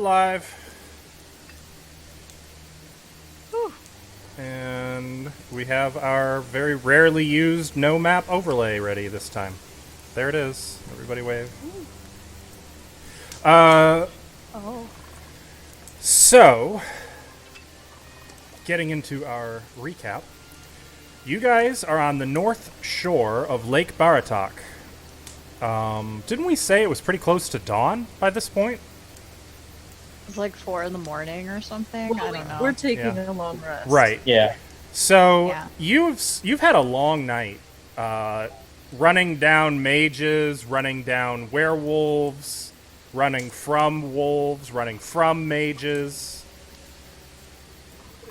live. Whew. And we have our very rarely used no map overlay ready this time. There it is. Everybody wave. Oh. So, getting into our recap, you guys are on the north shore of Lake Baratok. Didn't we say it was pretty close to dawn by this point? It's like 4 in the morning or something. Well, I don't know. We're taking Yeah. a long rest. Right. Yeah. So Yeah. you've had a long night, running down mages, running down werewolves, running from wolves, running from mages.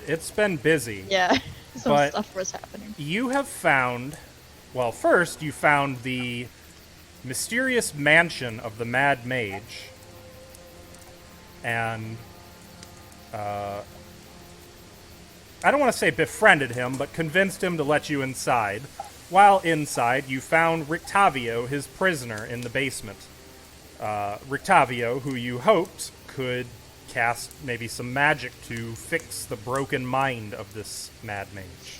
It's been busy. Yeah. Some But- stuff was happening. You have found, well, first you found the mysterious mansion of the Mad Mage, and I don't want to say befriended him, but convinced him to let you inside. While inside, you found Rictavio, his prisoner, in the basement. Rictavio, who you hoped could cast maybe some magic to fix the broken mind of this Mad Mage.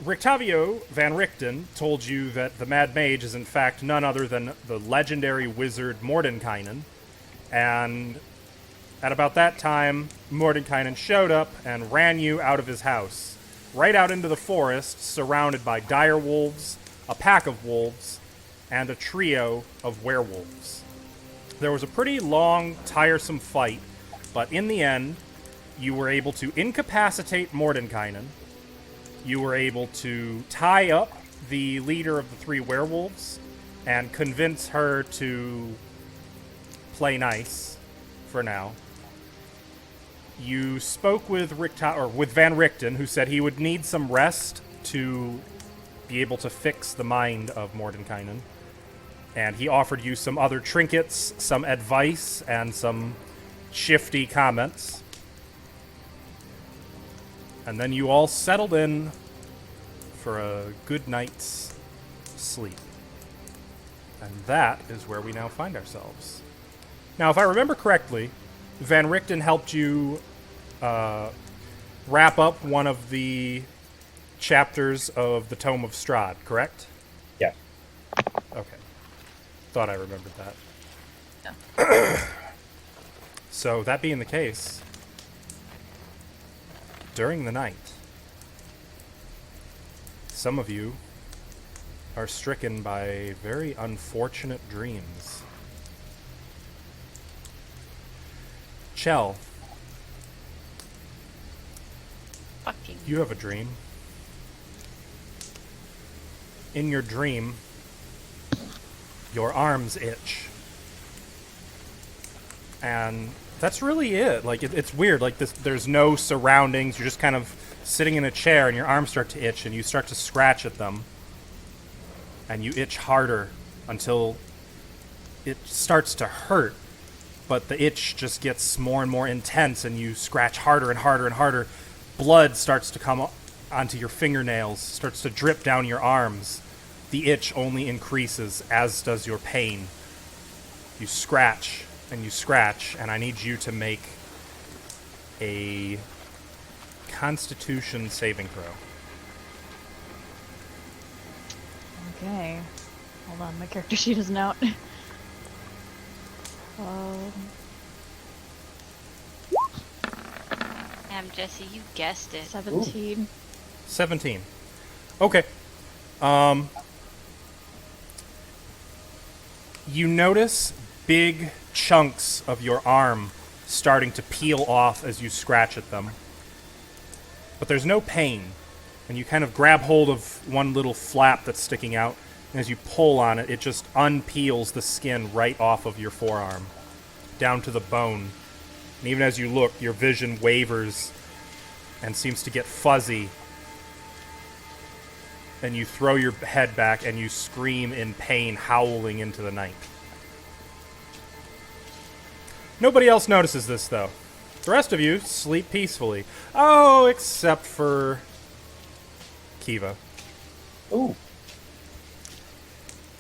Rictavio Van Richten told you that the Mad Mage is in fact none other than the legendary wizard Mordenkainen, and at about that time, Mordenkainen showed up and ran you out of his house, right out into the forest, surrounded by dire wolves, a pack of wolves, and a trio of werewolves. There was a pretty long, tiresome fight, but in the end, you were able to incapacitate Mordenkainen. You were able to tie up the leader of the 3 werewolves and convince her to play nice for now. You spoke with Van Richten, who said he would need some rest to be able to fix the mind of Mordenkainen. And he offered you some other trinkets, some advice, and some shifty comments. And then you all settled in for a good night's sleep. And that is where we now find ourselves. Now, if I remember correctly, Van Richten helped you wrap up one of the chapters of the Tome of Strahd, correct? Yeah. Okay. Thought I remembered that. Yeah. So, that being the case, during the night, some of you are stricken by very unfortunate dreams. Chell, Fucking. you have a dream. In your dream, your arms itch. And that's really it. Like, it's weird. Like, there's no surroundings. You're just kind of sitting in a chair and your arms start to itch and you start to scratch at them. And you itch harder until it starts to hurt. But the itch just gets more and more intense and you scratch harder and harder and harder. Blood starts to come onto your fingernails, starts to drip down your arms. The itch only increases, as does your pain. You scratch and you scratch, and I need you to make a Constitution saving throw. Okay. Hold on, my character sheet isn't out. Damn, Jesse, you guessed it. 17. 17. Okay. You notice big chunks of your arm starting to peel off as you scratch at them. But there's no pain. And you kind of grab hold of one little flap that's sticking out, and as you pull on it, it just unpeels the skin right off of your forearm, down to the bone. And even as you look, your vision wavers and seems to get fuzzy. And you throw your head back and you scream in pain, howling into the night. Nobody else notices this, though. The rest of you sleep peacefully. Oh, except for Kiva. Ooh.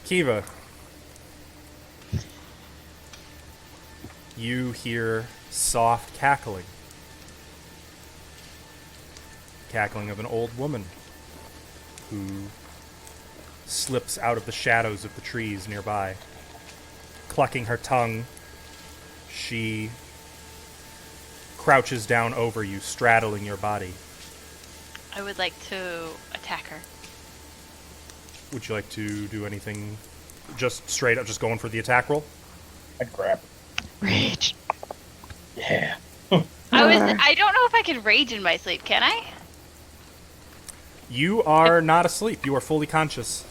Kiva, you hear soft cackling. Cackling of an old woman who slips out of the shadows of the trees nearby. Clucking her tongue, she crouches down over you, straddling your body. I would like to attack her. Would you like to do anything just straight up, just going for the attack roll? I'd grab. Rage. Yeah. I don't know if I can rage in my sleep, can I? You are not asleep. You are fully conscious.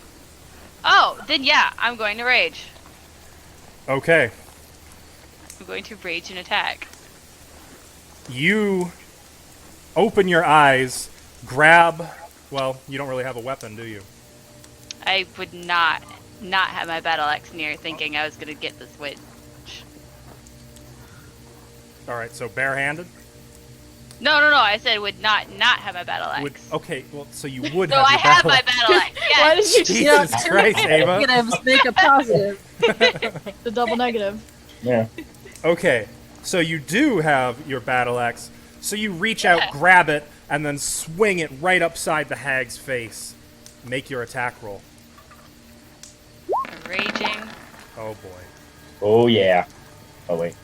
Oh, then yeah, I'm going to rage. Okay. I'm going to rage and attack. You open your eyes, grab... Well, you don't really have a weapon, do you? I would not have my battle axe near, thinking I was going to get this witch. Alright, so barehanded? No, I said would not have my battle axe. Okay, well, so you would No, have I your have battle my axe. battle axe. Yes. Why did you Jesus Christ, Ava. Negatives make a positive. the double negative? Yeah. Okay, so you do have your battle axe. So you reach out, grab it, and then swing it right upside the hag's face. Make your attack roll. Raging. Oh boy. Oh, yeah. Oh, wait.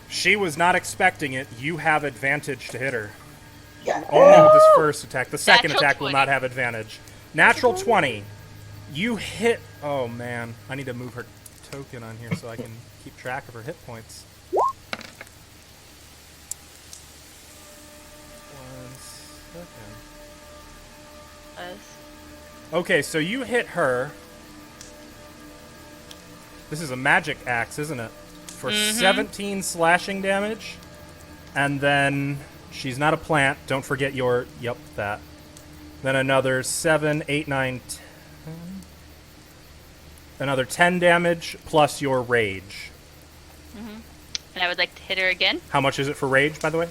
She was not expecting it. You have advantage to hit her. Yeah. Only with this first attack. The second Natural attack will 20. not have advantage. Natural 20. You hit... Oh, man. I need to move her token on here so I can keep track of her hit points. 1 second. Okay, so you hit her. This is a magic axe, isn't it? For 17 slashing damage. And then she's not a plant. Don't forget your... Yep, that. Then another 7, 8, 9, 10. Another 10 damage plus your rage. And I would like to hit her again. How much is it for rage, by the way?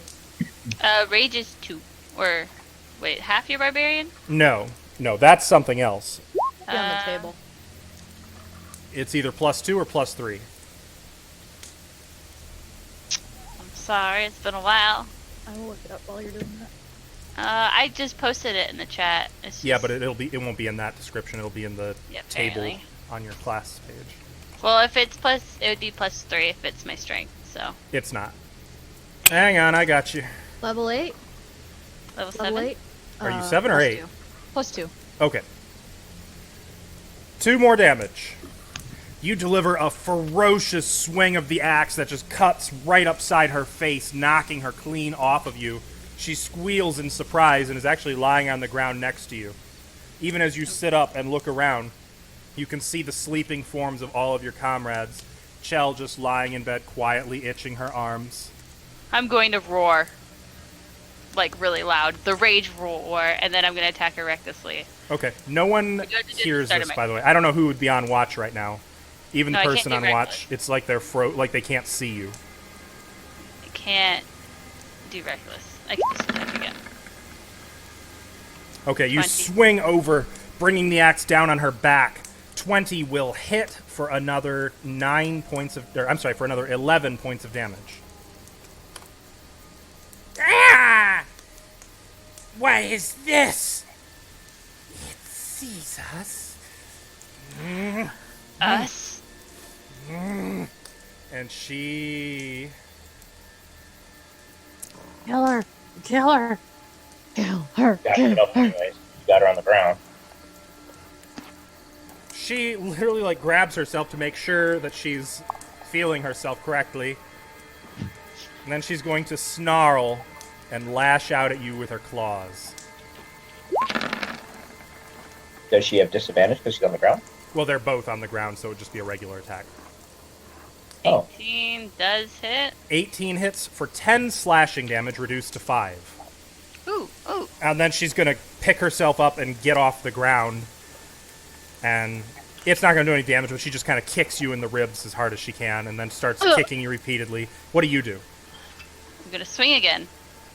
Rage is 2. Or, wait, half your barbarian? No, that's something else. Be on the table. It's either +2 or +3. I'm sorry, it's been a while. I will look it up while you're doing that. I just posted it in the chat. It's Yeah, just- but it won't be in that description. It'll be in the Yeah, table apparently. on your class page. Well, if it's plus, it would be +3 if it's my strength, so. It's not. Hang on, I got you. Level 8? Level Level 7? 8? Are you 7 or 8? +2. Okay. 2 more damage. You deliver a ferocious swing of the axe that just cuts right upside her face, knocking her clean off of you. She squeals in surprise and is actually lying on the ground next to you. Even as you sit up and look around, you can see the sleeping forms of all of your comrades. Chell just lying in bed, quietly itching her arms. I'm going to roar. Like, really loud. The rage roar, and then I'm going to attack her recklessly. Okay, no one You have to do hears the start this, of by the way. I don't know who would be on watch right now. Even No, the I can't person do on reckless. watch, it's like they're like they can't see you. I can't do reckless. I can just attack again. Okay, you 20. swing over, bringing the axe down on her back. 20 will hit for another 9 points of... Or, I'm sorry, for another 11 points of damage. Ah! What is this? It sees us. Us? And she... Kill her! Kill her! Kill her! Got Kill it up her! anyways. You got her on the ground. She literally, like, grabs herself to make sure that she's feeling herself correctly. And then she's going to snarl and lash out at you with her claws. Does she have disadvantage because she's on the ground? Well, they're both on the ground, so it would just be a regular attack. Oh. 18 does hit. 18 hits for 10 slashing damage, reduced to 5. Ooh. And then she's going to pick herself up and get off the ground. And it's not going to do any damage, but she just kind of kicks you in the ribs as hard as she can and then starts kicking you repeatedly. What do? I'm going to swing again.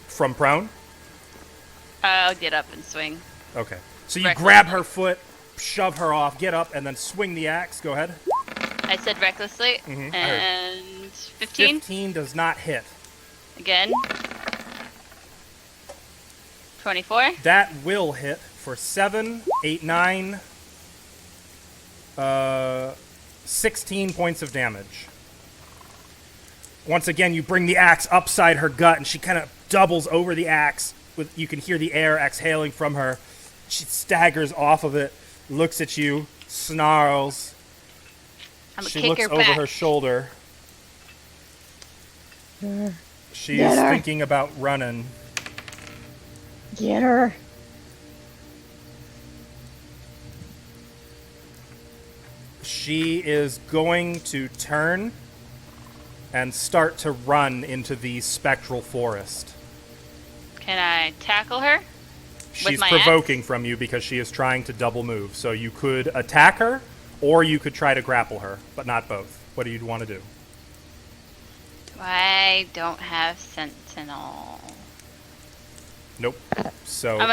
From prone? I'll get up and swing. Okay. So you Reckless. grab her foot, shove her off, get up, and then swing the axe. Go ahead. I said recklessly, I heard. and It's 15. 15 does not hit. Again. 24. That will hit for 7, 8, 9, 16 points of damage. Once again, you bring the axe upside her gut, and she kind of doubles over the axe. You can hear the air exhaling from her. She staggers off of it, looks at you, snarls. She kick looks her over back. her shoulder. She's Get her. thinking about running. Get her. She is going to turn and start to run into the spectral forest. Can I tackle her? She's my provoking from you because she is trying to double move. So you could attack her, or you could try to grapple her, but not both. What do you want to do? I don't have Sentinel. Nope. So I'm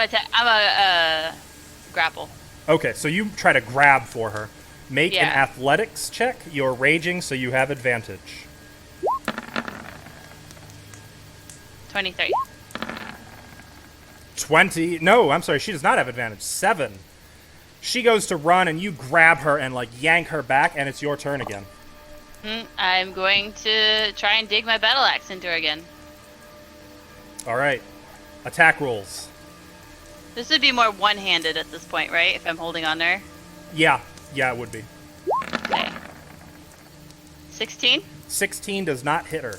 a grapple. okay, so you try to grab for her. Make an Yeah. athletics check. You're raging, so you have advantage. 23. 20. No, I'm sorry. She does not have advantage. 7. She goes to run, and you grab her and like yank her back, and it's your turn again. I'm going to try and dig my battle axe into her again. All right. Attack rolls. This would be more one-handed at this point, right? If I'm holding on to her. Yeah, it would be. Okay. 16. 16 does not hit her.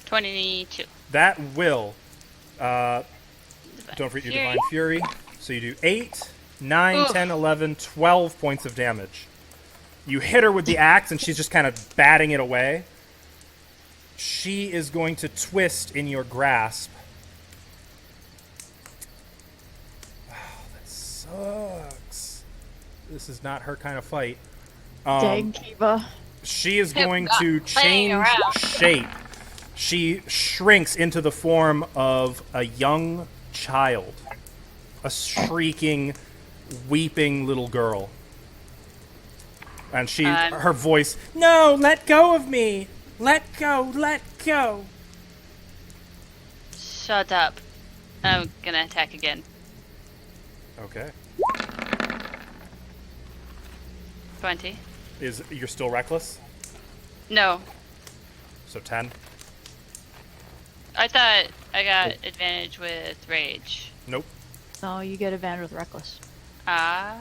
22. That will. Don't forget your Divine Fury. So you do 8, 9, Oof. 10, 11, 12 points of damage. You hit her with the axe, and she's just kind of batting it away. She is going to twist in your grasp. Oh, that sucks. This is not her kind of fight. Dang, Kiva. She is Yep, going not to playing change around. shape. She shrinks into the form of a young child. A shrieking, weeping little girl. And her voice, "No, let go of me! Let go, let go!" Shut up. I'm gonna attack again. Okay. 20. You're still reckless? No. So 10? I thought I got advantage with rage. Nope. No, you get advantage with reckless. Ah.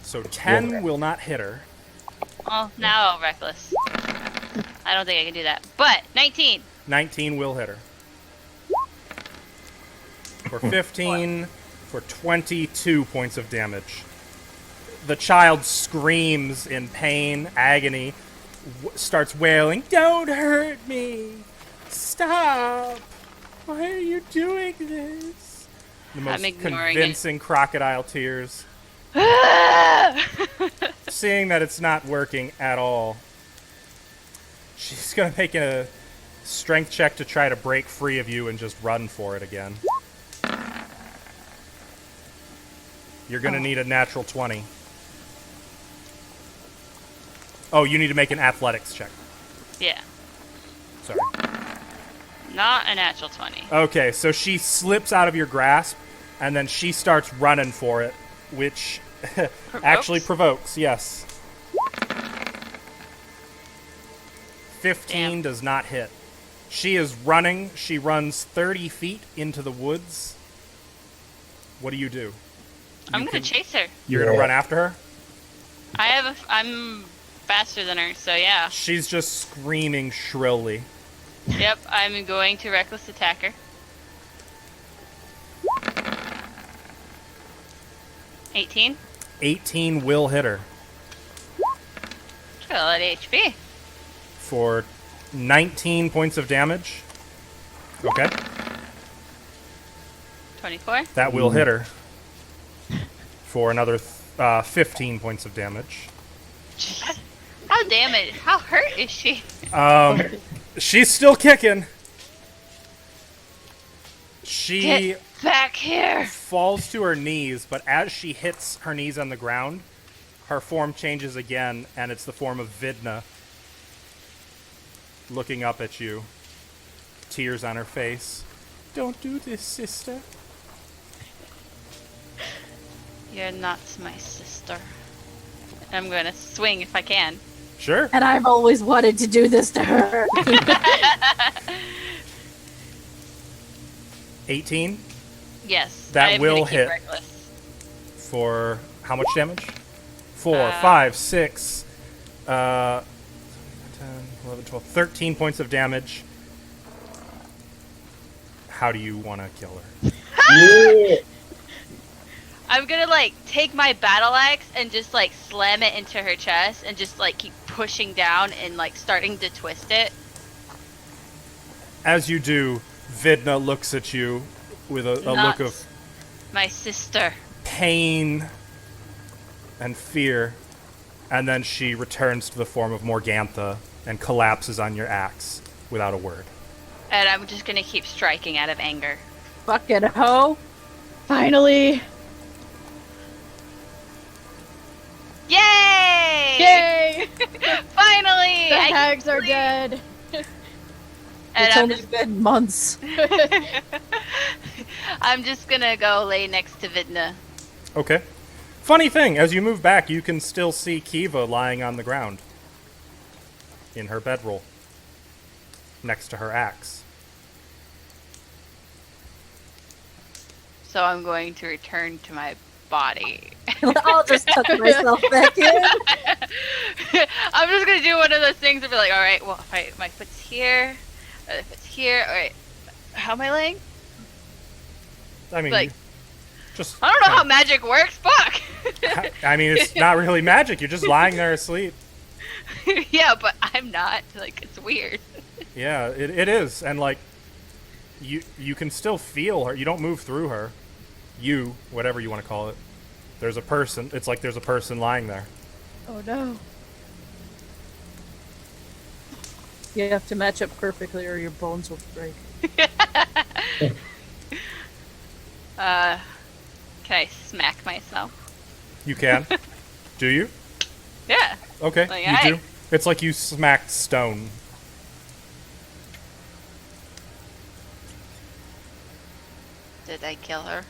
So 10 will not hit her. Well, now I'll reckless. I don't think I can do that. But 19. 19 will hit her. For 15, for 22 points of damage. The child screams in pain, agony, starts wailing, "Don't hurt me! Stop! Why are you doing this?" The most ignoring convincing crocodile tears. Seeing that it's not working at all, she's going to make a strength check to try to break free of you and just run for it again. You're going to need a natural 20. Oh, you need to make an athletics check. Yeah. Sorry. Not a natural 20. Okay, so she slips out of your grasp, and then she starts running for it, which actually provokes, yes. 15 Damn. does not hit. She is running. She runs 30 feet into the woods. What do you do? I'm gonna chase her. You're going to Yeah. run after her? I'm faster than her, so yeah. She's just screaming shrilly. Yep, I'm going to reckless attack her. 18. 18 will hit her She's got a lot of HP. for 19 points of damage. Okay. 24. That will hit her for another 15 points of damage. Jeez. How hurt is she? She's still kicking. She Get back here. falls to her knees, but as she hits her knees on the ground, her form changes again, and it's the form of Vidna, looking up at you, tears on her face. Don't do this, sister. You're not my sister. I'm gonna swing if I can. Sure. And I've always wanted to do this to her. 18 Yes. That I'm will gonna keep hit. Reckless. for how much damage? 4, 5, 5, 6, 10, 11, 12, 13 points of damage. How do you want to kill her? Yeah. I'm gonna like take my battle axe and just like slam it into her chest and just like keep pushing down and like starting to twist it. As you do, Vidna looks at you with a Not look of my sister. pain and fear, and then she returns to the form of Morgantha and collapses on your axe without a word. And I'm just gonna keep striking out of anger. Fucking hoe. Finally. Yay! Yay! Finally! The I can hags are breathe. dead. And It's I'm only just, been months. I'm just gonna go lay next to Vidna. Okay. Funny thing, as you move back, you can still see Kiva lying on the ground in her bedroll next to her axe. So I'm going to return to my body. I'll just tuck myself back in. I'm just gonna do one of those things and be like, all right, well, if my foot's here, other foot's here. All right, how am I laying? I mean, Like- you just I don't know how magic works. Fuck. I mean, it's not really magic. You're just lying there asleep. Yeah, but I'm not. Like, it's weird. Yeah, it is. And, like, you can still feel her. You don't move through her. You, whatever you want to call it. There's a person. It's like there's a person lying there. Oh no. You have to match up perfectly or your bones will break. Can I smack myself? You can. Do you? Yeah. Okay, Like, you I- do. It's like you smacked stone. Did I kill her?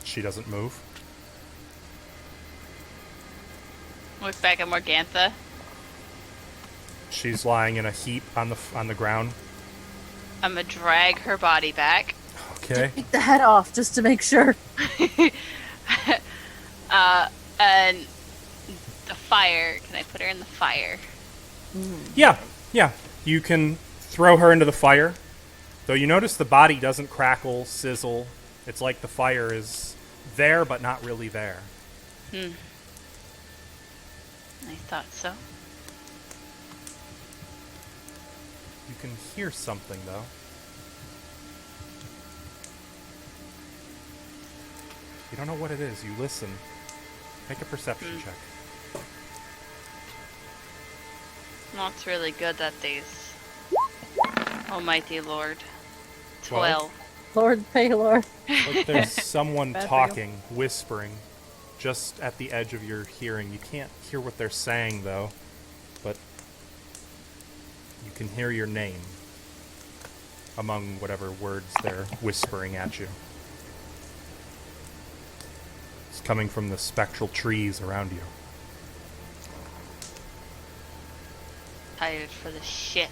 She doesn't move. Look back at Morgantha. She's lying in a heap on the ground. I'm gonna drag her body back. Okay. Take the head off just to make sure. And the fire. Can I put her in the fire? Yeah. You can throw her into the fire. Though you notice the body doesn't crackle, sizzle. It's like the fire is there, but not really there. I thought so. You can hear something, though. You don't know what it is. You listen. Make a perception check. Not really good at these. Almighty Lord. 12. 12. Lord Paylor. Like there's someone Bad for you. talking, whispering, just at the edge of your hearing. You can't hear what they're saying, though, but you can hear your name among whatever words they're whispering at you. It's coming from the spectral trees around you. Tired for the shit.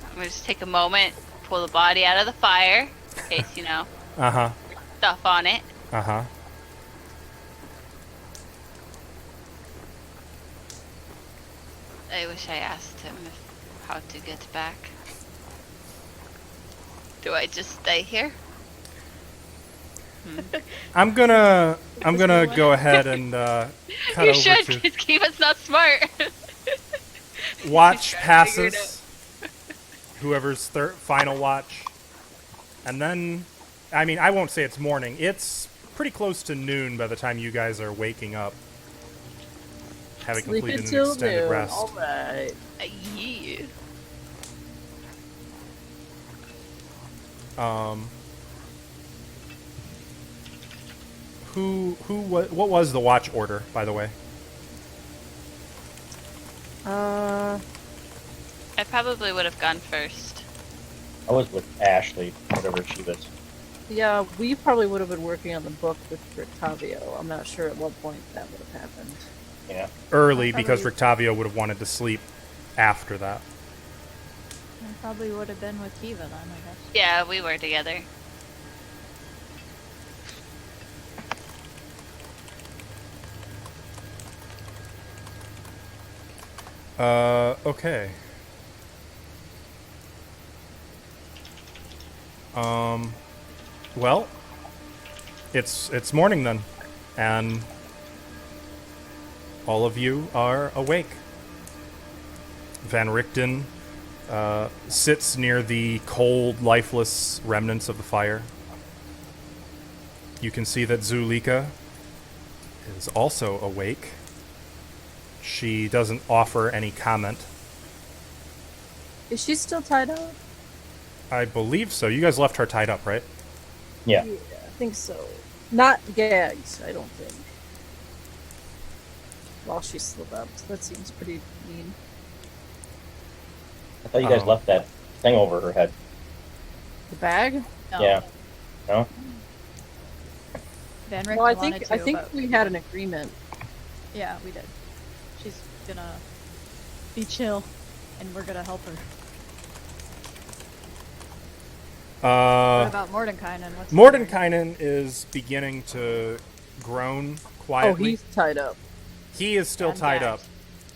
I'm gonna just take a moment, pull the body out of the fire, in case, you know, Uh-huh. stuff on it. Uh-huh. I wish I asked him how to get back. Do I just stay here? I'm gonna go ahead and cut You over should, to because Kiva's not smart. watch Trying to figure it passes. Whoever's final watch. And then, I mean, I won't say it's morning. It's pretty close to noon by the time you guys are waking up. Having Sleep completed an until extended noon. rest. Alright. Yeah. what was the watch order, by the way? Uh, I probably would have gone first. I was with Ashley, whatever she was. Yeah, we probably would have been working on the book with Rictavio. I'm not sure at what point that would have happened. Yeah. Early, Probably- because Rictavio would have wanted to sleep after that. I probably would have been with Kiva then, I guess. Yeah, we were together. Okay. Well, it's morning then, and all of you are awake. Van Richten sits near the cold, lifeless remnants of the fire. You can see that Zulika is also awake. She doesn't offer any comment. Is she still tied up? I believe so. You guys left her tied up, right? Yeah. Yeah, I think so. Not gagged, I don't think. While she's still up. That seems pretty mean. I thought you guys Oh. left that thing over her head. The bag? No. Yeah. No? Van Richten Well, I wanted think to, but we had an agreement. yeah, we did. She's gonna be chill, and we're gonna help her. What about Mordenkainen? What's Mordenkainen is beginning to groan Oh, quietly. he's tied up. He is still And tied gagged. up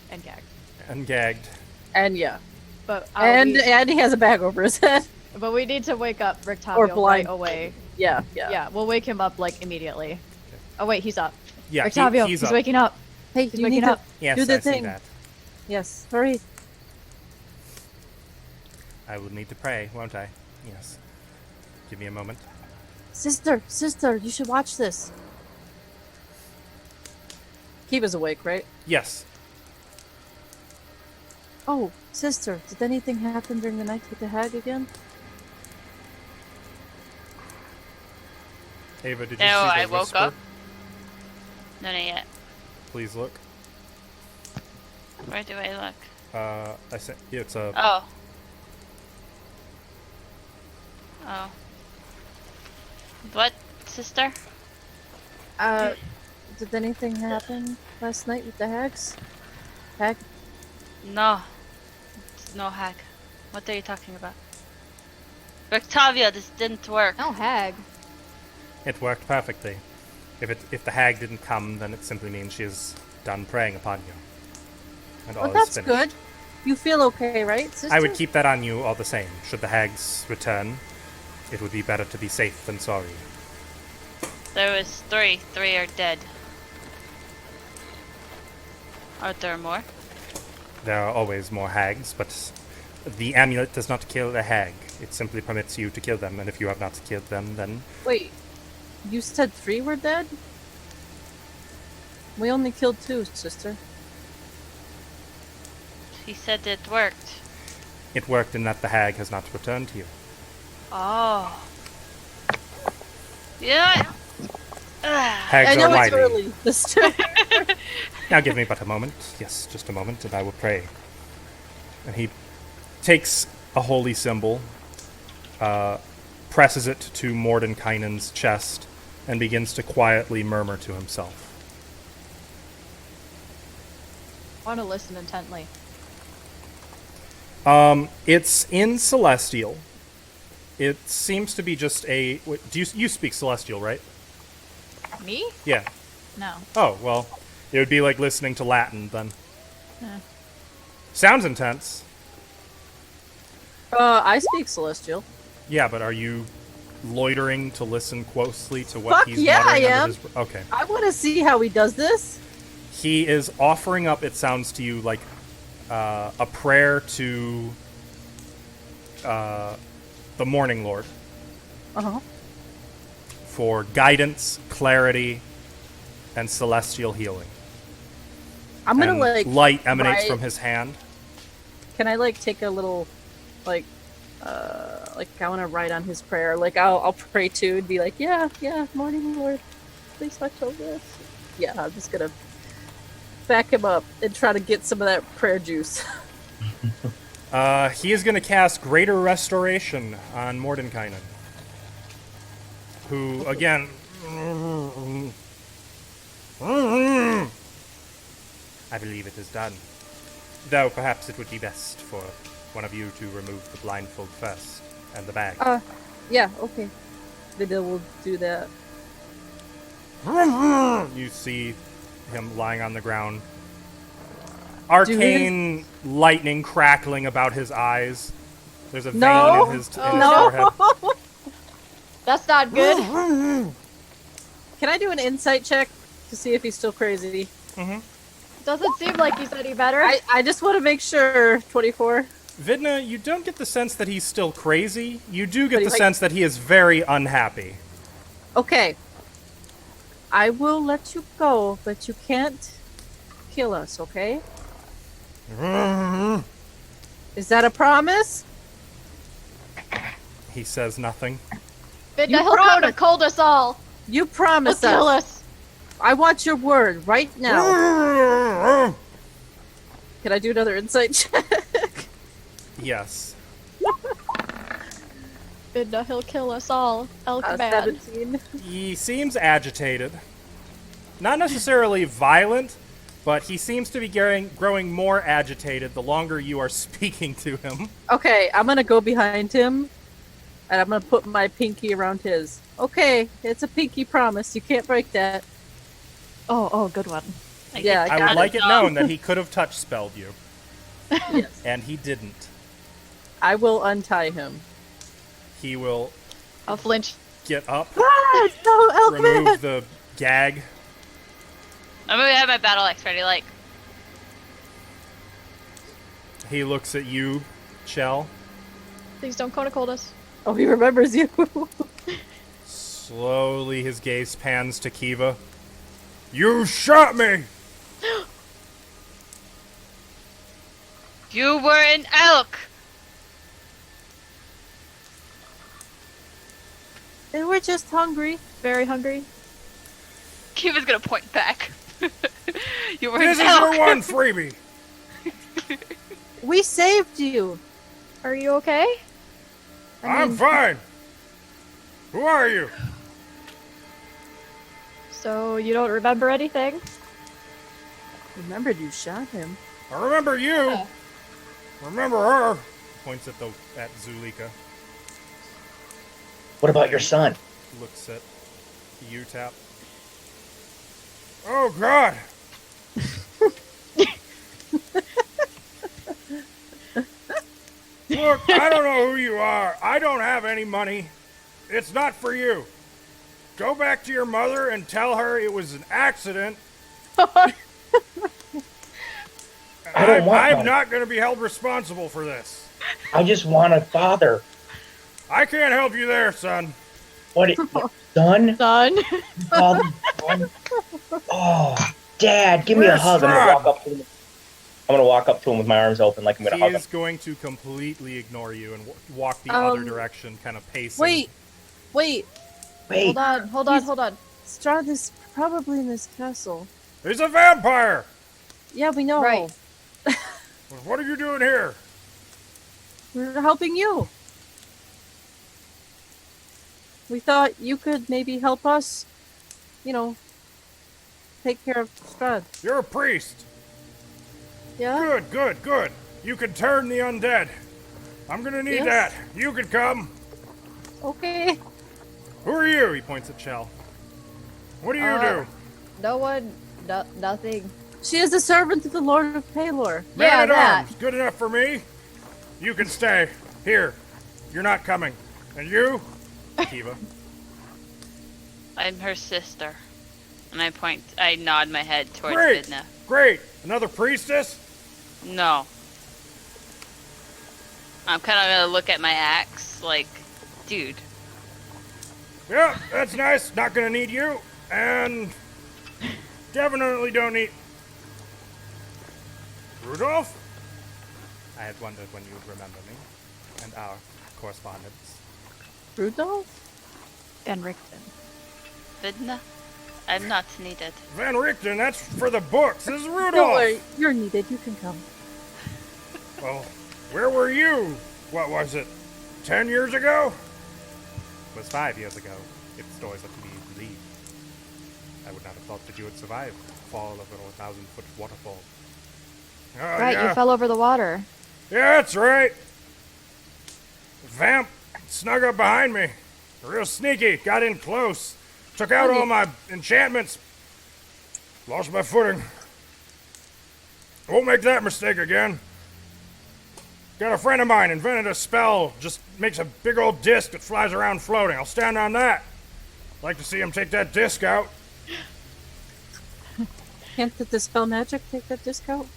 And gagged. and gagged. And yeah. But And he has a bag over his head. but we need to wake up Rictavio Or right blind. away. Yeah. Yeah, we'll wake him up like immediately. Oh wait, he's up. Yeah, Rictavio, he's he's up. waking up. Hey, He's you waking need up. Yes, do the I see thing. that. Yes, hurry. I will need to pray, won't I? Yes. Give me a moment. Sister, you should watch this. Kiva's awake, right? Yes. Oh, sister, did anything happen during the night with the hag again? Ava, did you No, see the I woke whisper? up. No, not yet. Please look. Where do I look? I said it's a. Oh. Oh. What, sister? Did anything happen last night with the hags? Hag? No. It's no hack. What are you talking about? Octavia, this didn't work. No hag. It worked perfectly. If the hag didn't come, then it simply means she is done preying upon you. And all Well, is that's finished. good. You feel okay, right, sister? I would keep that on you all the same. Should the hags return, it would be better to be safe than sorry. There was three. Three are dead. Are there more? There are always more hags, but the amulet does not kill a hag. It simply permits you to kill them, and if you have not killed them, then Wait, you said 3 were dead? We only killed 2, sister. He said it worked. it worked in that the hag has not returned to you. Oh. Yeah. Hags I know are it's wily. early, sister. Now give me but a moment. Yes, just a moment, and I will pray. And he takes a holy symbol, presses it to Mordenkainen's chest, and begins to quietly murmur to himself. I want to listen intently. It's in Celestial. It seems to be just a... Do you speak Celestial, right? Me? Yeah. No. Oh, well, it would be like listening to Latin, then. Eh. Sounds intense. I speak Celestial. Yeah, but are you loitering to listen closely to what Fuck he's yeah, muttering I under am. his... Okay. I want to see how he does this. He is offering up, it sounds to you, like a prayer to the Morning Lord Uh-huh. for guidance, clarity, and celestial healing. I'm gonna, And like... light emanates write- from his hand. Can I, like, take a little, like, I want to write on his prayer. Like, I'll pray to and be like, yeah, morning, Lord. please watch over us? Yeah, I'm just gonna back him up and try to get some of that prayer juice. He is going to cast Greater Restoration on Mordenkainen, who, again... I believe it is done. Though perhaps it would be best for one of you to remove the blindfold first, and the bag. Yeah, okay. Maybe we'll do that. You see him lying on the ground. Arcane lightning crackling about his eyes. There's a vein in his forehead. That's not good. Can I do an insight check to see if he's still crazy? Doesn't seem like he's any better. I just want to make sure. 24. Vidna, you don't get the sense that he's still crazy. You do get the he's like- sense that he is very unhappy. Okay. I will let you go, but you can't kill us, okay? Is that a promise? He says nothing. Vidna, You he'll promised. go to cold us all. You He'll promise kill us. us. I want your word right now. Can I do another insight check? Yes. Vidna, he'll kill us all. El command. 17. He seems agitated. Not necessarily violent, but he seems to be growing more agitated the longer you are speaking to him. Okay, I'm gonna go behind him, and I'm gonna put my pinky around his. Okay, it's a pinky promise. You can't break that. Oh, good one. Yeah, I would like it known that he could have touch spelled you, Yes. and he didn't. I will untie him. He will I'll flinch. get up, Ah, no, Elfman! remove the gag. I'm gonna have my battle axe ready, like. He looks at you, Chell. Please don't Kona cold us. Oh, he remembers you. Slowly, his gaze pans to Kiva. You shot me! You were an elk! They were just hungry. Very hungry. Kiva's gonna point back. You were This an is elk! your one freebie! We saved you. Are you okay? I'm fine! Who are you? So you don't remember anything? Remembered you shot him. I remember you! Remember her! Points at Zulika. What about your son? Looks at you, Tap. Oh, God! Look, I don't know who you are. I don't have any money. It's not for you. Go back to your mother and tell her it was an accident. I don't want I'm money. not going to be held responsible for this. I just want a father. I can't help you there, son. What? Son? Son. Call him son? Oh, Dad, give me a Where's hug. Strahd? I'm gonna walk up to him with my arms open, like I'm gonna He hug him. is going to completely ignore you and walk the other direction, kind of pacing. Wait. Wait, Hold on. Strahd is probably in this castle. There's a vampire! Yeah, we know. Right. What are you doing here? We're helping you. We thought you could maybe help us, take care of Strahd. You're a priest. Yeah? Good. You can turn the undead. I'm gonna need Yes. that. You can come. Okay. Who are you? He points at Chell. What do you do? No one. Nothing. She is a servant of the Lord of Palor. Yeah, Man at that. arms. Good enough for me. You can stay. Here. You're not coming. And you? Kiva. I'm her sister. And I nod my head towards Great. Vidna. Great. Another priestess? No. I'm kind of gonna look at my axe, like, dude. Yeah, that's nice. Not gonna need you. And definitely don't need... Rudolph? I had wondered when you would remember me and our correspondence. Rudolph? And Rickson. Vidna? I'm not needed. Van Richten, that's for the books. This is Rudolph. Don't worry, you're needed. You can come. Well, where were you? What was it? 10 years ago? It was 5 years ago. If the stories are to be believed. I would not have thought that you would survive the fall of a 1,000-foot waterfall. Oh, Right, yeah. you fell over the water. Yeah, that's right. The vamp snuck up behind me. Real sneaky. Got in close. Took out all my enchantments. Lost my footing. Won't make that mistake again. Got a friend of mine invented a spell. Just makes a big old disc that flies around floating. I'll stand on that. Like to see him take that disc out. Can't the dispel magic take that disc out?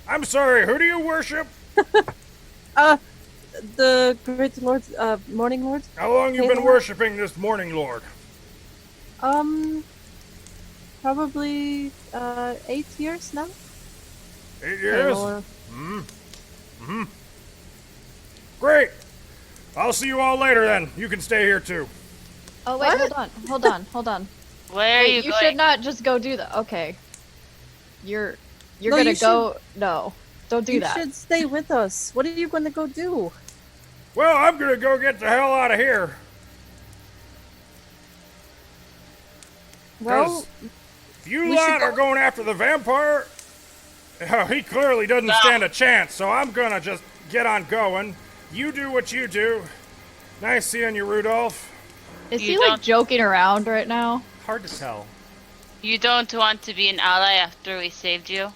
I'm sorry, who do you worship? The great lords, morning lords. How long you been worshiping this morning lord? Probably 8 years now. 8 years? Or- Great. I'll see you all later then. You can stay here too. Oh wait, What? hold on. Where are Wait, you you going? should not just go do that. Okay. You're No, gonna you go. No, don't do you that. should stay with us. What are you going to go do? Well, I'm gonna go get the hell out of here. Well, If you we lot should are go- going after the vampire, he clearly doesn't stand a chance, so I'm gonna just get on going. You do what you do. Nice seeing you, Rudolph. Is You he like don't- joking around right now? Hard to tell. You don't want to be an ally after we saved you?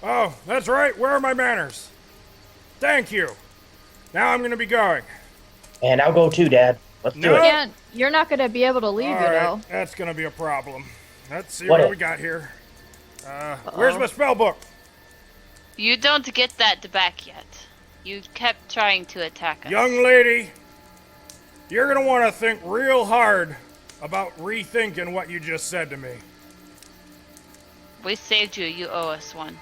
Oh, that's right. Where are my manners? Thank you. Now I'm gonna be going. And I'll go too, Dad. Let's do No. it. Can't. You're not gonna be able to leave, All you right, know. that's gonna be a problem. Let's see What what if- we got here. Where's my spell book? You don't get that back yet. You kept trying to attack us. Young lady, you're gonna want to think real hard about rethinking what you just said to me. We saved you. You owe us one.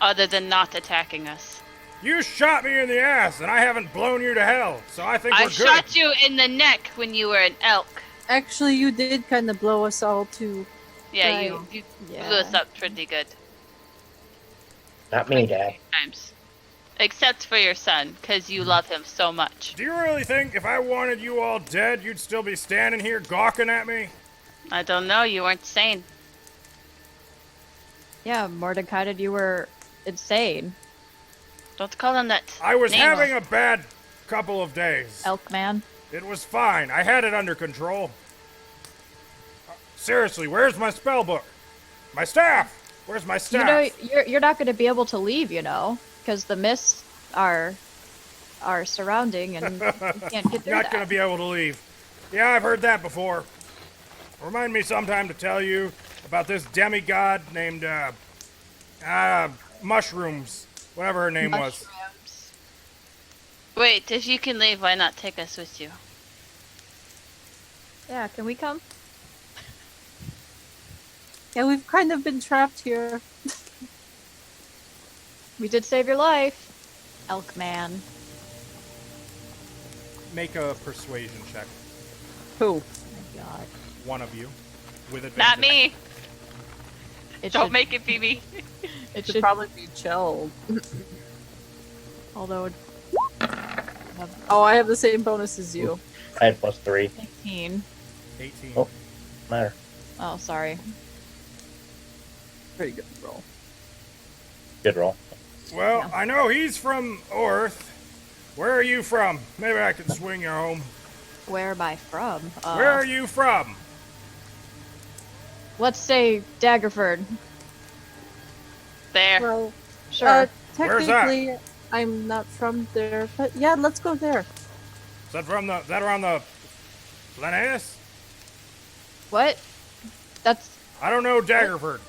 Other than not attacking us. You shot me in the ass, and I haven't blown you to hell, so I think I we're good. shot you in the neck when you were an elk. actually, you did kind of blow us all to. Yeah, Right. you Yeah. blew us up pretty good. Not me, Dad. Times. Except for your son, because you love him so much. Do you really think if I wanted you all dead, you'd still be standing here gawking at me? I don't know, you weren't sane. Yeah, Mordecai, you were insane, Don't call him that. I was name. having a bad couple of days. elk man. It was fine. I had it under control. Seriously, where's my spell book? My staff! Where's my staff? You know, you're not gonna be able to leave, you know, because the mists are surrounding, and you can't get through Not that. gonna be able to leave. Yeah, I've heard that before. Remind me sometime to tell you about this demigod named, Mushrooms. Whatever her name was. Mushrooms. Wait, if you can leave, why not take us with you? Yeah, can we come? Yeah, we've kind of been trapped here. We did save your life, elk man. Make a persuasion check. Who? Oh my God. One of you. With advantage. Not me! It Don't should, make it be me. it Should should, probably be chill. although Oh, I have the same bonus as you. I had +3. 18. 18. Oh. Matter. Oh, sorry. Pretty good roll. Good roll. Well, Yeah. I know he's from Orth. Where are you from? Maybe I can swing you home. Where am I from? Where are you from? Let's say Daggerford. There. Well, Sure. Where's that? technically, I'm not from there, but yeah, let's go there. Is that around the Linnaeus? What? That's I don't know Daggerford.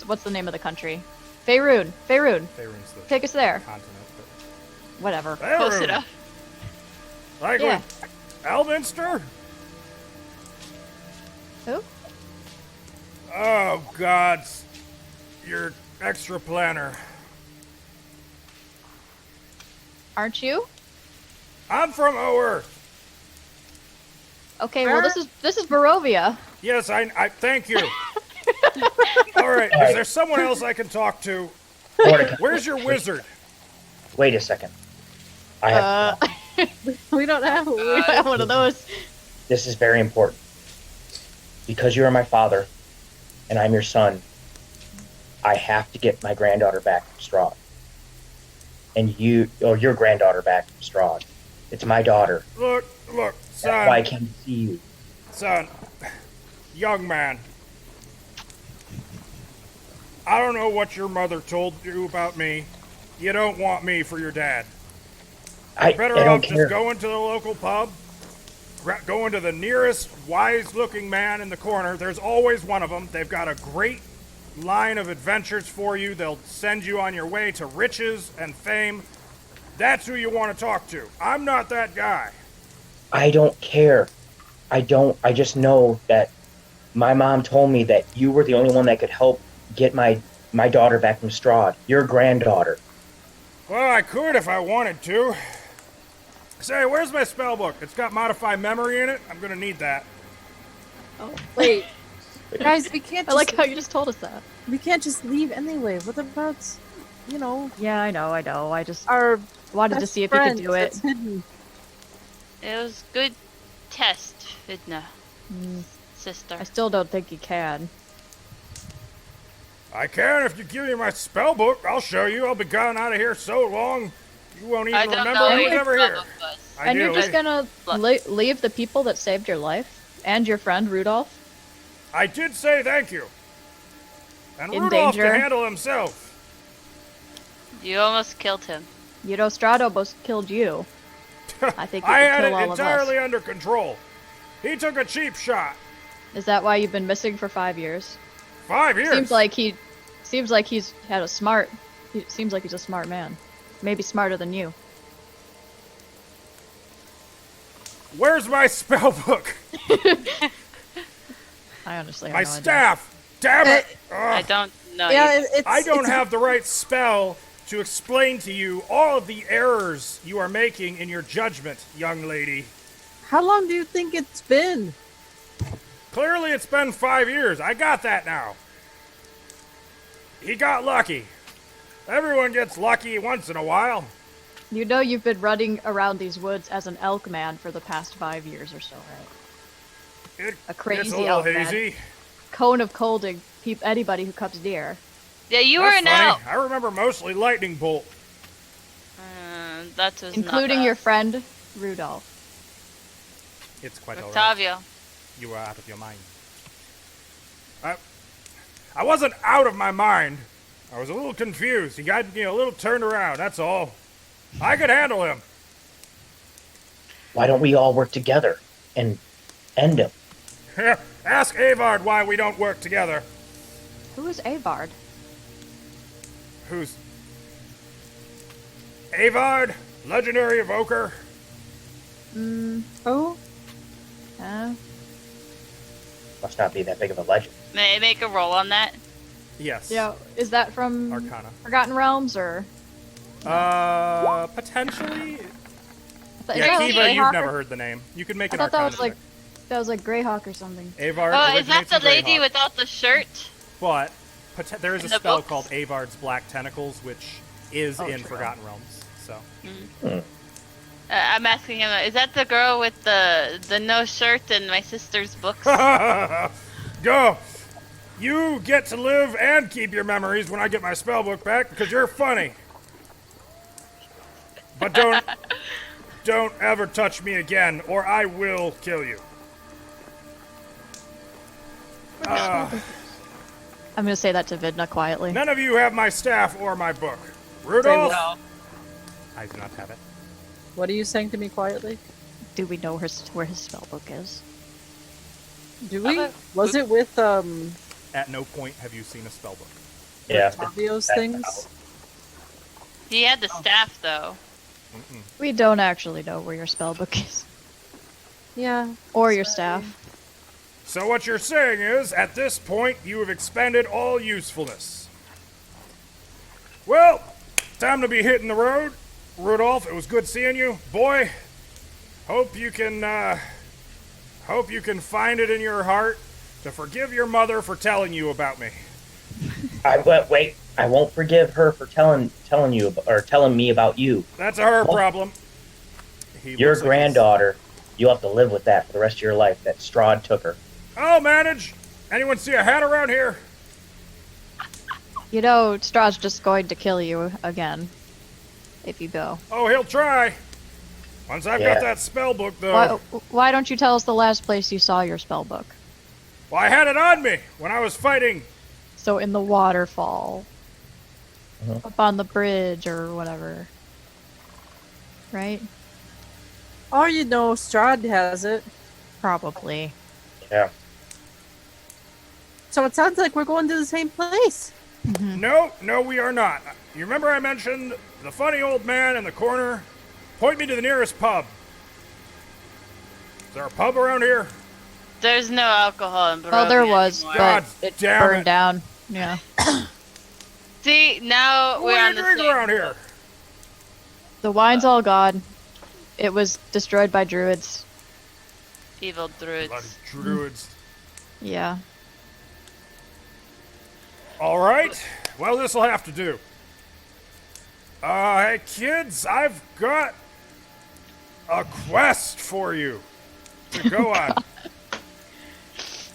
what's the name of the country? Faerun. Faerun. Faerun's the Take us there. continent. Whatever. But Close Faerun. enough. Like Yeah. with Elminster? Who? Oh, gods. You're extra planner. Aren't you? I'm from Earth. Okay, well this is Barovia. Yes, I thank you. All right, All right. is there someone else I can talk to? Mordecai, Where's your wizard? wait a second. I have. We don't have. I have one of those. This is very important. Because you are my father, and I'm your son, I have to get my granddaughter back from Strahd. And your granddaughter back from Strahd. It's my daughter. Look, That's why I son, came to see you. son, young man. I don't know what your mother told you about me. You don't want me for your dad. I Better don't off care. just going to the local pub, going to the nearest wise-looking man in the corner. There's always one of them. They've got a great line of adventures for you. They'll send you on your way to riches and fame. That's who you want to talk to. I'm not that guy. I don't care. I just know that my mom told me that you were the only one that could help get my daughter back from Strahd. Your granddaughter. Well, I could if I wanted to. Say, where's my spell book? It's got modify memory in it. I'm gonna need that. Wait, guys, we can't. I Just, like how you just told us that. we can't just leave anyway. What about, Yeah, I know. I just our wanted to best see if you could friend do it. that's hidden? It was good test, Vidna. Sister. I still don't think you can. I can if you give me my spell book. I'll show you. I'll be gone out of here so long, you won't even I don't remember know I was what ever your here. book was. I And do. you're just gonna leave the people that saved your life and your friend Rudolph I did say thank you. And In Rudolph danger. can handle himself. You almost killed him. You know, Strahd almost killed you. I think he I could had kill it all of entirely us. under control. He took a cheap shot. Is that why you've been missing for 5 years? 5 years. Seems like he's had a smart. He seems like he's a smart man. Maybe smarter than you. Where's my spell book? I honestly have My no idea. staff. Damn it. I Ugh. don't know. Yeah, you. it's. I don't it's- have the right spell to explain to you all of the errors you are making in your judgment, young lady. How long do you think it's been? Clearly, it's been 5 years. I got that now. He got lucky. Everyone gets lucky once in a while. You know you've been running around these woods as an elk man for the past 5 years or so, right? It, A crazy it's a little elk man. hazy. Cone of colding anybody who comes near. Yeah, you were That's an funny. elk. I remember mostly lightning bolt. That was Including not your friend, Rudolph. It's quite alright. Octavio. You were out of your mind. I wasn't out of my mind. I was a little confused. He got me a little turned around, that's all. I could handle him. Why don't we all work together and end him? Ask Avard why we don't work together. Who is Avard? Who's... Avard? Legendary evoker? Oh, Must not be that big of a legend. May I make a roll on that? Yes. yeah. Is that from Arcana. Forgotten Realms or? Potentially? Yeah, Is that Kiva, you've Greyhawk never or- heard the name. You can make I an thought that Arcana was like Greyhawk or something. check. Avard Oh, is that originates the in lady Greyhawk. without the shirt? But there is a In the spell books? called Avard's Black Tentacles, which is Oh, in true. Forgotten Realms. So I'm asking him. Is that the girl with the no shirt in my sister's books? Go. You get to live and keep your memories when I get my spellbook back because you're funny. But don't ever touch me again or I will kill you. I'm gonna say that to Vidna quietly. None of you have my staff or my book. Rudolph? No. I do not have it. what are you saying to me quietly? Do we know where his spellbook is? Do we? Okay. Was it with At no point have you seen a spellbook. Yeah. Tavio's That's things? He had the staff though. We don't actually know where your spellbook is. Yeah. Or your staff. So what you're saying is, at this point, you have expended all usefulness. Well, time to be hitting the road. Rudolph, it was good seeing you. Boy, Hope you can find it in your heart to forgive your mother for telling you about me. Wait. I won't forgive her for telling me about you. That's a her problem. Your granddaughter, you'll have to live with that for the rest of your life. That Strahd took her. I'll manage. Anyone see a hat around here? You know, Strahd's just going to kill you again. If you go. Oh, he'll try. Once I've got that spell book, though. Why don't you tell us the last place you saw your spell book? Well, I had it on me when I was fighting. So in the waterfall. Up on the bridge or whatever. Right? Or you know, Strahd has it. Probably. Yeah. So it sounds like we're going to the same place. No, we are not. You remember I mentioned the funny old man in the corner? Point me to the nearest pub. Is there a pub around here? There's no alcohol in Barovia Well, there was, anymore. God but it damn burned it. down. Yeah. See, now What we're do on you the drink same. around here? The wine's all gone. It was destroyed by druids. Evil druids. Bloody druids. Yeah. All right. Well, this'll have to do. Hey, kids, I've got a quest for you to go on.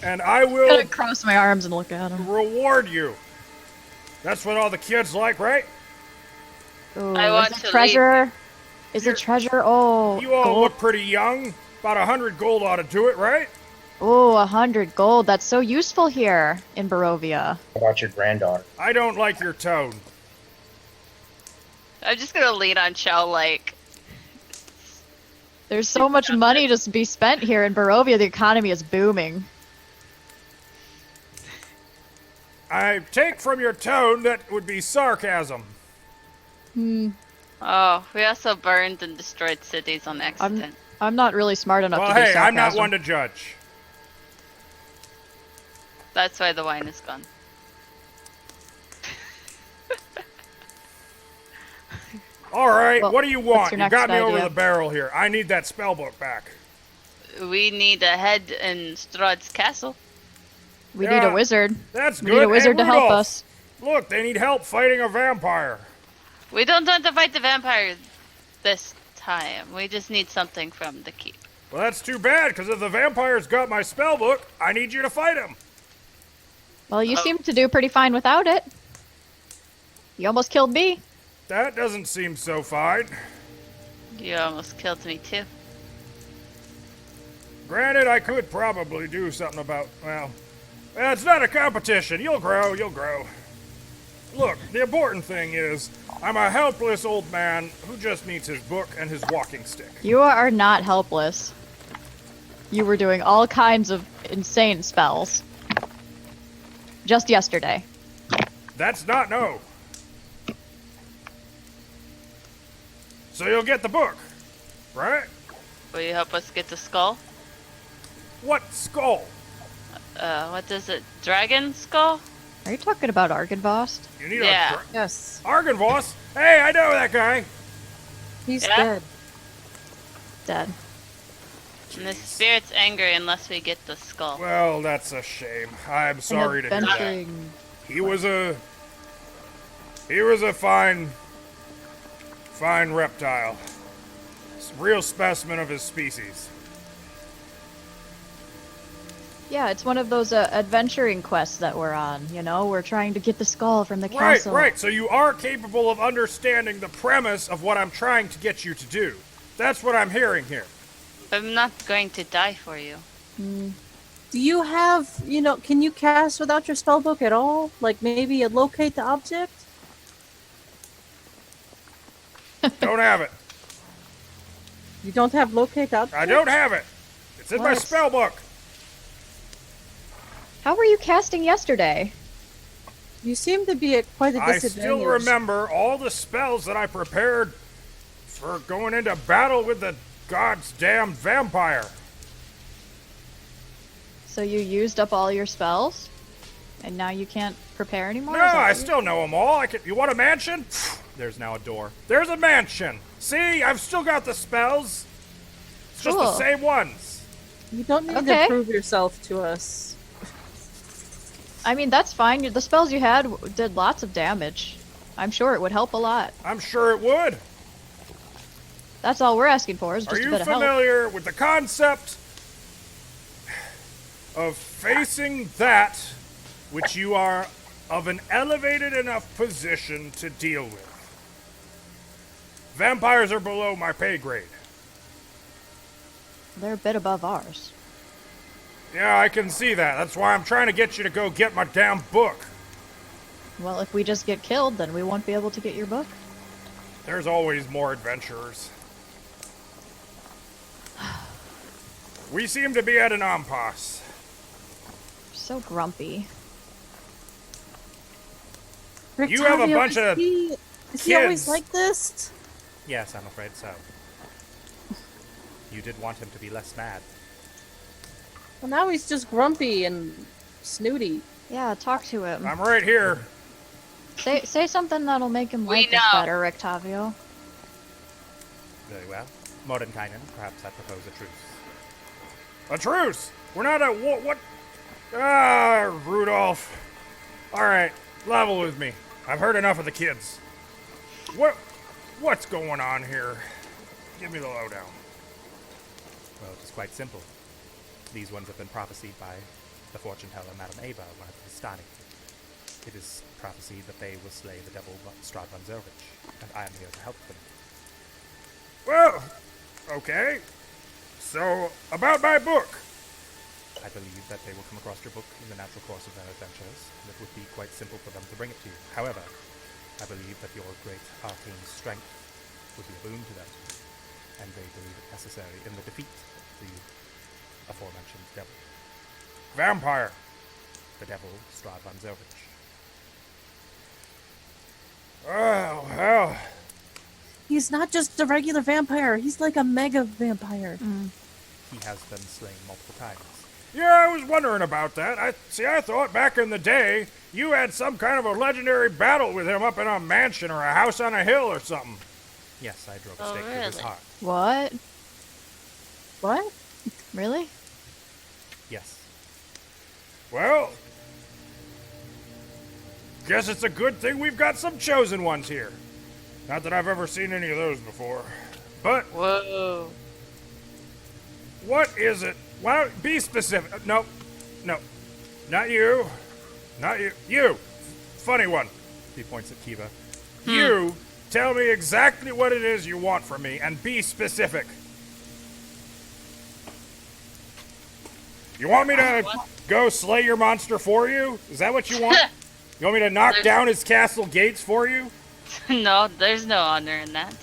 And I I'm will gonna cross my arms and look at him. reward you. That's what all the kids like, right? Ooh, I want is it to treasure? Is it treasure? Oh, You all gold. look pretty young. About 100 gold ought to do it, right? Oh, 100 gold. That's so useful here in Barovia. How about your granddaughter? I don't like your tone. I'm just gonna lean on Shell like. There's so much money to be spent here in Barovia. The economy is booming. I take from your tone that would be sarcasm. Oh, we also burned and destroyed cities on accident. I'm not really smart enough Well, to do hey, I'm not sarcasm. one to judge. That's why the wine is gone. All right, Well, what do you what's want? your You next got me over idea? the barrel here. I need that spellbook back. We need a head in Strahd's castle. We Yeah, need a wizard. That's We good. need a wizard Hey, to help Rudolph, us. Look, they need help fighting a vampire. We don't want to fight the vampire this time. We just need something from the keep. Well, that's too bad, because if the vampire's got my spellbook, I need you to fight him. Well, you seem to do pretty fine without it. You almost killed me. That doesn't seem so fine. You almost killed me too. Granted, I could probably do something about, well, it's not a competition. You'll grow, you'll grow. Look, the important thing is, I'm a helpless old man who just needs his book and his walking stick. You are not helpless. You were doing all kinds of insane spells. Just yesterday. That's not no. So you'll get the book, right? Will you help us get the skull? What skull? What is it? Dragon skull? Are you talking about Argynvost? You need Yeah. a Yes, Argynvost? Hey, I know that guy. he's Yeah? dead. Dead. And the spirit's angry unless we get the skull. Well, that's a shame. I'm sorry to An hear that. adventuring... He was a fine reptile. Real specimen of his species. Yeah, it's one of those adventuring quests that we're on, you know? We're trying to get the skull from the Right, castle. right. So you are capable of understanding the premise of what I'm trying to get you to do. That's what I'm hearing here. I'm not going to die for you. Do you have, can you cast without your spellbook at all? Like maybe locate the object? Don't have it. You don't have locate the object? I don't have it. It's in my What? spell book. How were you casting yesterday? You seem to be at quite a I disadvantage. still remember all the spells that I prepared for going into battle with the god's damn vampire. So you used up all your spells? And now you can't prepare anymore? No, Is that I what you- still know them all. You want a mansion? There's now a door. There's a mansion. See, I've still got the spells. It's just the Cool. same ones. You don't need Okay. to prove yourself to us. I mean, that's fine. The spells you had did lots of damage. I'm sure it would help a lot. I'm sure it would. That's all we're asking for is Are just a you bit of help. familiar with the concept of facing that which you are of an elevated enough position to deal with? Vampires are below my pay grade. They're a bit above ours. Yeah, I can see that. That's why I'm trying to get you to go get my damn book. Well, if we just get killed, then we won't be able to get your book. There's always more adventurers. We seem to be at an impasse. You're so grumpy. You have a Rictavio, bunch of Is he always kids. like this? Yes, I'm afraid so. You did want him to be less mad. Well, now he's just grumpy and snooty. Yeah, talk to him. I'm right here. Say something that'll make him We like us know. better, Rictavio. Very well. Mordenkainen, perhaps I propose a truce. A truce? We're not at war. What? Ah, Rudolph. Alright, level with me. I've heard enough of the kids. What's going on here? Give me the lowdown. Well, it's quite simple. These ones have been prophesied by the fortune teller, Madame Ava, one of the Vistani. It is prophesied that they will slay the devil Strahd von Zervich, and I am here to help them. Well, okay. So, about my book. I believe that they will come across your book in the natural course of their adventures, and it would be quite simple for them to bring it to you. However, I believe that your great arcane strength would be a boon to them, and they believe it necessary in the defeat of the aforementioned devil. Vampire! The devil, Strahd von Zervich. Oh, well. He's not just a regular vampire. He's like a mega vampire. He has been slain multiple times. Yeah, I was wondering about that. I thought back in the day you had some kind of a legendary battle with him up in a mansion or a house on a hill or something. Yes, I drove a Oh, stake through his really? heart. What? What? Really? Yes. Well, guess it's a good thing we've got some chosen ones here. Not that I've ever seen any of those before. But Whoa. what is it? Why don't be specific? No. Not you. Not you. You. Funny one. He points at Kiva. You tell me exactly what it is you want from me and be specific. You want me to go slay your monster for you? Is that what you want? You want me to knock down his castle gates for you? No, there's no honor in that.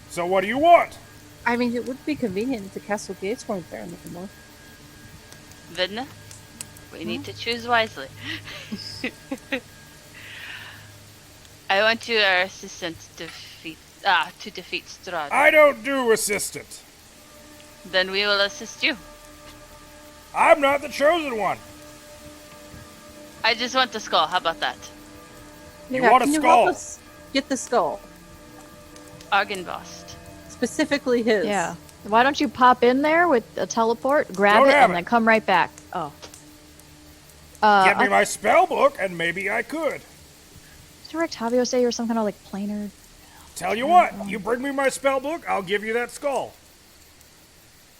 So what do you want? I mean, it would be convenient if the castle gates weren't there anymore. Vidna, we need to choose wisely. I want you our assistant to defeat Strahd. I don't do assistant. Then we will assist you. I'm not the chosen one. I just want the skull. How about that? You want a can you skull? help us get the skull? Argenvost. Specifically his. Yeah. Why don't you pop in there with a teleport, grab Don't it, have and it. then come right back? Oh. Give me my spell book and maybe I could. Did Rictavio say you're some kind of like planar? Tell you what, you bring me my spell book, I'll give you that skull.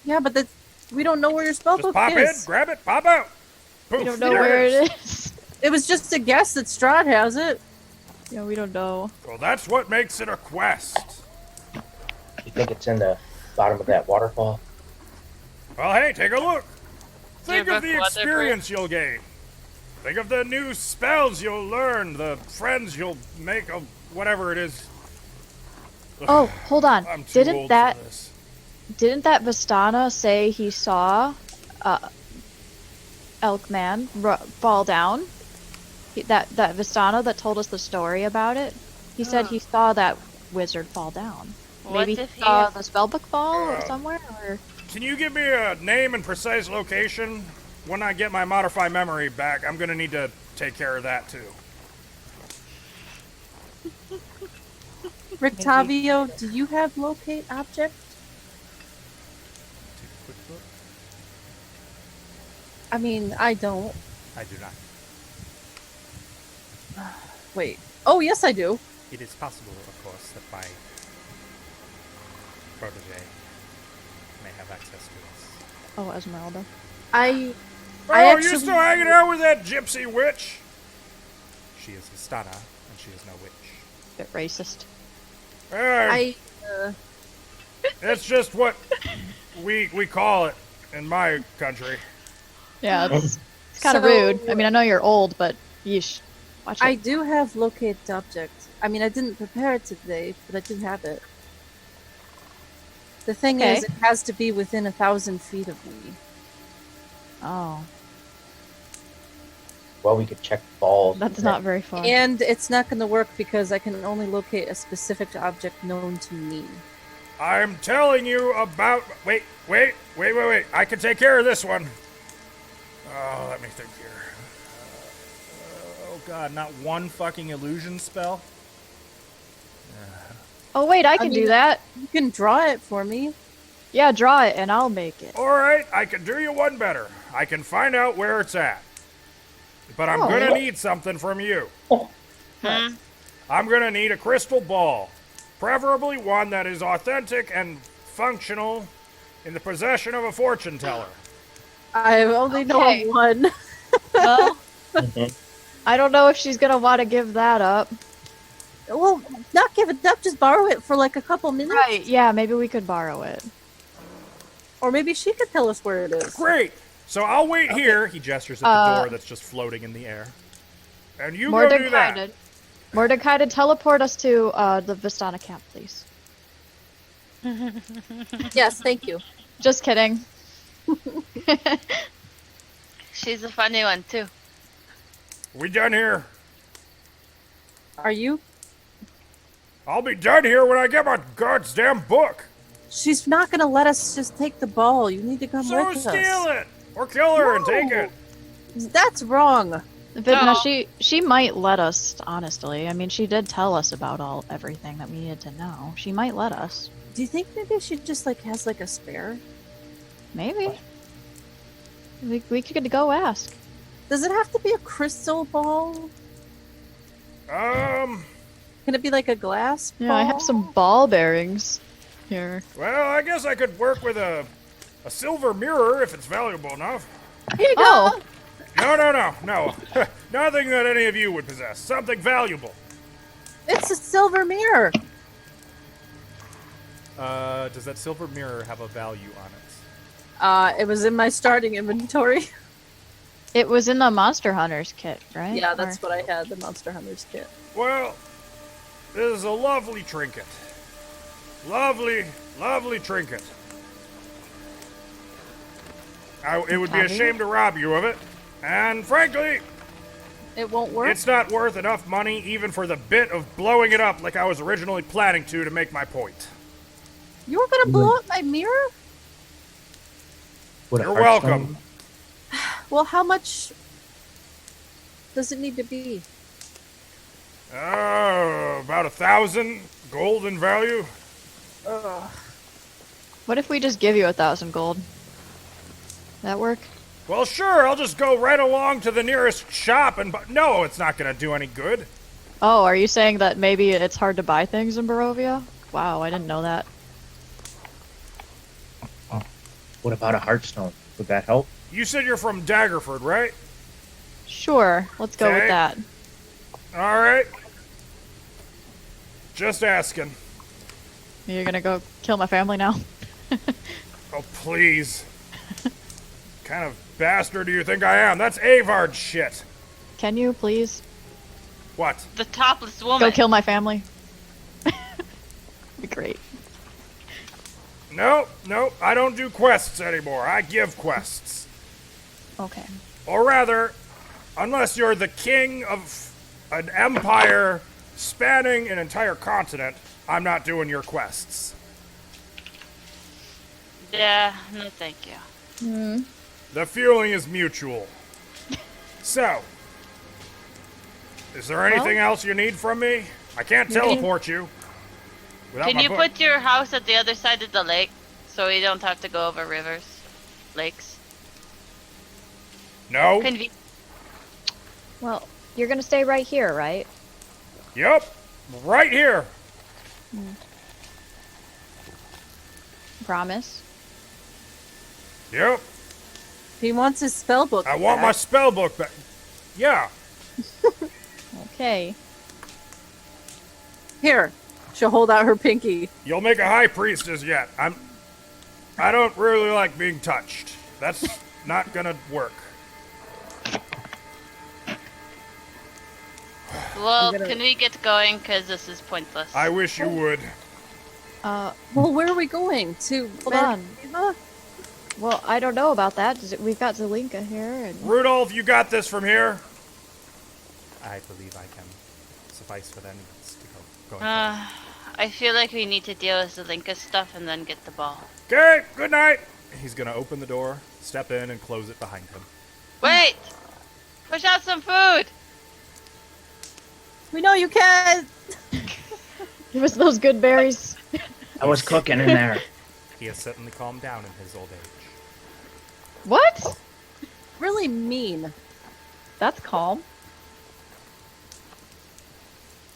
Yeah, but we don't know where your spell Just book pop in, is. grab it, pop out. Poof, We don't know there where is. it is. It was just a guess that Strahd has it. Yeah, we don't know. Well, that's what makes it a quest. You think it's in the bottom of that waterfall? Well, hey, take a look. Think Your of the book experience you'll gain. Think of the new spells you'll learn, the friends you'll make, of whatever it is. Oh, hold on. I'm too old for this. Didn't that Vistana say he saw Elkman fall down? That Vistana that told us the story about it? He said he saw that wizard fall down. What Maybe if he saw he- the spellbook fall or somewhere? Or Can you give me a name and precise location? When I get my modify memory back, I'm gonna need to take care of that too. Rictavio, do you have locate object? I mean, I don't. I do not. Wait. Oh, yes, I do. It is possible, of course, that my protege may have access to this. Oh, Esmeralda. I Oh, actually- you still hanging out with that gypsy witch? She is Vistana, and she is no witch. Bit racist. It's just what we call it in my country. Yeah, it's kind of So- rude. I mean, I know you're old, but yeesh. Watch I it. do have locate object. I mean, I didn't prepare it today, but I do have it. The thing Okay. is, it has to be within 1,000 feet of me. Oh, Well, we could check balls. that's not very far. And it's not going to work because I can only locate a specific object known to me. I'm telling you about. Wait. I can take care of this one. Oh, let me think here. Oh god, not one fucking illusion spell. Oh wait, I can mean- do that. You can draw it for me. Yeah, draw it and I'll make it. All right, I can do you one better. I can find out where it's at. But I'm Oh. gonna need something from you. Hmm? I'm gonna need a crystal ball, preferably one that is authentic and functional, in the possession of a fortune teller. I only know Okay. of one. Well, I don't know if she's gonna want to give that up. Well, not give it up, just borrow it for like a couple minutes. Right? Yeah, maybe we could borrow it. Or maybe she could tell us where it is. Great. So I'll wait here. He gestures at the door that's just floating in the air. And you go do that. Mordecai, teleport us to the Vistana camp, please. Yes, thank you. Just kidding. She's a funny one too. We done here? Are you? I'll be done here when I get my goddamn book. She's not gonna let us just take the ball. You need to come So with steal us. it! Or kill her and take No. it. That's wrong. Vidna, No. she might let us, honestly. I mean, she did tell us about everything that we needed to know. She might let us. Do you think maybe she just like has like a spare? Maybe. We could go ask. Does it have to be a crystal ball? Can it be like a glass ball? Yeah, I have some ball bearings here. Well, I guess I could work with a silver mirror if it's valuable enough. Here you go. Oh, No. Nothing that any of you would possess. Something valuable. It's a silver mirror. Does that silver mirror have a value on it? It was in my starting inventory. it was in the Monster Hunters kit, right? Yeah, that's Or- what I had, the Monster Hunters kit. Well, this is a lovely trinket. Lovely trinket. It would be a Tommy? shame to rob you of it. And frankly, It won't work. it's not worth enough money even for the bit of blowing it up like I was originally planning to make my point. You were gonna blow up my mirror? Would a You're hearthstone- welcome. Well, how much does it need to be? About 1,000 gold in value. What if we just give you 1,000 gold? That work? Well, sure, I'll just go right along to the nearest shop and no, it's not gonna do any good. Oh, are you saying that maybe it's hard to buy things in Barovia? Wow, I didn't know that. What about a hearthstone? Would that help? You said you're from Daggerford, right? Sure, let's go with Okay. that. All right. Just asking. You're gonna go kill my family now? Oh, please. Kind of bastard do you think I am? That's Avard shit. Can you please What? The topless woman. go kill my family? Be great. Nope, I don't do quests anymore. I give quests. Okay. Or rather, unless you're the king of an empire spanning an entire continent, I'm not doing your quests. Yeah, no thank you. The feeling is mutual. So, is there anything else you need from me? I can't teleport you. without Can my you book. put your house at the other side of the lake so we don't have to go over rivers, lakes? No. Well, you're gonna stay right here, right? Yep. Right here. Promise. Yep. He wants his spell book. I want my back. spell book back. Yeah. Okay. Here. She'll hold out her pinky. You'll make a high priestess yet. I don't really like being touched. That's not gonna work. Well, I'm gonna- can we get going? Because this is pointless. I wish you would. Well, where are we going? To Hold on. Well, I don't know about that. We've got Zelinka here, and Rudolph, you got this from here. I believe I can suffice for them to go. I feel like we need to deal with the Linka stuff and then get the ball. Okay, good night. He's gonna open the door, step in, and close it behind him. Wait! Push out some food! We know you can. give us those good berries. I was cooking in there. He has certainly calmed down in his old age. What? Really mean. That's calm.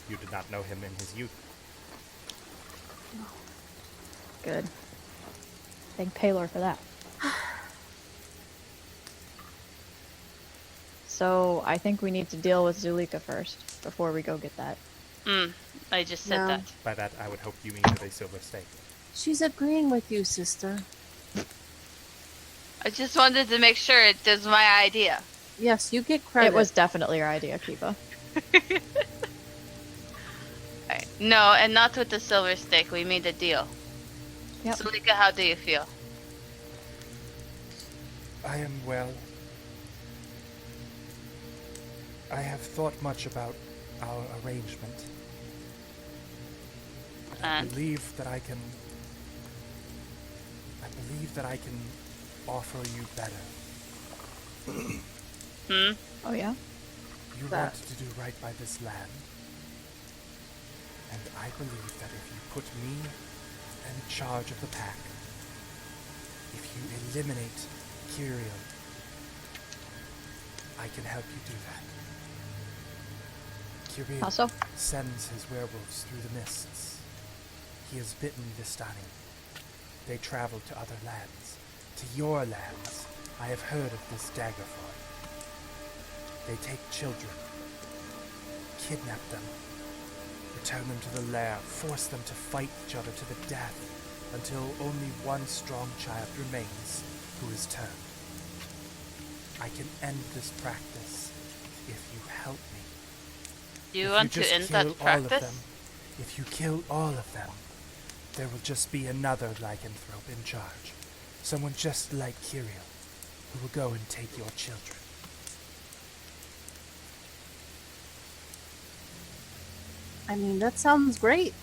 You did not know him in his youth. Good. Thank Paylor for that. So, I think we need to deal with Zulika first, before we go get that. I just said No. that. By that, I would hope you mean with a silver stake. She's agreeing with you, sister. I just wanted to make sure it was my idea. Yes, you get credit. It was definitely your idea, Kiva. Alright. No, and not with the silver stick. We made a deal. Yep. So, Lika, how do you feel? I am well. I have thought much about our arrangement. I And? believe that I can offer you better. Oh, yeah? You That- want to do right by this land. And I believe that if you put me in charge of the pack, if you eliminate Kiriel, I can help you do that. Kiriel How so? sends his werewolves through the mists. He has bitten Vistani. They travel to other lands. To your lands. I have heard of this Daggerfall. They take children, kidnap them, return them to the lair, force them to fight each other to the death, until only one strong child remains, who is turned. I can end this practice if you help me. Do you If want just to end kill that all of practice? them, if you kill all of them, there will just be another lycanthrope in charge. Someone just like Kiriel, who will go and take your children. I mean, that sounds great.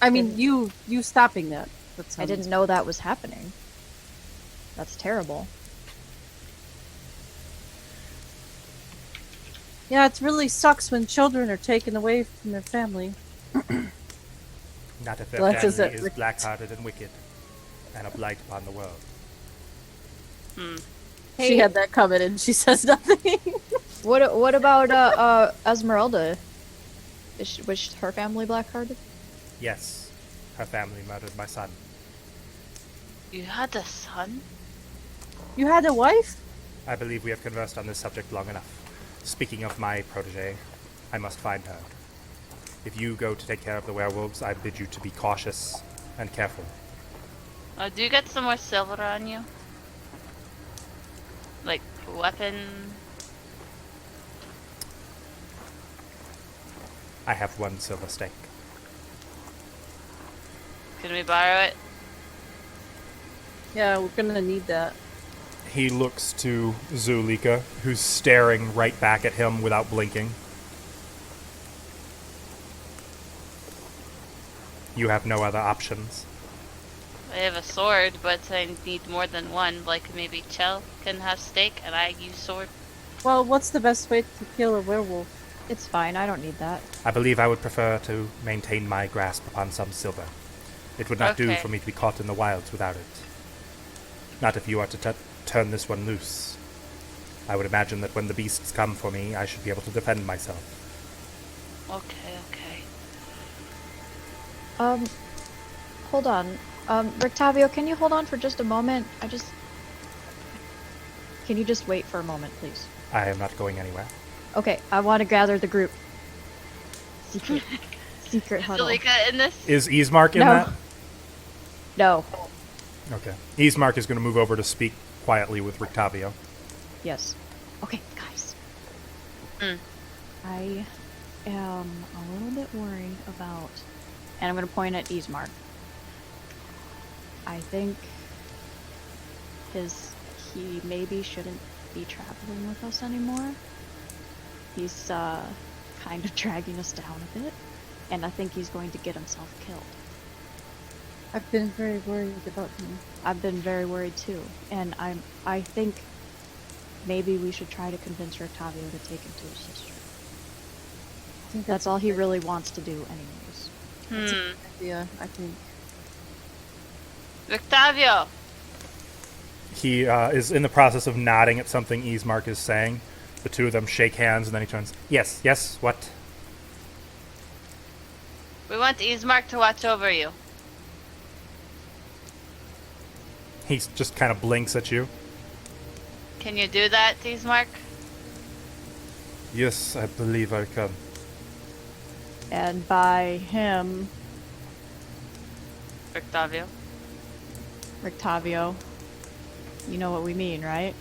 I mean, you stopping that. That sounds... I didn't know that was happening. That's terrible. Yeah, it really sucks when children are taken away from their family. Not if their Glances family at is Rick. black-hearted and wicked, and a blight upon the world. She had that coming and she says nothing. What about Esmeralda? Was her family black-hearted? Yes, her family murdered my son. You had a son? You had a wife? I believe we have conversed on this subject long enough. Speaking of my protege, I must find her. If you go to take care of the werewolves, I bid you to be cautious and careful. Do you get some more silver on you? Like, weapon? I have one silver stake. Can we borrow it? Yeah, we're gonna need that. He looks to Zulika, who's staring right back at him without blinking. You have no other options. I have a sword, but I need more than one. Like, maybe Chell can have steak and I use sword. Well, what's the best way to kill a werewolf? It's fine, I don't need that. I believe I would prefer to maintain my grasp upon some silver. It would not do Okay. for me to be caught in the wilds without it. Not if you are to turn this one loose. I would imagine that when the beasts come for me, I should be able to defend myself. Okay, okay. Hold on. Rictavio, can you hold on for just a moment? Can you just wait for a moment, please? I am not going anywhere. Okay, I want to gather the group. Secret Is huddle. Alika in this? Is Ismark in No. that? No. Okay. Ismark is going to move over to speak quietly with Rictavio. Yes. Okay, guys. Mm. I am a little bit worried about, and I'm going to point at Ismark. I think he maybe shouldn't be traveling with us anymore. He's kind of dragging us down a bit, and I think he's going to get himself killed. I've been very worried about him. I've been very worried too, and I think maybe we should try to convince Octavio to take him to his sister. I think That's all he really wants to do anyways. That's a good idea, I think. Octavio! He is in the process of nodding at something Ismark is saying. The two of them shake hands, and then he turns, yes, yes, what? We want Ismark to watch over you. He just kind of blinks at you. Can you do that, Ismark? Yes, I believe I can. And by him, Octavio. Rictavio, you know what we mean, right?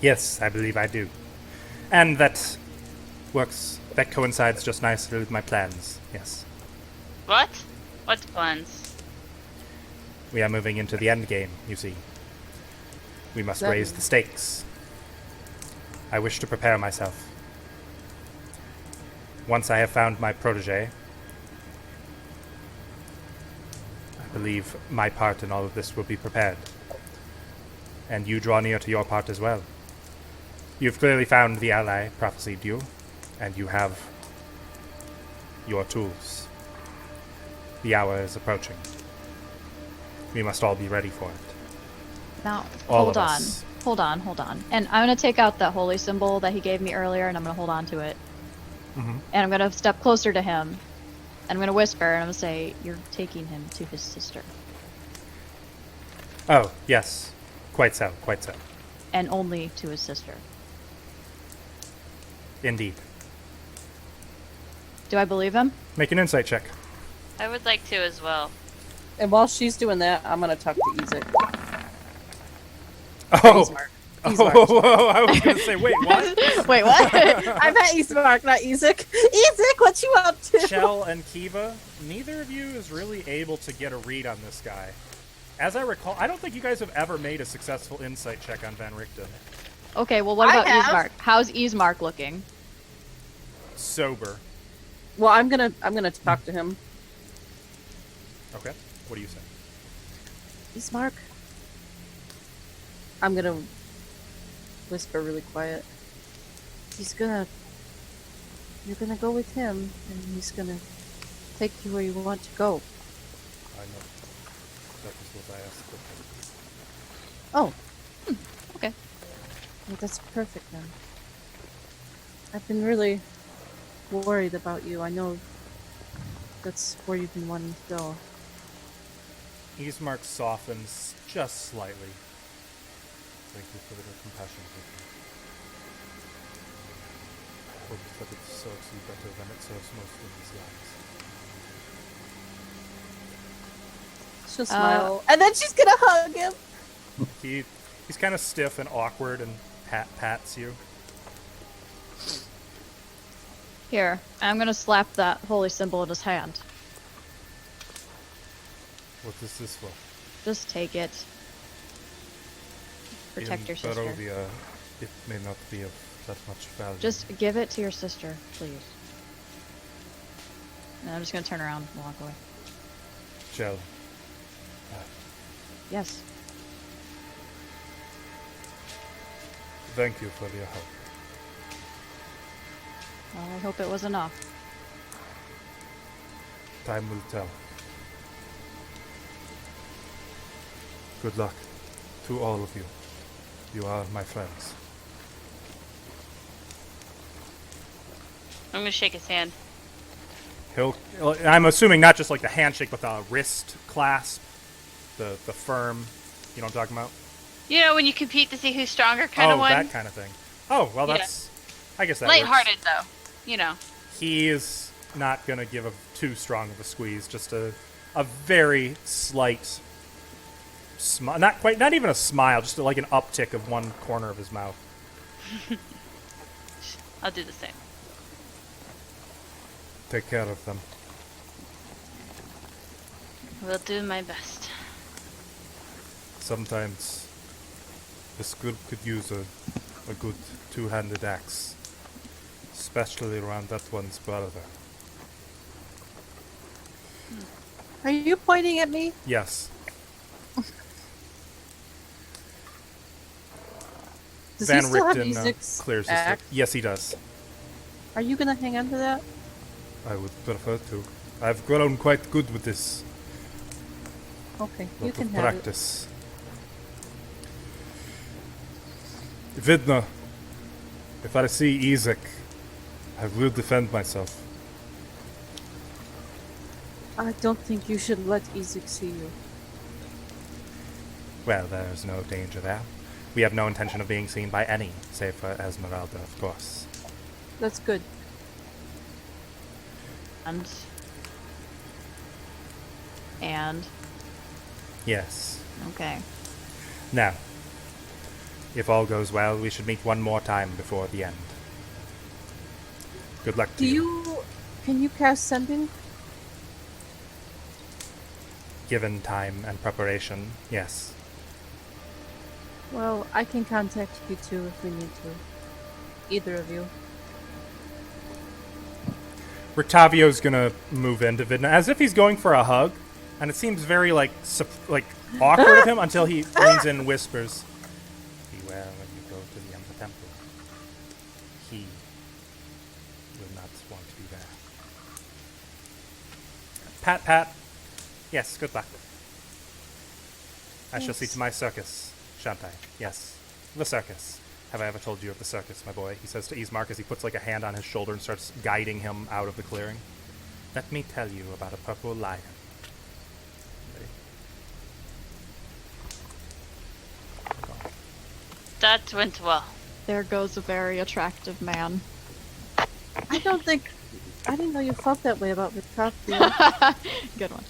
Yes, I believe I do. And that works, that coincides just nicely with my plans, yes. What? What plans? We are moving into the end game, you see. We must That- raise the stakes. I wish to prepare myself. Once I have found my protege, I believe my part in all of this will be prepared. And you draw near to your part as well. You've clearly found the ally prophesied you, and you have your tools. The hour is approaching. We must all be ready for it. Now, All hold of on. us. Hold on. And I'm going to take out that holy symbol that he gave me earlier, and I'm going to hold on to it. Mhm. And I'm going to step closer to him. And I'm going to whisper, and I'm going to say, you're taking him to his sister. Oh, yes. Quite so, quite so. And only to his sister. Indeed. Do I believe him? Make an insight check. I would like to as well. And while she's doing that, I'm gonna talk to Ezek. Oh! Ismark. Oh, Ismark. whoa, I was going to say, wait, what? Wait, what? I meant Ismark, not Ezek. Ezek, what you up to? Chell and Kiva, neither of you is really able to get a read on this guy. As I recall, I don't think you guys have ever made a successful insight check on Van Richten. Okay, well, what I about have. Ismark? How's Ismark looking? Sober. Well, I'm gonna talk to him. Okay. What do you say? Ismark. I'm gonna whisper really quiet. You're gonna go with him, and he's gonna take you where you want to go. I know. That was what I asked. Oh, Okay. well, that's perfect then. I've been really worried about you. I know that's where you've been wanting to go. Ismark softens just slightly. Thank you for the compassion. I hope that it serves you better than it serves most of these lives. She'll smile, and then she's gonna hug him. He's kind of stiff and awkward and pats you. Here, I'm gonna slap that holy symbol in his hand. What is this for? Just take it. Protect your sister. Barovia, it may not be of that much value. Just give it to your sister, please. And I'm just gonna turn around and walk away. Chell. Yes. Thank you for your help. Well, I hope it was enough. Time will tell. Good luck to all of you. You are my friends. I'm gonna shake his hand. I'm assuming not just like the handshake, but the wrist clasp, the firm. You know what I'm talking about? You know, when you compete to see who's stronger, kind of one. That kind of thing. Oh, well, Yeah. that's. I guess that Lighthearted works. though. You know. He is not gonna give too strong of a squeeze. Just a very slight. Not even a smile. Just like an uptick of one corner of his mouth. I'll do the same. Take care of them. Will do my best. Sometimes this group could use a good two-handed axe, especially around that one's brother. Are you pointing at me? Yes. Does Van he still have Richten Ezek's clears his throat. axe? Yes, he does. Are you gonna hang on to that? I would prefer to. I've grown quite good with this. Okay, you Lot can of have practice. Vidna, if I see Ezek, I will defend myself. it. I don't think you should let Ezek see you. Well, there's no danger there. We have no intention of being seen by any, save for Esmeralda, of course. That's good. And Yes. okay. Now, if all goes well, we should meet one more time before the end. Good luck to you. Can you cast sending? Given time and preparation, yes. Well, I can contact you too if we need to. Either of you. Rictavio's gonna move into Vidna as if he's going for a hug, and it seems very like awkward of him until he leans in and whispers, "Beware when you go to the Ember Temple. He will not want to be there." Pat, pat. Yes, good luck. I shall see to my circus, shan't I? Yes, the circus. Have I ever told you of the circus, my boy? He says to Ismark as he puts like a hand on his shoulder and starts guiding him out of the clearing. Let me tell you about a purple lion. Ready? That went well. There goes a very attractive man. I didn't know you felt that way about Victopia. Good one.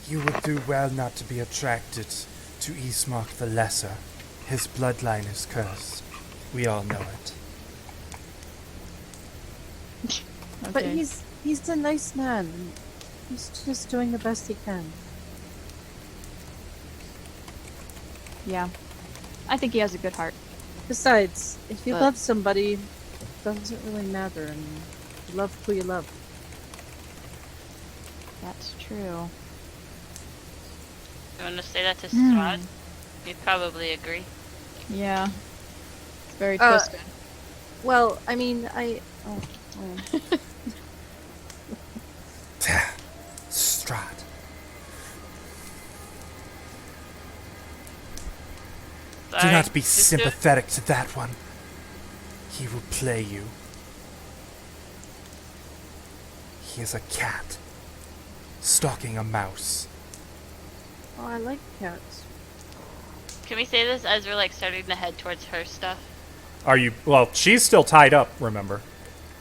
You would do well not to be attracted to Ismark the Lesser. His bloodline is cursed. We all know it. Okay. But he's a nice man. He's just doing the best he can. Yeah. I think he has a good heart. Besides, if you But- love somebody, it doesn't really matter, and you love who you love. That's true. You want to say that to Strahd? He'd probably agree. Yeah. It's very Uh, twisted. Well, I mean, Strahd. Do Sorry, not be sister. sympathetic to that one. He will play you. He is a cat, stalking a mouse. Oh, I like cats. Can we say this as we're like starting to head towards her stuff? Are you? Well, she's still tied up, remember?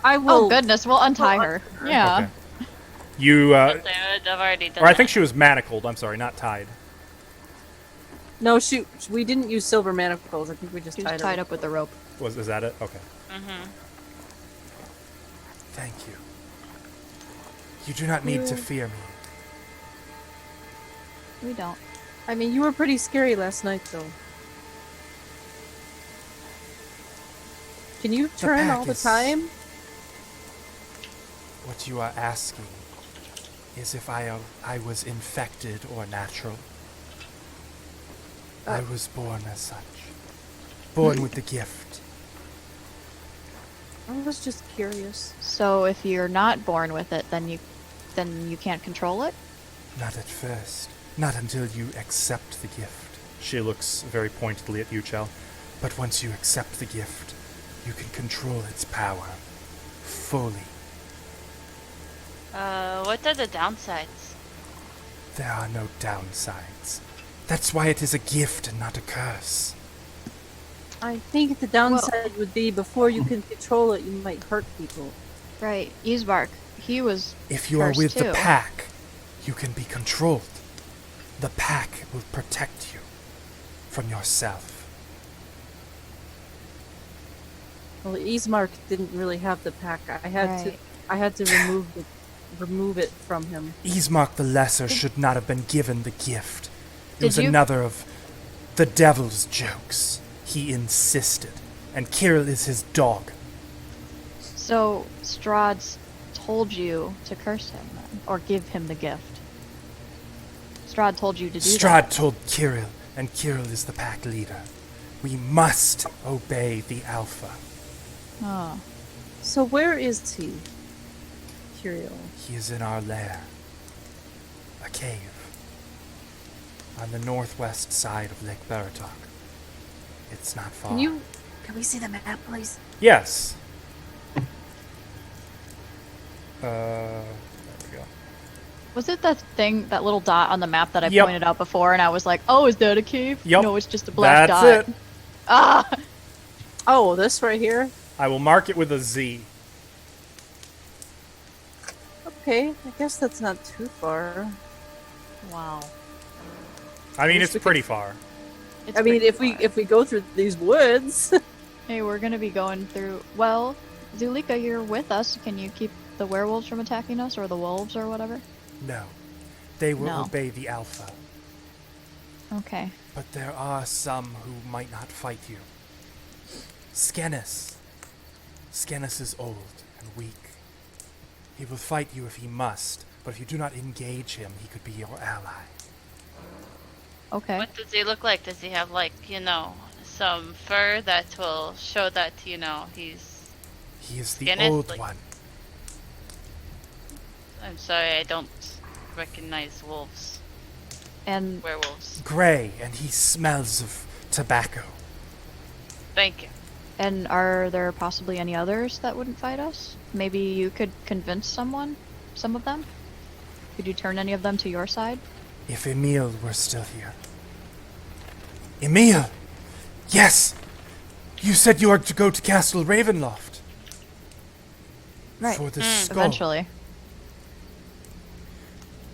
I will. Oh goodness, we'll untie her. Yeah. Okay. You, I've already done or I that. think she was manacled. I'm sorry, not tied. No, shoot. We didn't use silver manacles. I think we just She tied was her. tied up with the rope. Is that it? Okay. Mm-hmm. Thank you. You do not need to You- fear me. We don't. I mean, you were pretty scary last night, though. Can you turn pack all the is- time? What you are asking is if I was infected or natural. I was born as such. Born with the gift. I was just curious. So if you're not born with it, then you can't control it? Not at first. Not until you accept the gift. She looks very pointedly at you, Chell. But once you accept the gift, you can control its power fully. What are the downsides? There are no downsides. That's why it is a gift and not a curse. I think the downside would be before you can control it, you might hurt people. Right. Isbark, he was If you are cursed with too. the pack, you can be controlled. The pack will protect you from yourself. Well, Ismark didn't really have the pack. I had Right. to remove it from him. Ismark the Lesser should not have been given the gift. It Did was you- another of the devil's jokes. He insisted, and Kirill is his dog. So Strahd's told you to curse him then, or give him the gift. Strahd told you to do that. Strahd told Kirill, and Kirill is the pack leader. We must obey the Alpha. Oh. So where is he? Curiel. He is in our lair. A cave. On the northwest side of Lake Baratok. It's not far. Can we see the map, please? Yes. There we go. Was it that thing, that little dot on the map that I Yep. pointed out before, and I was like, oh, is that a cave? Yep. No, it's just a black That's dot. it. Ah! Oh, this right here? I will mark it with a Z. Okay, I guess that's not too far. Wow. I mean, Wish it's we could- pretty far. It's I mean, pretty far. if we go through these woods, Hey, we're gonna be going through... Well, Zulika, you're with us. Can you keep the werewolves from attacking us, or the wolves, or whatever? No. They will No. obey the Alpha. Okay. But there are some who might not fight you. Skenis. Skenis is old and weak. He will fight you if he must, but if you do not engage him, he could be your ally. Okay. What does he look like? Does he have, like, some fur that will show that, he's... He is the Skenis, old like- one. I'm sorry, I don't recognize wolves. And Werewolves. Gray, and he smells of tobacco. Thank you. and are there possibly any others that wouldn't fight us? Maybe you could convince some of them? Could you turn any of them to your side? If Emil were still here. Emil! Yes! You said you are to go to Castle Ravenloft. Right. For the skull. Eventually.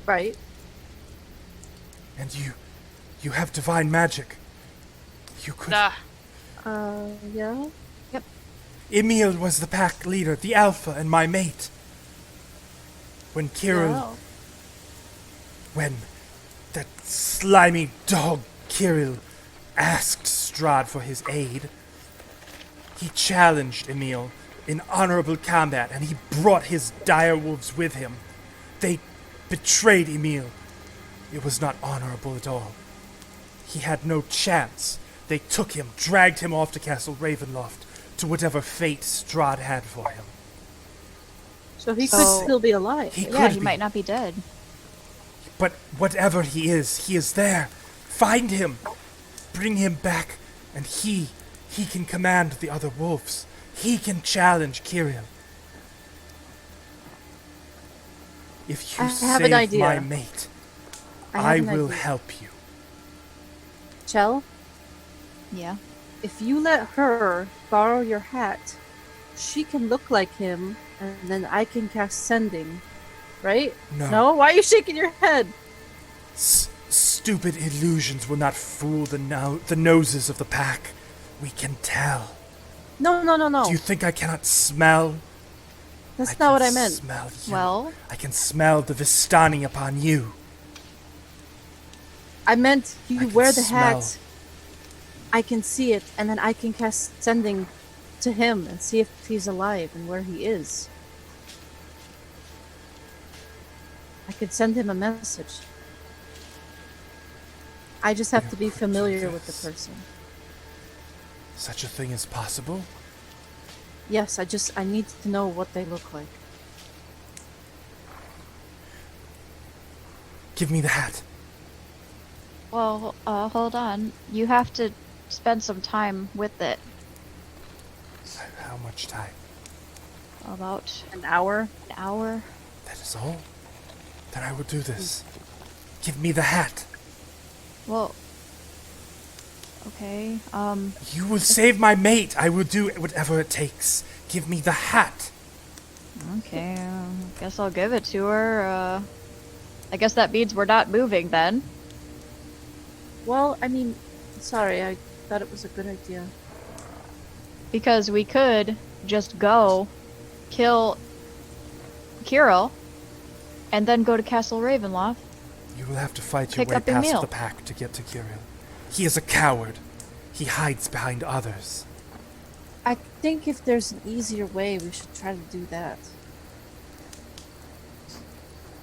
Right. And you have divine magic. You could... Ah, Yeah? Emil was the pack leader, the alpha, and my mate. When Kirill... Yeah. When that slimy dog Kirill asked Strahd for his aid, he challenged Emil in honorable combat, and he brought his direwolves with him. They betrayed Emil. It was not honorable at all. He had no chance. They took him, dragged him off to Castle Ravenloft, to whatever fate Strahd had for him. So he So- could still be alive. He Yeah, could he be. might not be dead. But whatever he is there. Find him. Bring him back, and he can command the other wolves. He can challenge Kirill. If you I have save an idea. my mate, have I an will idea. help you. Chell, Yeah. if you let her borrow your hat, she can look like him, and then I can cast sending. Right? No. No? Why are you shaking your head? Stupid illusions will not fool the noses of the pack. We can tell. No. Do you think I cannot smell? That's I not what can I meant. Smell you. Well, I can smell the Vistani upon you. I meant I you can wear the smell. hat. I can see it, and then I can cast sending to him and see if he's alive and where he is. I could send him a message. I just have to be You could do familiar with the this. person. Such a thing is possible? Yes, I need to know what they look like. Give me the hat. well, hold on. You have to spend some time with it. How much time? About An hour? an hour. That is all? Then I will do this. Give me the hat. Well, okay. You will save my mate. I will do whatever it takes. Give me the hat. Okay. Guess I'll give it to her. I guess that means we're not moving then. Well, I mean, sorry, I thought it was a good idea. Because we could just go kill Kirill and then go to Castle Ravenloft. You will have to fight your Pick way up past Emil. the pack to get to Kirill. He is a coward. He hides behind others. I think if there's an easier way, we should try to do that. Is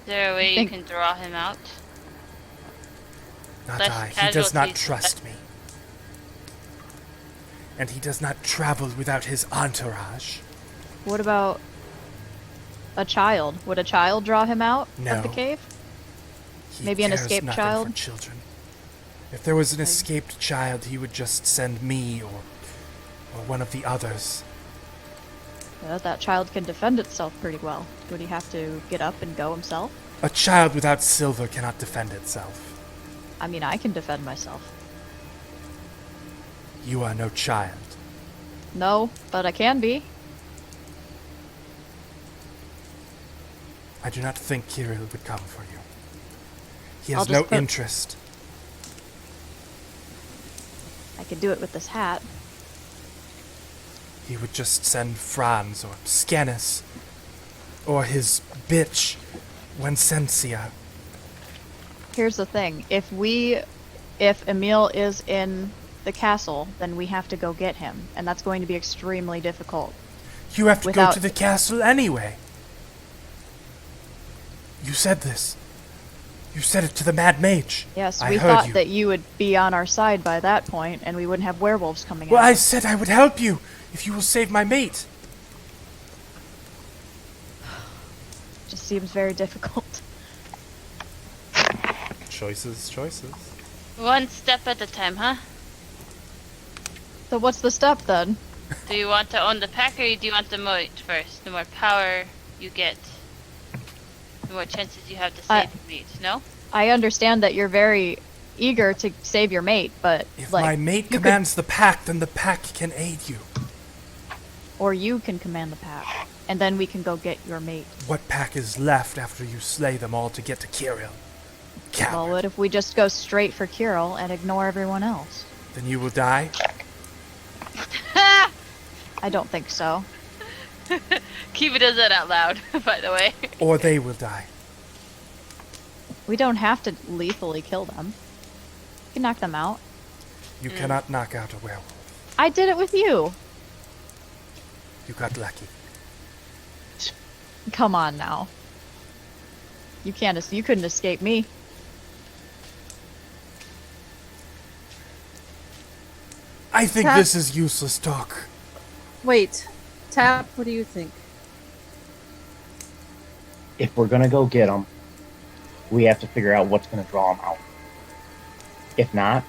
there a way you Think- can draw him out? Not Less I. He does not casualties. trust me. And he does not travel without his entourage. What about a child? Would a child draw him out No. of the cave? He Maybe an cares escaped nothing child? for children. If there was an escaped child, he would just send me or one of the others. That child can defend itself pretty well. Would he have to get up and go himself? A child without silver cannot defend itself. I mean, I can defend myself. You are no child. No, but I can be. I do not think Kirill would come for you. He I'll has just no put- interest. I could do it with this hat. He would just send Franz or Scanis or his bitch, Wencencia. Here's the thing. If Emil is in the castle, then we have to go get him. And that's going to be extremely difficult. You have to go Without- to the castle anyway. You said this. You said it to the Mad Mage. Yes, I we heard thought you. that you would be on our side by that point, and we wouldn't have werewolves coming Well, out. I said I would help you if you will save my mate. Just seems very difficult. Choices. One step at a time, huh? So what's the step then? Do you want to own the pack or do you want the moat first? The more power you get, the more chances you have to I- save the meat, no? I understand that you're very eager to save your mate, but If like, my mate you could- commands the pack, then the pack can aid you. or you can command the pack, and then we can go get your mate. What pack is left after you slay them all to get to Kirill? Well, Coward. what if we just go straight for Kirill and ignore everyone else? Then you will die? I don't think so. Kiva does that out loud, by the way. Or they will die. We don't have to lethally kill them. We can knock them out. You cannot knock out a werewolf. I did it with you. You got lucky. Come on now. You couldn't escape me. I think Tap. this is useless talk. Wait, Tap, what do you think? If we're gonna go get him, we have to figure out what's gonna draw him out. If not,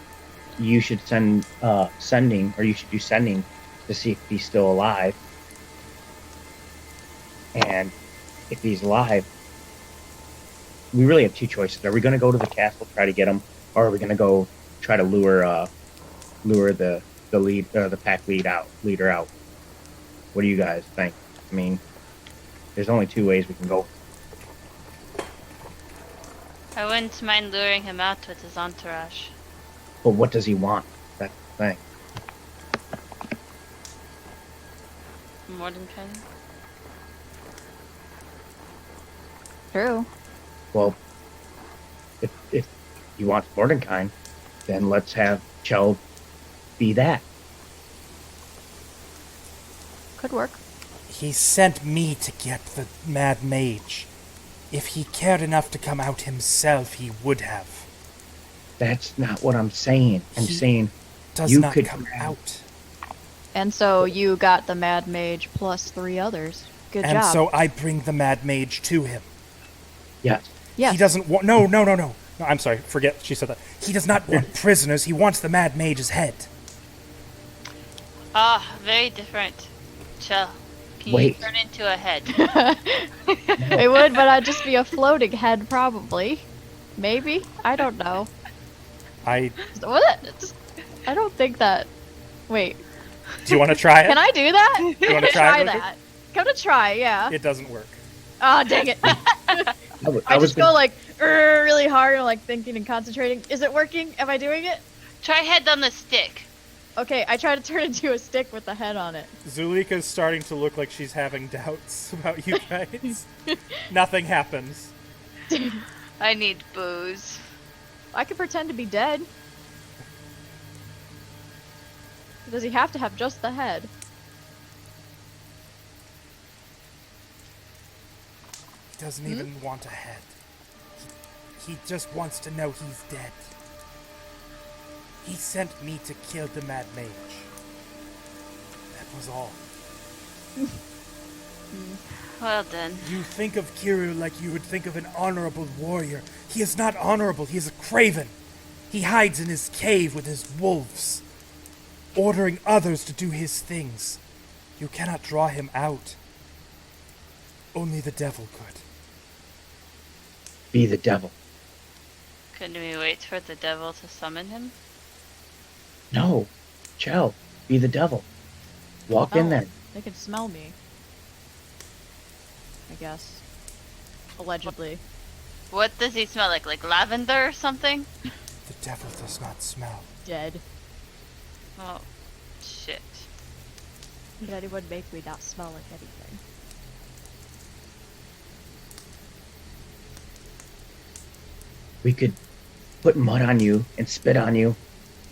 you should send sending to see if he's still alive. And if he's alive, we really have two choices. Are we gonna go to the castle try to get him, or are we gonna go try to lure the pack leader out? What do you guys think? I mean, there's only two ways we can go. I wouldn't mind luring him out with his entourage. But what does he want? That's the thing. Mordenkainen? True. Well, if he wants Mordenkainen, then let's have Chell be that. Could work. He sent me to get the Mad Mage. If he cared enough to come out himself, he would have. That's not what I'm saying. I'm He saying Does You not could come command- out. And so you got the Mad Mage plus 3 others. Good And job. so I bring the Mad Mage to him. yes. yes. He doesn't want. No. No, I'm sorry. Forget she said that. He does not want prisoners. He wants the Mad Mage's head. Ah, very different. Chill. Can Wait. you turn into a head? It would, but I'd just be a floating head, probably. Maybe? I don't know. I What? I don't think that. Wait, do you want to try it? can I do that? You want to try it? Ruger? that? Come to try, yeah. It doesn't work. Oh, dang it. I was just go like really hard and like thinking and concentrating. Is it working? Am I doing it? Try head on the stick. Okay, I try to turn into a stick with the head on it. Zulika's starting to look like she's having doubts about you guys. Nothing happens. I need booze. I could pretend to be dead. Does he have to have just the head? He doesn't even want a head. He just wants to know he's dead. He sent me to kill the Mad Mage. That was all. Well then. You think of Kiru like you would think of an honorable warrior. He is not honorable, he is a craven. He hides in his cave with his wolves, ordering others to do his things. You cannot draw him out. Only the devil could. Be the devil. Couldn't we wait for the devil to summon him? No. Chell. Be the devil. Walk in Oh, there. They can smell me. I guess. Allegedly. What does he smell like? Like lavender or something? The devil does not smell. Dead. Oh, shit. But anyone make me not smell like anything. We could put mud on you and spit on you,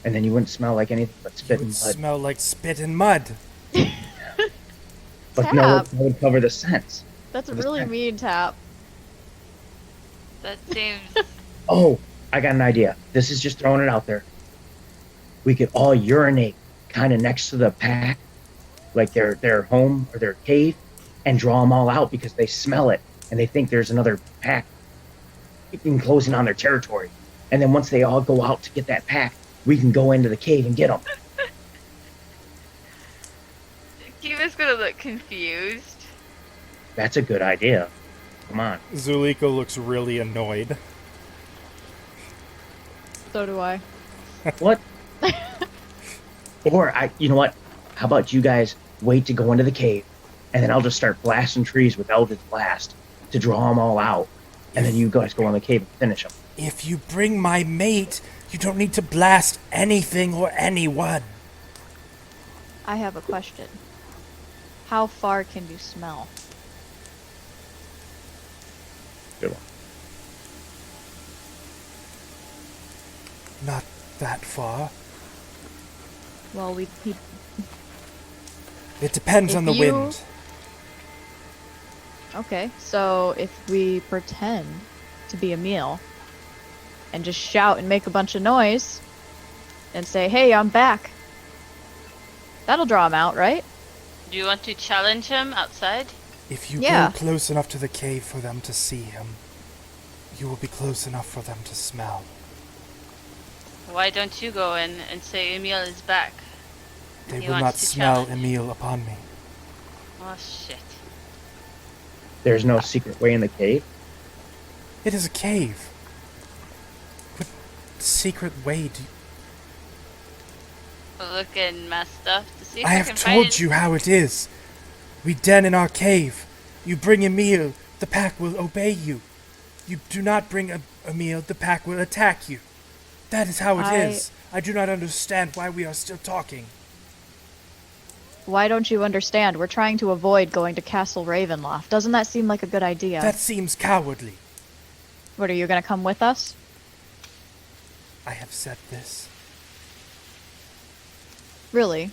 and then you wouldn't smell like anything but spit It and would mud. smell like spit and mud. But no, Tap. that would cover the scents. That's What is really that? mean, Tap. That seems. Oh, I got an idea. This is just throwing it out there. We could all urinate kind of next to the pack, like their home or their cave, and draw them all out because they smell it and they think there's another pack enclosing on their territory. And then once they all go out to get that pack, we can go into the cave and get them. Kiva's gonna look confused. That's a good idea. Come on. Zulika looks really annoyed. So do I. What? Or you know what? How about you guys wait to go into the cave, and then I'll just start blasting trees with Eldritch Blast to draw them all out, and then you guys go in the cave and finish them. If you bring my mate, you don't need to blast anything or anyone. I have a question. How far can you smell? Good one. Not that far. Well, It depends If on the you- wind. Okay, so if we pretend to be Emil and just shout and make a bunch of noise and say, "Hey, I'm back," that'll draw him out, right? Do you want to challenge him outside? If you Yeah. go close enough to the cave for them to see him, you will be close enough for them to smell. Why don't you go in and say Emil is back? They He will wants not to smell challenge. Emil upon me. Oh shit. There's no secret way in the cave. It is a cave. What secret way do you... Look in my stuff to see if I I have can told find you how it is. We den in our cave. You bring a meal, the pack will obey you. You do not bring a meal, the pack will attack you. That is how it is. I do not understand why we are still talking. Why don't you understand? We're trying to avoid going to Castle Ravenloft. Doesn't that seem like a good idea? That seems cowardly. What, are you gonna come with us? I have said this. Really?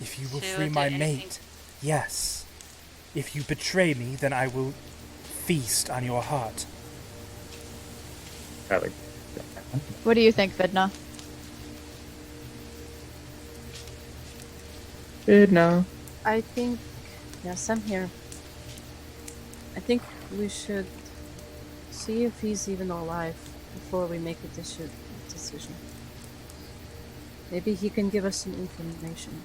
If you will So free do my anything- mate, yes. If you betray me, then I will feast on your heart. Probably. What do you think, Vidna? Good no. I think, yes, I'm here. I think we should see if he's even alive before we make a decision. Maybe he can give us some information.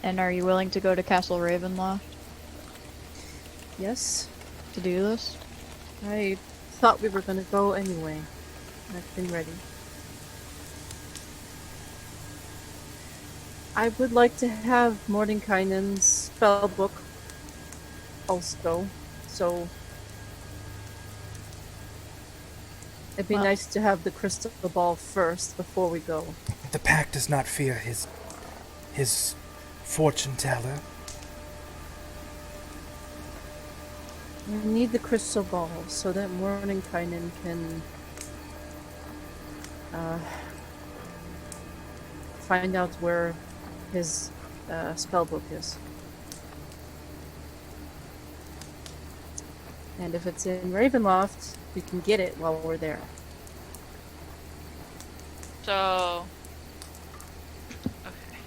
And are you willing to go to Castle Ravenloft Yes? to do this? I thought we were gonna go anyway. I've been ready. I would like to have Mordenkainen's spell book also, so it'd be Well- nice to have the crystal ball first before we go. The pack does not fear his fortune teller. We need the crystal ball so that Mordenkainen can find out where his spell book is. And if it's in Ravenloft, we can get it while we're there. So. Okay.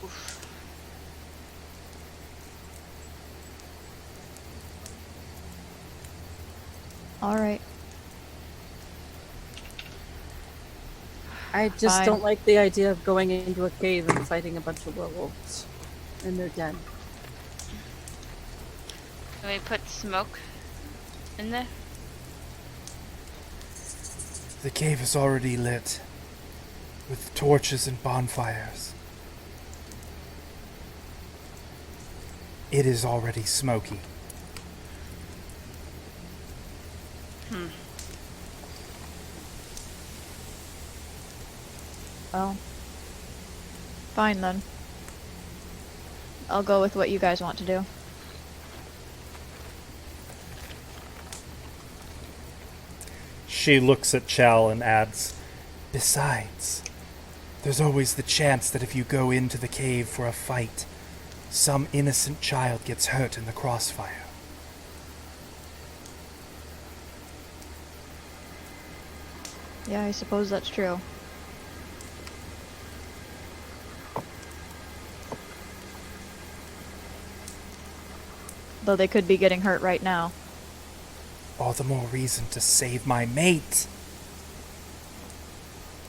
Oof. Alright. I just Fine. don't like the idea of going into a cave and fighting a bunch of werewolves in their den. Can we put smoke in there? The cave is already lit with torches and bonfires. It is already smoky. Well. Fine then. I'll go with what you guys want to do. She looks at Chell and adds, Besides, there's always the chance that if you go into the cave for a fight, some innocent child gets hurt in the crossfire. Yeah, I suppose that's true. Though they could be getting hurt right now. All the more reason to save my mate.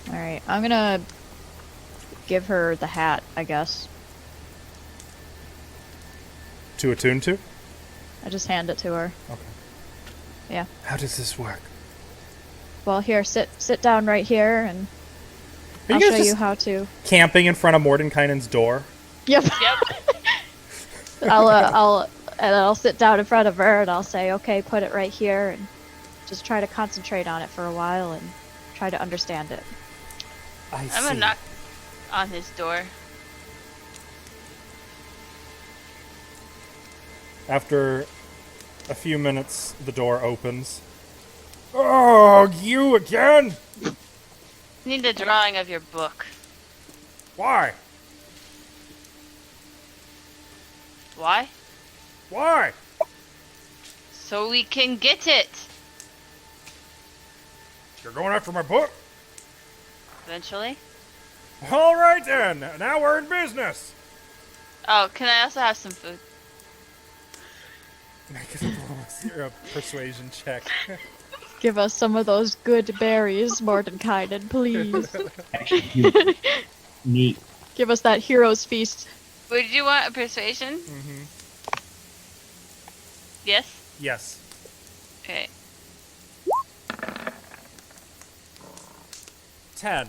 Alright, I'm gonna give her the hat, I guess. to attune to? I just hand it to her. Okay. Yeah. How does this work? Well, here, sit down right here, and Are I'll you show guys you just how to. camping in front of Mordenkainen's door? Yep. Yep. I'll sit down in front of her, and I'll say, okay, put it right here, and just try to concentrate on it for a while, and try to understand it. I I'm see. gonna knock on his door. After a few minutes, the door opens. Oh, you again? Need a drawing of your book. Why? Why? Why? So we can get it. You're going after my book? Eventually. All right then. Now we're in business. Oh, can I also have some food? Make a persuasion check. Give us some of those good berries, Mordenkainen, please. Actually, neat. Give us that hero's feast. Would you want a persuasion? Mm-hmm. Yes? Yes. Okay. 10.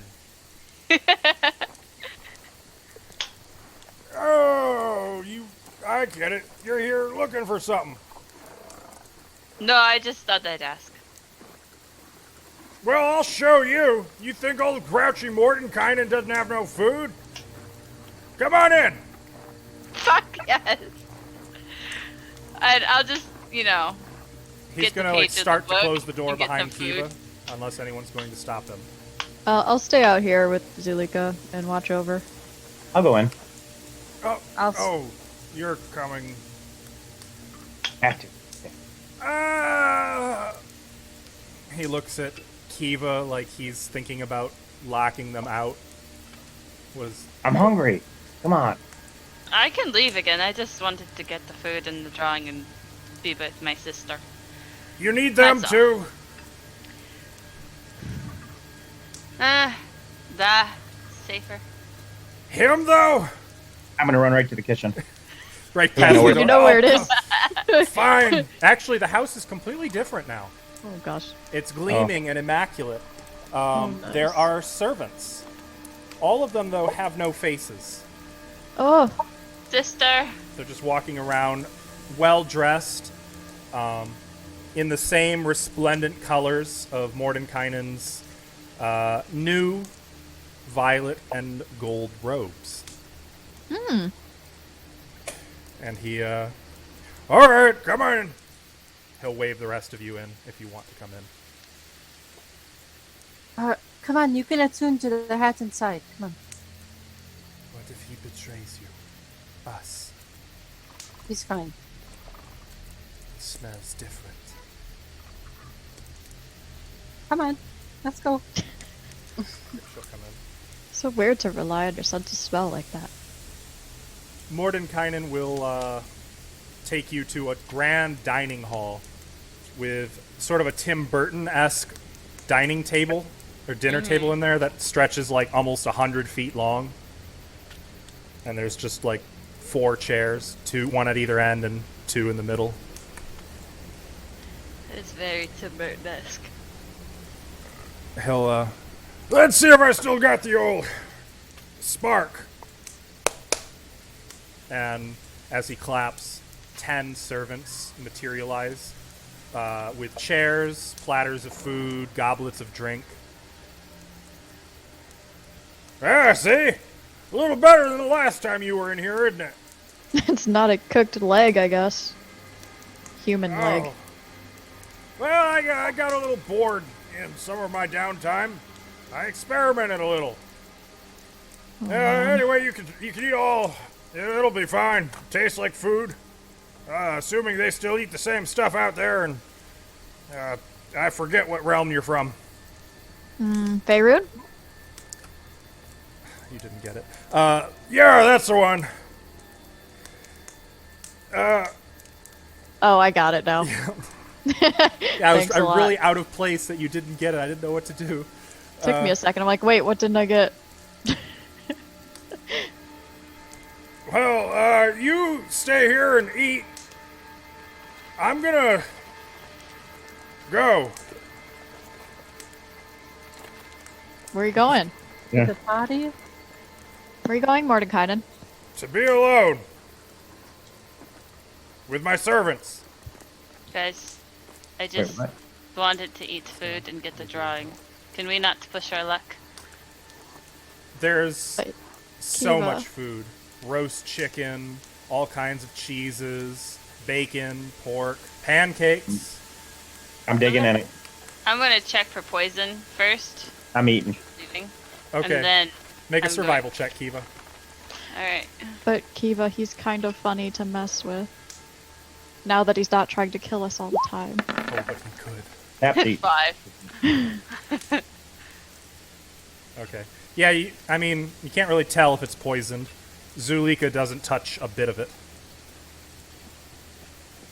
Oh, I get it. You're here looking for something. No, I just thought I'd ask. Well, I'll show you. You think old grouchy Mordenkainen doesn't have no food? Come on in. Fuck yes. I'll just, He's get the gonna page of the start to book close the door and get behind some Kiva, food. unless anyone's going to stop him. I'll stay out here with Zulika and watch over. I'll go in. Oh, you're coming. Have to. He looks at Kiva like he's thinking about locking them out. I'm hungry. Come on. I can leave again. I just wanted to get the food and the drawing and be with my sister. You need them That's too. Safer. Him, though? I'm gonna run right to the kitchen. Right Yeah, past no, the we door. You know where it is. Fine. Actually, the house is completely different now. Oh gosh. It's gleaming and immaculate. Nice. There are servants. All of them, though, have no faces. Oh, Sister. They're just walking around, well-dressed, in the same resplendent colors of Mordenkainen's new violet and gold robes. And he, all right, come on. He'll wave the rest of you in if you want to come in. Come on, you can attune to the hat inside. Come on. What if he betrays you? Us. He's fine. It smells different. Come on. Let's go. She'll come in. so weird to rely on your sense of smell like that. Mordenkainen will take you to a grand dining hall with sort of a Tim Burton-esque dining table or dinner table in there that stretches like almost 100 feet long. And there's just like 4 chairs, one at either end and 2 in the middle. It's very Tim Burton-esque. He'll, let's see if I still got the old spark. And as he claps, 10 servants materialize with chairs, platters of food, goblets of drink. Ah, see? A little better than the last time you were in here, isn't it? It's not a cooked leg, I guess. Human leg. Oh. Well, I got a little bored in some of my downtime. I experimented a little. Anyway, you can eat all. It'll be fine. Tastes like food. Assuming they still eat the same stuff out there, and I forget what realm you're from. Faerun? You didn't get it. Yeah, that's the one. Oh, I got it now. Yeah, Thanks a I'm lot. really out of place that you didn't get it. I didn't know what to do. Took me a second. I'm like, wait, what didn't I get? Well, you stay here and eat. I'm gonna go. Where are you going? Yeah. The party? Where are you going, Mordenkainen? To be alone. With my servants. Guys, I just what? wanted to eat food and get the drawing. Can we not push our luck? There's Wait, so Kiva. much food. Roast chicken, all kinds of cheeses, bacon, pork, pancakes. I'm digging in it. I'm gonna check for poison first. I'm eating. Leaving. Okay. And then, Make a I'm survival check, Kiva. alright. But Kiva, he's kind of funny to mess with. Now that he's not trying to kill us all the time. Oh, but he could. Tap to eat. 5. Okay. Yeah, you can't really tell if it's poisoned. Zulika doesn't touch a bit of it.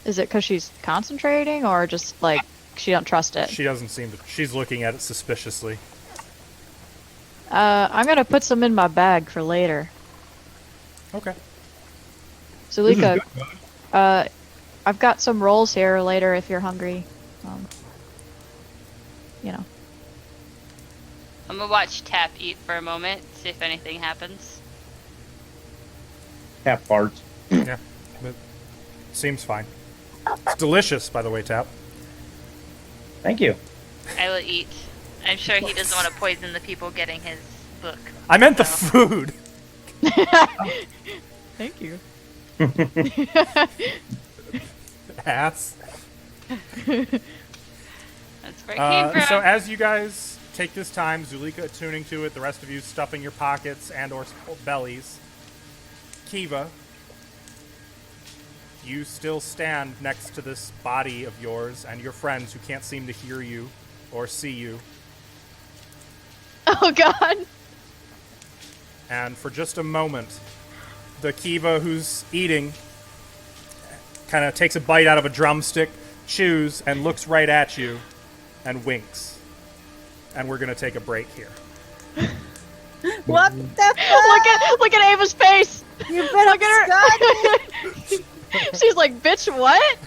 Is it because she's concentrating, or just like she don't trust it? She doesn't seem to. She's looking at it suspiciously. I'm gonna put some in my bag for later. Okay. Zulika, I've got some rolls here later if you're hungry. You know. I'm gonna watch Tap eat for a moment, see if anything happens. Tap farts. Yeah. But seems fine. It's delicious, by the way, Tap. Thank you. I will eat. I'm sure he doesn't want to poison the people getting his book. I meant the So- food. Thank you. Ass. That's where it came from. So as you guys take this time, Zulika attuning to it, the rest of you stuffing your pockets and or bellies, Kiva, you still stand next to this body of yours and your friends who can't seem to hear you or see you. Oh God. And for just a moment, the Kiva who's eating kind of takes a bite out of a drumstick, chews, and looks right at you and winks. And we're going to take a break here. What the fuck? Look at Ava's face. You better Look at her. She's like, bitch, what?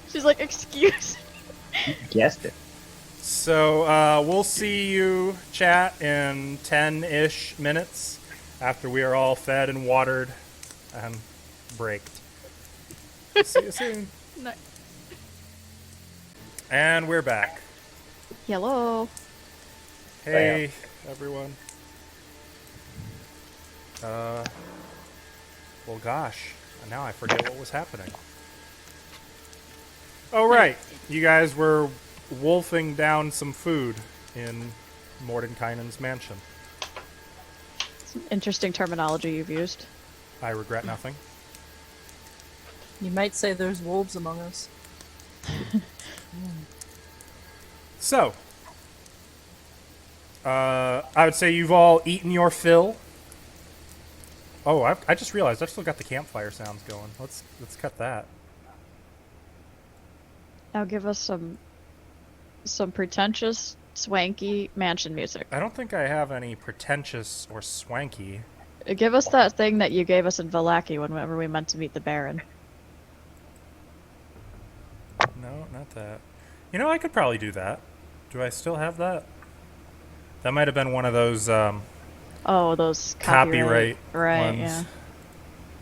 She's like, excuse. You guessed it. So we'll see you, chat, in 10-ish minutes after we are all fed and watered and braked. See you soon. No. And we're back. Hello. Hey, everyone. Well, gosh. Now I forget what was happening. Oh, right. You guys were wolfing down some food in Mordenkainen's mansion. Some interesting terminology you've used. I regret nothing. You might say there's wolves among us. So, I would say you've all eaten your fill. Oh, I just realized I've still got the campfire sounds going. Let's cut that. Now give us some pretentious, swanky mansion music. I don't think I have any pretentious or swanky. Give us that thing that you gave us in Valaki whenever we meant to meet the Baron. No, not that. You know, I could probably do that. Do I still have that? That might have been one of those Oh, those copyright right, ones. yeah.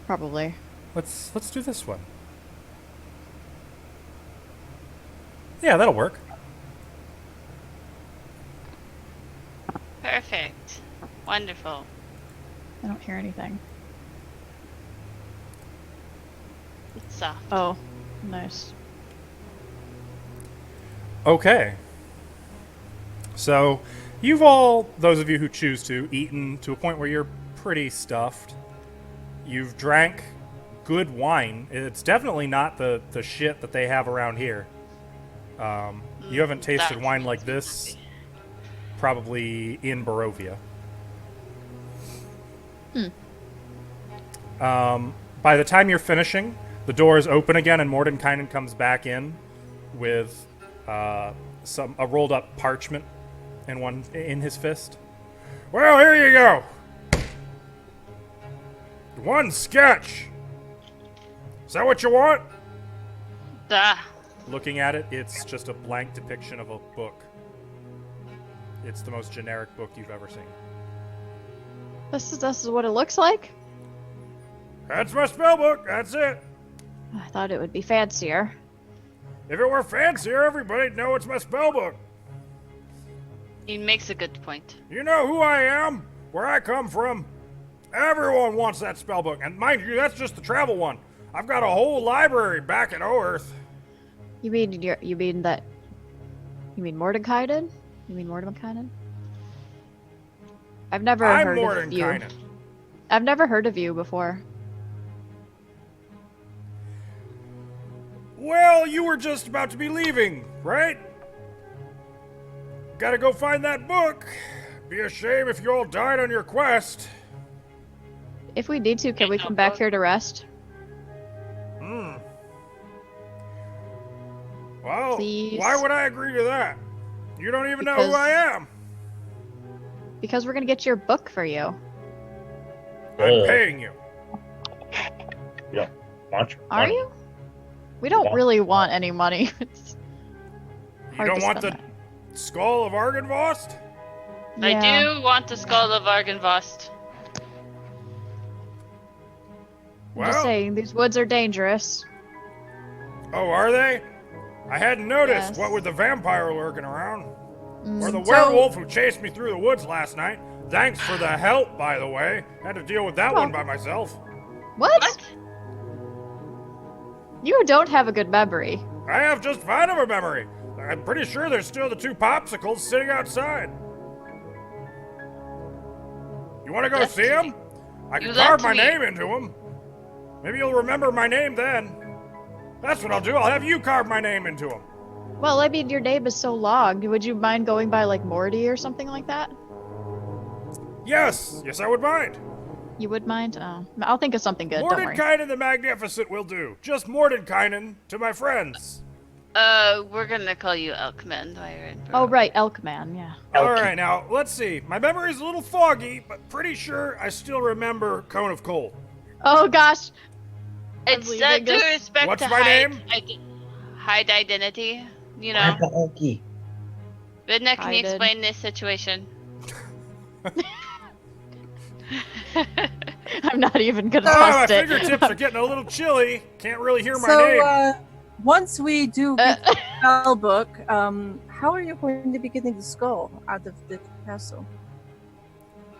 Probably. Let's do this one. Yeah, that'll work. Perfect. Wonderful. I don't hear anything. It's soft. Oh, nice. Okay. So, you've all, those of you who choose to, eaten to a point where you're pretty stuffed. You've drank good wine. It's definitely not the shit that they have around here. You haven't tasted That wine like makes this me happy. probably in Barovia. By the time you're finishing, the door is open again and Mordenkainen comes back in with a rolled up parchment in his fist. Well, here you go. One sketch. Is that what you want? Duh. Looking at it, it's just a blank depiction of a book. It's the most generic book you've ever seen. This is what it looks like? That's my spell book. That's it. I thought it would be fancier. If it were fancier, everybody'd know it's my spell book. He makes a good point. You know who I am, where I come from. Everyone wants that spell book, and mind you, that's just the travel one. I've got a whole library back in Oerth. You mean Mordenkainen? You mean Mordenkainen? I've never I'm heard of you. Mordenkainen. I've never heard of you before. Well, you were just about to be leaving, right? Gotta go find that book. Be a shame if you all died on your quest. If we need to, can we come back here to rest? Well, Please. why would I agree to that? You don't even know who Because- I am. Because we're gonna get your book for you. I'm paying you. You don't want your Are money. you? We don't Yeah. really want any money. It's You hard don't to want the spend skull of Argynvost? that. Yeah. I do want the skull of Argynvost. I'm just saying, these woods are dangerous. Oh, are they? I hadn't noticed. Yes. What with the vampire lurking around? Or the So- werewolf who chased me through the woods last night. Thanks for the help, by the way. Had to deal with that one by myself. What? You don't have a good memory. I have just fine of a memory. I'm pretty sure there's still the 2 popsicles sitting outside. You want to go Yes. see them? I You can left carve my me. name into them. Maybe you'll remember my name then. That's what I'll do. I'll have you carve my name into them. Well, I mean, your name is so long. Would you mind going by, like, Morty or something like that? Yes, I would mind. You would mind? Oh. I'll think of something good, don't worry. Mordenkainen the Magnificent will do. Just Mordenkainen to my friends. We're gonna call you Elkman, Byron. Oh, right, Elkman, yeah. All Elky. right, now let's see. My memory's a little foggy, but pretty sure I still remember Cone of Cold. Oh, gosh. It's leaving set to us. respect What's to my name? hide identity. You know. Grandpa Elky. Vidna, can you Hided. explain this situation? I'm not even gonna Oh, my test it. fingertips are getting a little chilly. Can't really hear my So, name. once we do get the spell book, how are you going to be getting the skull out of the castle?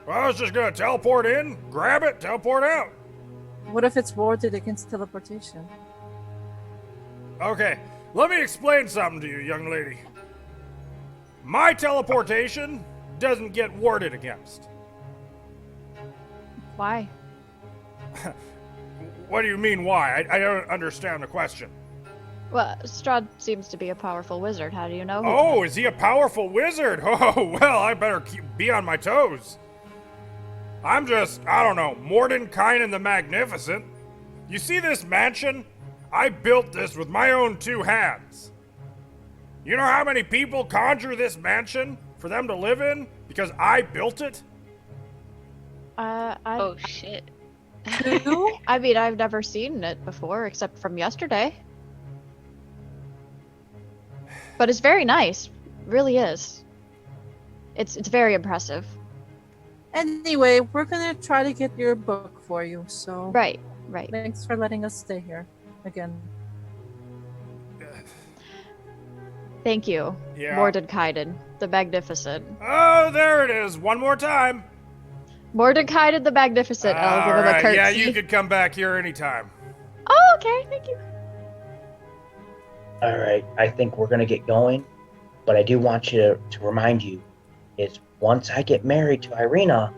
Well, I was just gonna teleport in, grab it, teleport out. What if it's warded against teleportation? Okay, let me explain something to you, young lady. My teleportation doesn't get warded against. Why? What do you mean, why? I don't understand the question. Well, Strahd seems to be a powerful wizard. How do you know? Oh, is he a powerful wizard? Oh, well, I better be on my toes. I'm just, I don't know, Mordenkainen the Magnificent. You see this mansion? I built this with my own 2 hands. You know how many people conjure this mansion for them to live in? Because I built it? Oh shit. I mean, I've never seen it before, except from yesterday. But it's very nice. Really is. It's very impressive. Anyway, we're gonna try to get your book for you, so... Right. Thanks for letting us stay here again. Thank you, Yeah. Mordenkainen the Magnificent. Oh, there it is. One more time. Mordenkainen the Magnificent. I'll give him a curtsy. Yeah, you could come back here anytime. Oh, okay. Thank you. All right, I think we're gonna get going, but I do want you to remind you, is once I get married to Irina,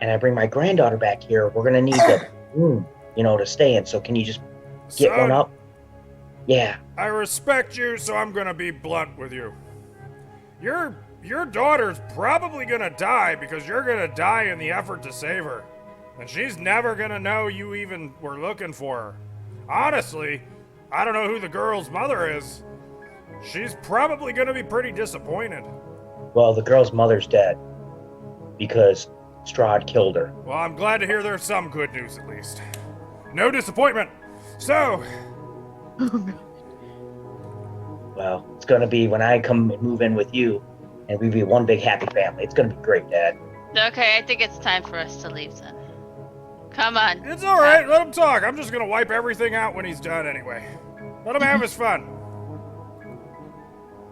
and I bring my granddaughter back here, we're gonna need the room, to stay in. So can you just get Son, one up? Yeah. I respect you, so I'm gonna be blunt with you. Your daughter's probably gonna die because you're gonna die in the effort to save her. And she's never gonna know you even were looking for her. Honestly, I don't know who the girl's mother is. She's probably gonna be pretty disappointed. Well, the girl's mother's dead because Strahd killed her. Well, I'm glad to hear there's some good news at least. No disappointment. So, Well, it's gonna be when I come and move in with you, and we be one big happy family. It's gonna be great, Dad. Okay, I think it's time for us to leave then. Come on. it's alright, let him talk. I'm just gonna wipe everything out when he's done anyway. Let him have his fun.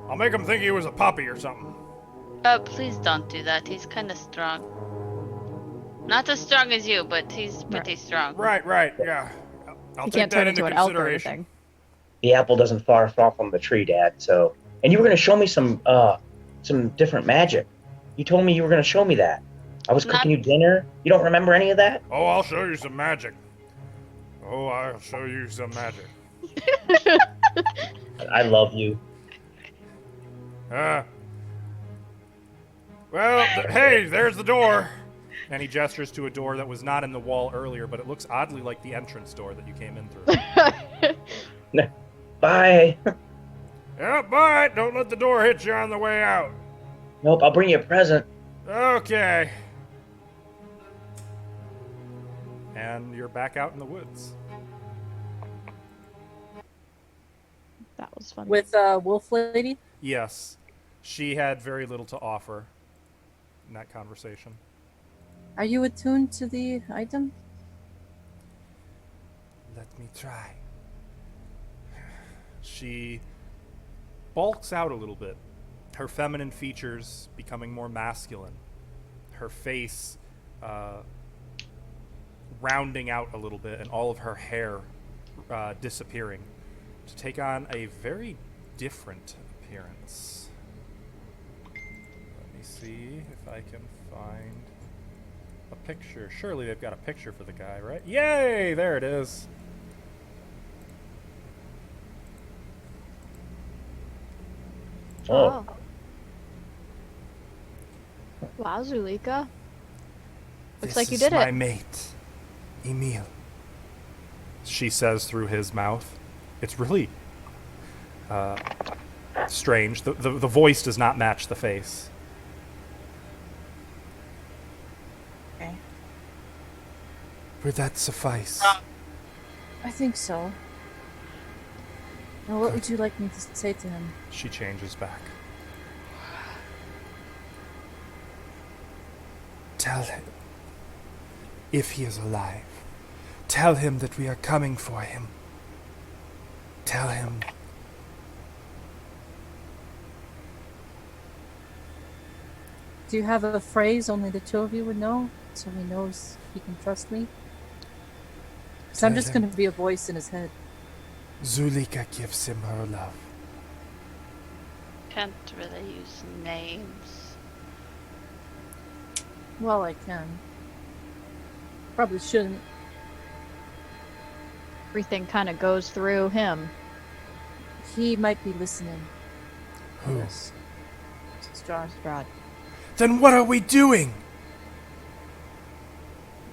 I'll make him think he was a puppy or something. Please don't do that. He's kind of strong. Not as strong as you, but he's pretty strong. Right, yeah. I'll He take can't that turn into into an elk or consideration. anything. The apple doesn't fall from the tree, Dad. So, and you were gonna show me some different magic. You told me you were gonna show me that. I was cooking you dinner. You don't remember any of that? Oh, I'll show you some magic. Oh, I'll show you some magic. I love you. Hey, there's the door. And he gestures to a door that was not in the wall earlier, but it looks oddly like the entrance door that you came in through. Bye. Yeah, bye. Don't let the door hit you on the way out. Nope, I'll bring you a present. Okay. And you're back out in the woods. That was fun. With Wolf Lady? Yes. She had very little to offer in that conversation. Are you attuned to the item? Let me try. She bulks out a little bit, her feminine features becoming more masculine, her face rounding out a little bit, and all of her hair disappearing to take on a very different appearance. Let me see if I can find a picture. Surely they've got a picture for the guy, right? Yay! There it is. Oh. Wow, Zulika. Looks This like you is did my it. mate, Emil. She says through his mouth. It's really strange. The voice does not match the face. Okay. Would that suffice? I think so. Now, what would you like me to say to him? She changes back. Tell him, if he is alive, tell him that we are coming for him. Tell him. Do you have a phrase only the two of you would know, so he knows he can trust me? So I'm Tell just him. going to be a voice in his head. Zulika gives him her love. Can't really use names. Well, I can. Probably shouldn't. Everything kind of goes through him. He might be listening. Who? Yes. Strahd. Strahd. Then what are we doing?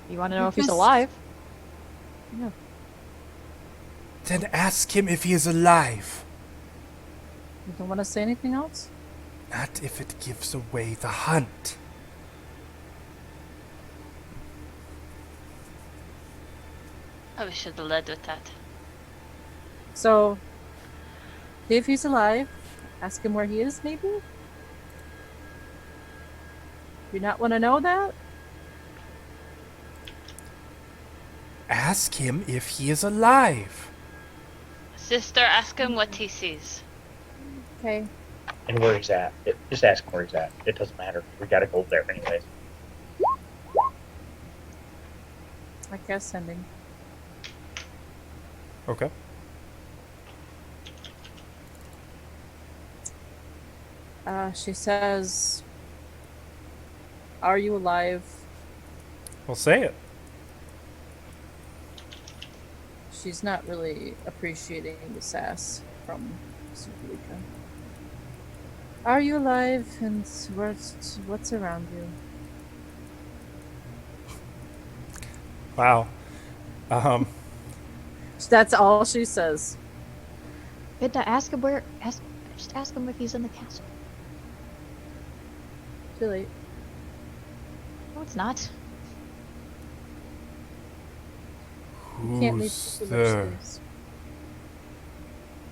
You want to know if he's Because- alive? Yeah. Then ask him if he is alive. You don't want to say anything else? Not if it gives away the hunt. Oh, we should have led with that. So, if he's alive, ask him where he is, maybe? You not want to know that? Ask him if he is alive. Sister, ask him what he sees. Okay. And where he's at. Just ask him where he's at. It doesn't matter. We gotta go there anyways. I cast sending. Okay. She says, "Are you alive?" Well, say it. She's not really appreciating the sass from Zulika. Are you alive? And what's around you? Wow. That's all she says. Vidna, ask him just ask him if he's in the castle. Too late. No, it's not. You can't leave Who's too much there? space.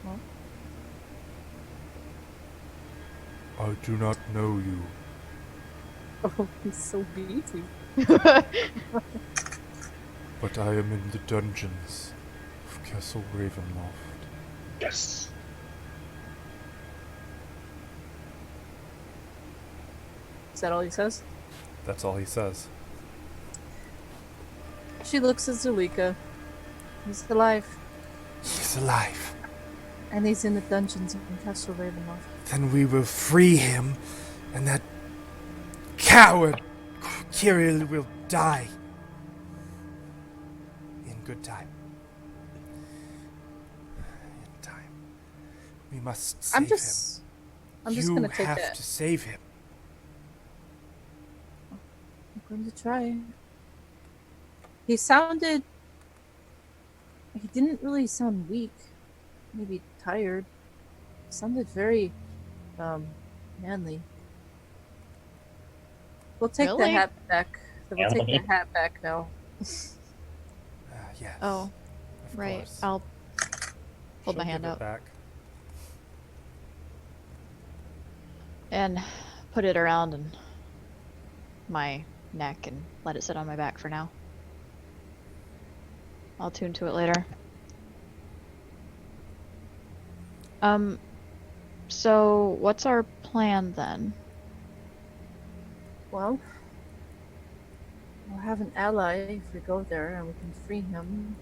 Well, I do not know you. oh, he's so beefy. But I am in the dungeons of Castle Ravenloft. Yes. Is that all he says? That's all he says. She looks at Zulika. He's alive. He's alive. And he's in the dungeons in Castle Ravenloft. Then we will free him, and that coward Kirill will die. In good time. In time. We must save I'm just him. gonna take You have that. to save him. I'm going to try. He sounded. He didn't really sound weak. Maybe tired. He sounded very, manly. We'll take the Really? hat back. We'll take the Manly? hat back now. Yes. Oh, of right. course. I'll hold my She'll hand give it up back. and put it around and my neck and let it sit on my back for now. I'll tune to it later. So what's our plan then? Well, we'll have an ally if we go there and we can free him.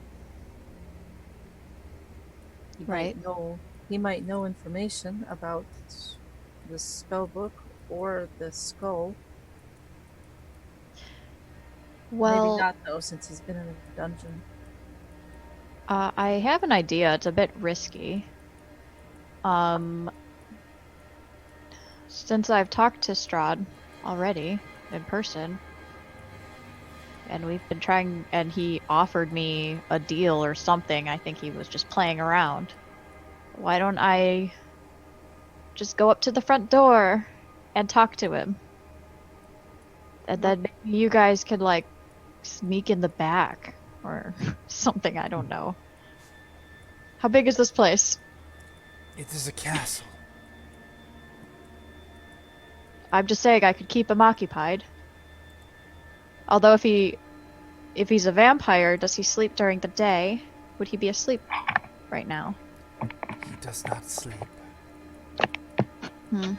He Right. might know. He might know information about the spell book or the skull. Well, Maybe not though, since he's been in a dungeon. I have an idea. It's a bit risky. Since I've talked to Strahd already in person, and we've been trying, and he offered me a deal or something. I think he was just playing around. Why don't I just go up to the front door and talk to him? And then maybe you guys could, like, sneak in the back or something, I don't know. How big is this place? It is a castle. I'm just saying I could keep him occupied. Although if he's a vampire, does he sleep during the day? Would he be asleep right now? He does not sleep. Hmm.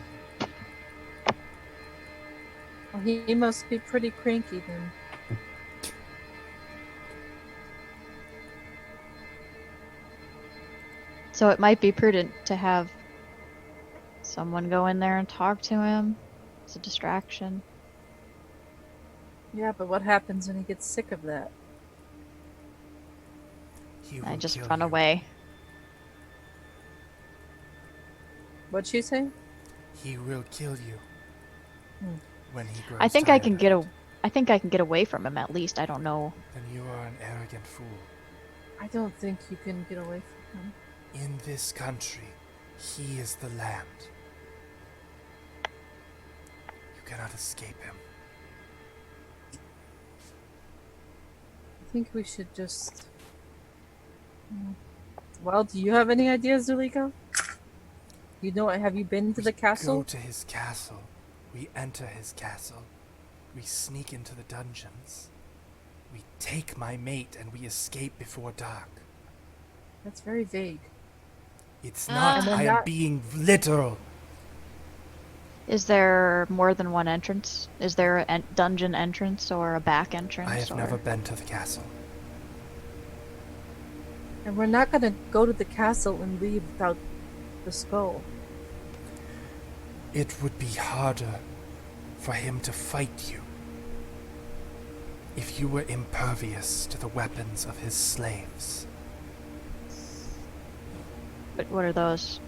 Well, he must be pretty cranky then. So it might be prudent to have someone go in there and talk to him. It's a distraction. Yeah, but what happens when he gets sick of that? He I will just kill run you. away. What'd she say? He will kill you. Hmm. When he grows I think I tired can of get it. I think I can get away from him at least. I don't know. Then you are an arrogant fool. I don't think you can get away from him. In this country, he is the land. You cannot escape him. I think we should just... Well, do you have any ideas, Zuliko? You know, have you been to the Go castle? to his castle. We enter his castle. We sneak into the dungeons. We take my mate and we escape before dark. That's very vague. It's not. And we're I am not- being literal. Is there more than one entrance? Is there a dungeon entrance or a back entrance? I have or... never been to the castle. And we're not gonna go to the castle and leave without the skull. It would be harder for him to fight you if you were impervious to the weapons of his slaves. But what are those?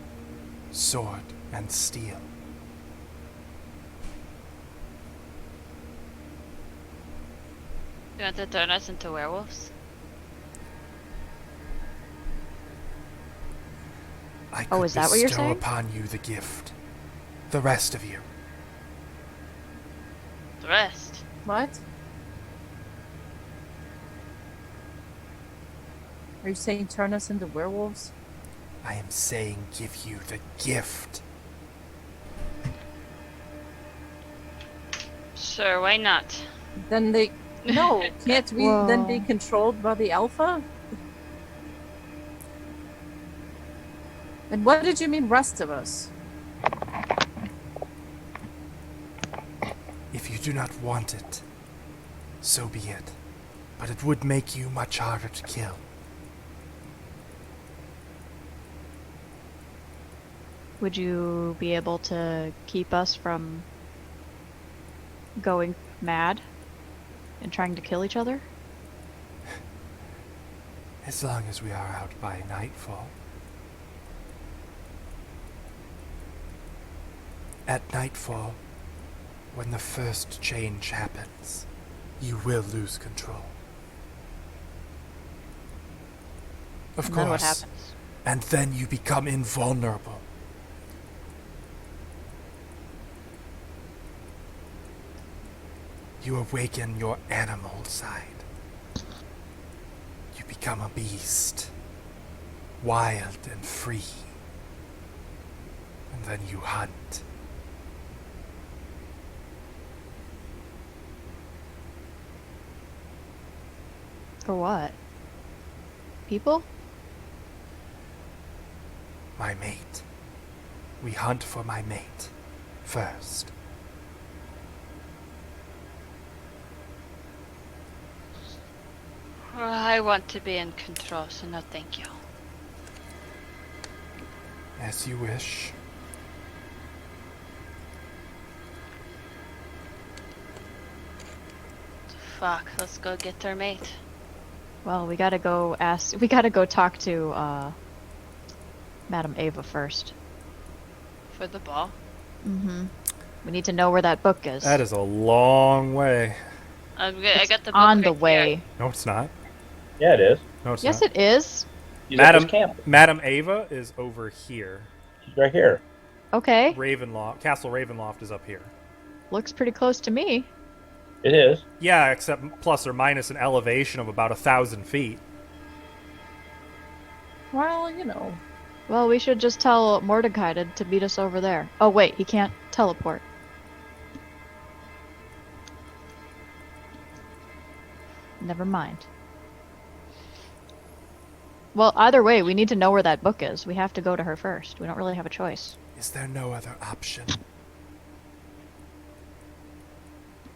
Sword and steel. You want to turn us into werewolves? I could Oh, is that what you're bestow saying? upon you the gift. The rest of you. The rest. What? Are you saying turn us into werewolves? I am saying give you the gift. Sure, why not? Then they... No, can't we then be Whoa. controlled by the alpha? And what did you mean, rest of us? If you do not want it, so be it. But it would make you much harder to kill. Would you be able to keep us from going mad and trying to kill each other? As long as we are out by nightfall. At nightfall, when the first change happens, you will lose control. Of And course. then what happens? And then you become invulnerable. You awaken your animal side. You become a beast. Wild and free. And then you hunt. For what? People? My mate. We hunt for my mate first. I want to be in control, so no thank you. As you wish. Fuck, let's go get our mate. Well, we gotta go talk to, Madam Ava first. For the ball. Mm-hmm. We need to know where that book is. That is a long way. I got the book on the right way. here. No, it's not. Yeah, it is. No, it's Yes, not. it is. She's at this camp. Madam Ava is over here. She's right here. Okay, Castle Ravenloft is up here. looks pretty close to me. It is. Yeah, except plus or minus an elevation of about 1,000 feet. Well, you know. Well, we should just tell Mordecai to meet us over there. Oh wait, he can't teleport. Never mind. Well, either way, we need to know where that book is. We have to go to her first. We don't really have a choice. Is there no other option?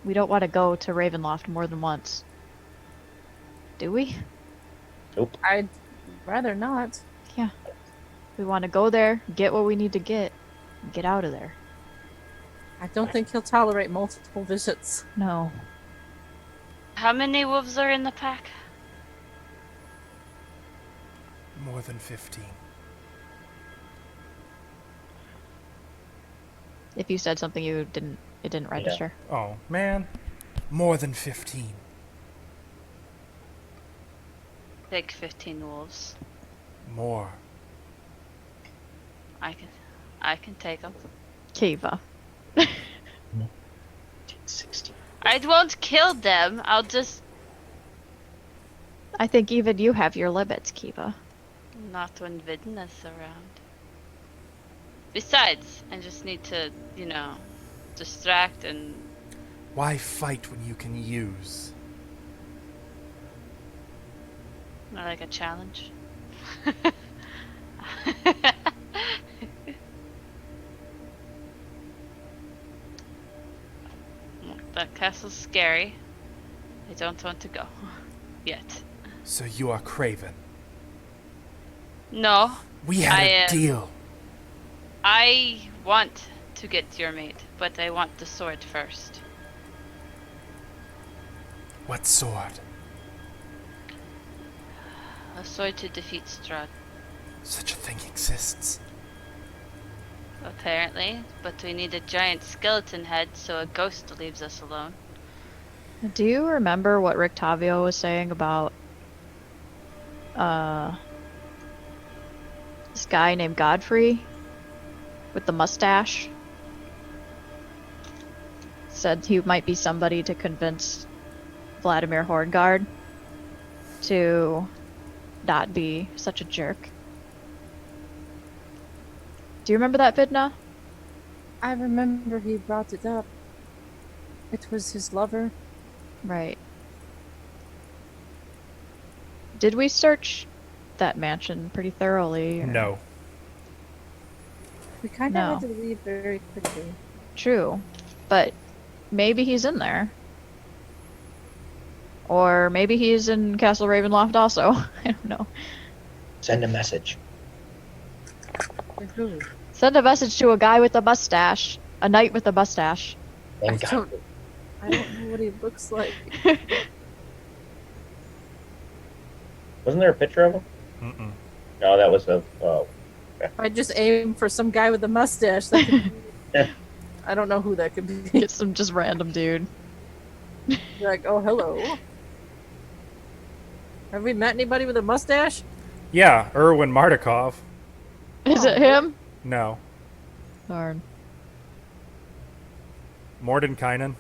We don't want to go to Ravenloft more than once. Do we? Nope. I'd rather not. Yeah. We want to go there, get what we need to get out of there. I don't think he'll tolerate multiple visits. No. How many wolves are in the pack? More than 15. If you said something it didn't register. Oh, man. More than 15. Take 15 wolves. More. I can take them. Kiva. 16. I won't kill them. I'll just I think even you have your limits, Kiva. not when Vidna's around. Besides, I just need to, distract and Why fight when you can use? not like a challenge. That castle's scary. I don't want to go. Yet. So you are Craven. No, We had I a am. deal. I want to get your mate, but I want the sword first. What sword? A sword to defeat Strahd, Such a thing exists. apparently, but we need a giant skeleton head so a ghost leaves us alone. Do you remember what Rictavio was saying about this guy named Godfrey with the mustache? Said he might be somebody to convince Vladimir Horngard to not be such a jerk. Do you remember that, Vidna? I remember he brought it up. It was his lover. Right. Did we search that mansion pretty thoroughly? or- No. We kind No. of had to leave very quickly. True. But maybe he's in there. Or maybe he's in Castle Ravenloft also. I don't know. Send a message. Who? Send a message to a guy with a mustache. A knight with a mustache. Thank I God. don't- I don't know what he looks like. Wasn't there a picture of him? Mm-mm. No, that was a. If I just aim for some guy with a mustache, that could be... I don't know who that could be. Get some just random dude. Like, oh, hello. Have we met anybody with a mustache? Yeah, Erwin Mardikov. Is it him? No. Darn. Mordenkainen.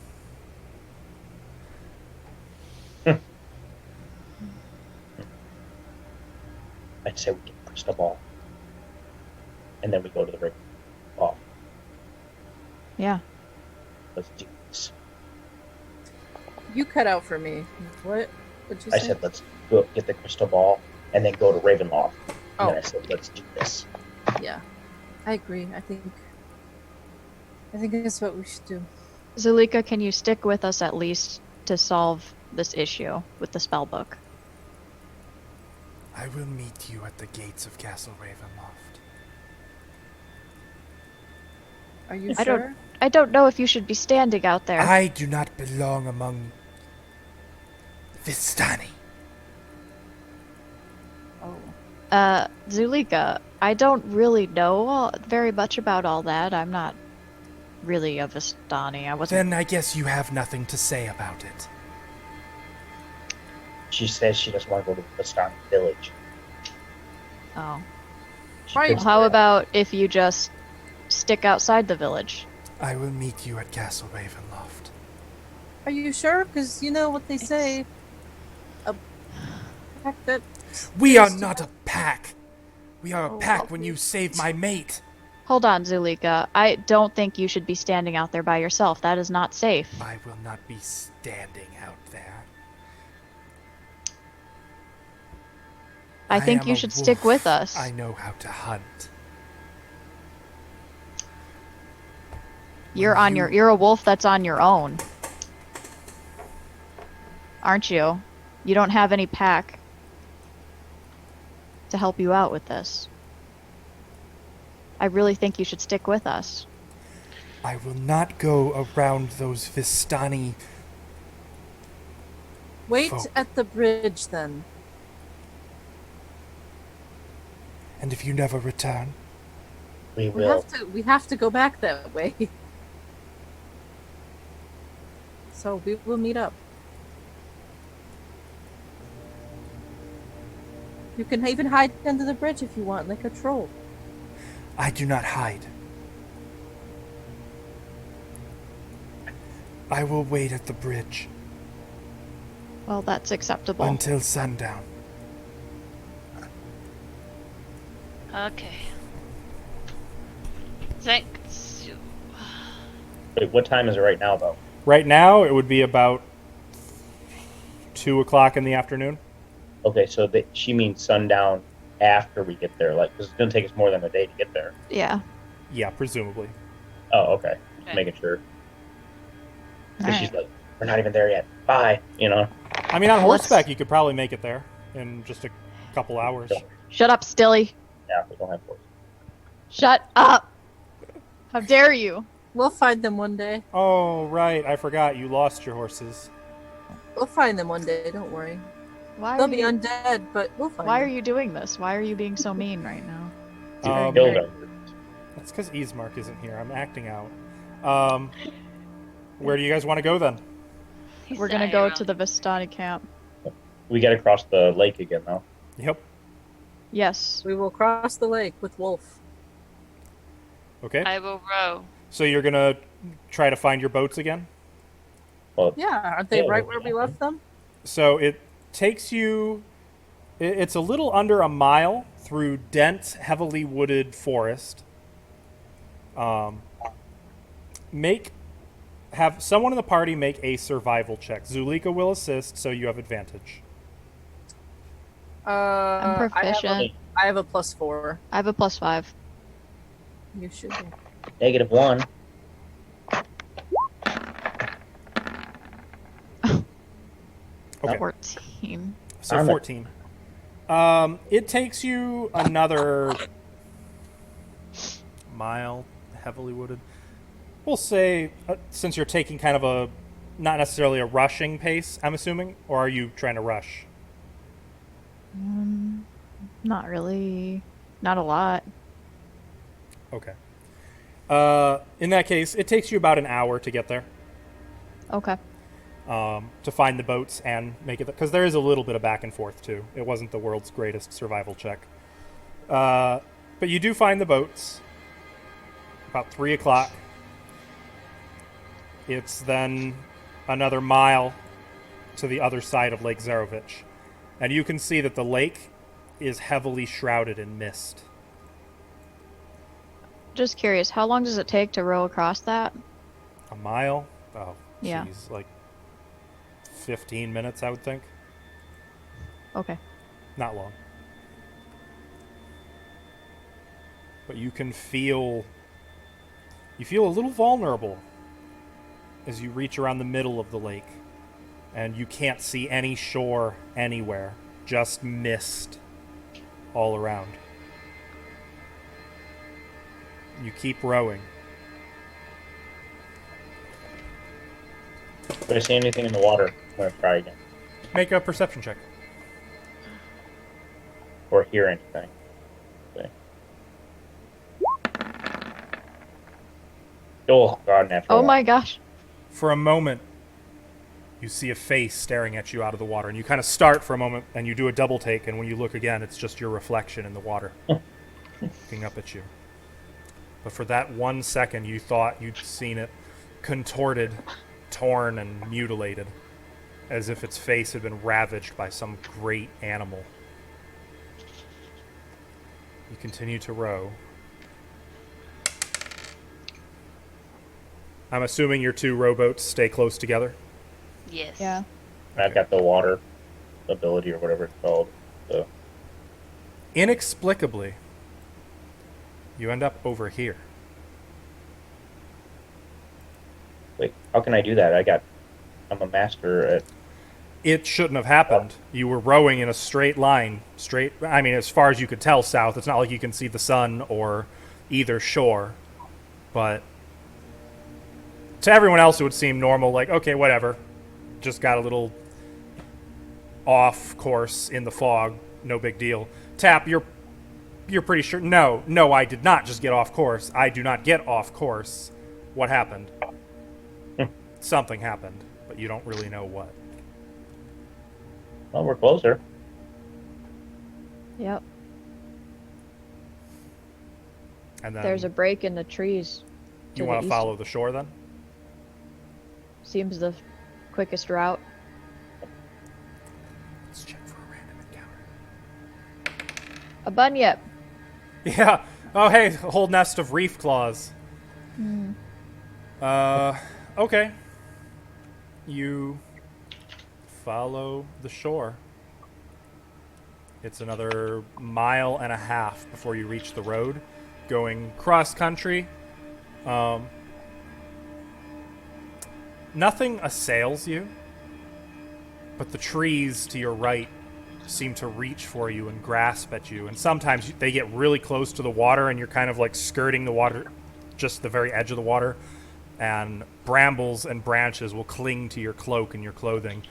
I'd say we get a crystal ball, and then we go to the ring. Oh, Yeah. let's do this. You cut out for me. What? What'd you I say? said let's go get the crystal ball, and then go to Ravenloft. And then Oh. I said let's do this. Yeah. I agree. I think that's what we should do. Zulika, can you stick with us at least to solve this issue with the spell book? I will meet you at the gates of Castle Ravenloft. Are you I sure? don't- I don't know if you should be standing out there. I do not belong among Vistani. Oh. Zulika, I don't really know very much about all that. I'm not really a Vistani. I wasn't. Then I guess you have nothing to say about it. She says she doesn't want to go to the Vistani village. Oh. She Right. could Well, how stay. about if you just stick outside the village? I will meet you at Castle Ravenloft. Are you sure? Because you know what they say. A pack that We are sticks not a pack. We are a Oh, pack when okay. you save my mate. Hold on, Zulika. I don't think you should be standing out there by yourself. That is not safe. I will not be standing out there. I think am you a should stick wolf. with us. I know how to hunt. You're on your. You're a wolf that's on your own, aren't you? You don't have any pack to help you out with this. I really think you should stick with us. I will not go around those Vistani. Wait Folk. at the bridge then. And if you never return, We We will. have to go back that way. So we will meet up. You can even hide under the bridge if you want, like a troll. I do not hide. I will wait at the bridge Well, that's acceptable. until sundown. Okay. Thank. Wait, what time is it right now, though? Right now, it would be about 2 o'clock in the afternoon. Okay, so she means sundown after we get there, like, because it's gonna take us more than a day to get there. Yeah. Yeah, presumably. Oh, okay. Okay. Making sure. Because Alright. she's like, we're not even there yet. Bye. You know. I mean, on Let's- horseback, you could probably make it there in just a couple hours. Shut up, Stilly. Yeah, we don't have horses. Shut up. How dare you? We'll find them one day. Oh, right. I forgot. You lost your horses. We'll find them one day, don't worry. Why They'll are be you, undead, but we'll find why them. are you doing this? Why are you being so mean right now? Um, Killed her. That's because Ismark isn't here. I'm acting out. Where do you guys want to go then? We're gonna go to the Vistani camp. We gotta cross the lake again, though. Yep. Yes. We will cross the lake with Wolf. Okay. I will row. So you're going to try to find your boats again? Well, Yeah, aren't they Yeah, right we'll where we left them? So it takes you. It's a little under a mile through dense, heavily wooded forest. Have someone in the party make a survival check. Zulika will assist, so you have advantage. I'm proficient. I have a +4. I have a +5. You should be. -1. Okay. 14. So Darn it. 14. It takes you another mile, heavily wooded. We'll say, since you're taking kind of a, not necessarily a rushing pace, I'm assuming, or are you trying to rush? Not really. Not a lot. Okay. In that case, it takes you about an hour to get there, Okay. to find the boats and make it, because there is a little bit of back and forth too. It wasn't the world's greatest survival check. But you do find the boats about 3 o'clock. It's then another mile to the other side of Lake Zarovich. And you can see that the lake is heavily shrouded in mist. Just curious, how long does it take to row across that? A mile? Oh, Yeah. geez, like 15 minutes, I would think. Okay. Not long. But you can feel... You feel a little vulnerable as you reach around the middle of the lake. And you can't see any shore anywhere. Just mist all around. You keep rowing. If I see anything in the water, I'm gonna try again. Make a perception check. Or hear anything. Okay. Oh, God, natural Oh one. my gosh. For a moment, You see a face staring at you out of the water, and you kind of start for a moment, and you do a double take, and when you look again, it's just your reflection in the water looking up at you. But for that 1 second, you thought you'd seen it contorted, torn, and mutilated, as if its face had been ravaged by some great animal. You continue to row. I'm assuming your two rowboats stay close together? Yes. Yeah. And I've got the water ability or whatever it's called. So Inexplicably, you end up over here. wait, how can I do that? I'm a master at. It shouldn't have happened. You were rowing in a straight line, as far as you could tell south. It's not like you can see the sun or either shore. But to everyone else, it would seem normal, like, okay, whatever. Just got a little off course in the fog. No big deal. Tap, you're pretty sure? No, I did not just get off course. I do not get off course. What happened? Something happened, but you don't really know what. Well, we're closer. Yep. And then There's a break in the trees. you want to follow the shore then? Seems the quickest route. Let's check for a random encounter. A bunyip. Yeah. Oh, hey, a whole nest of reef claws. Okay. You follow the shore. It's another 1.5 miles before you reach the road, going cross country. Nothing assails you, but the trees to your right seem to reach for you and grasp at you, and sometimes they get really close to the water and you're kind of like skirting the water, just the very edge of the water, and brambles and branches will cling to your cloak and your clothing,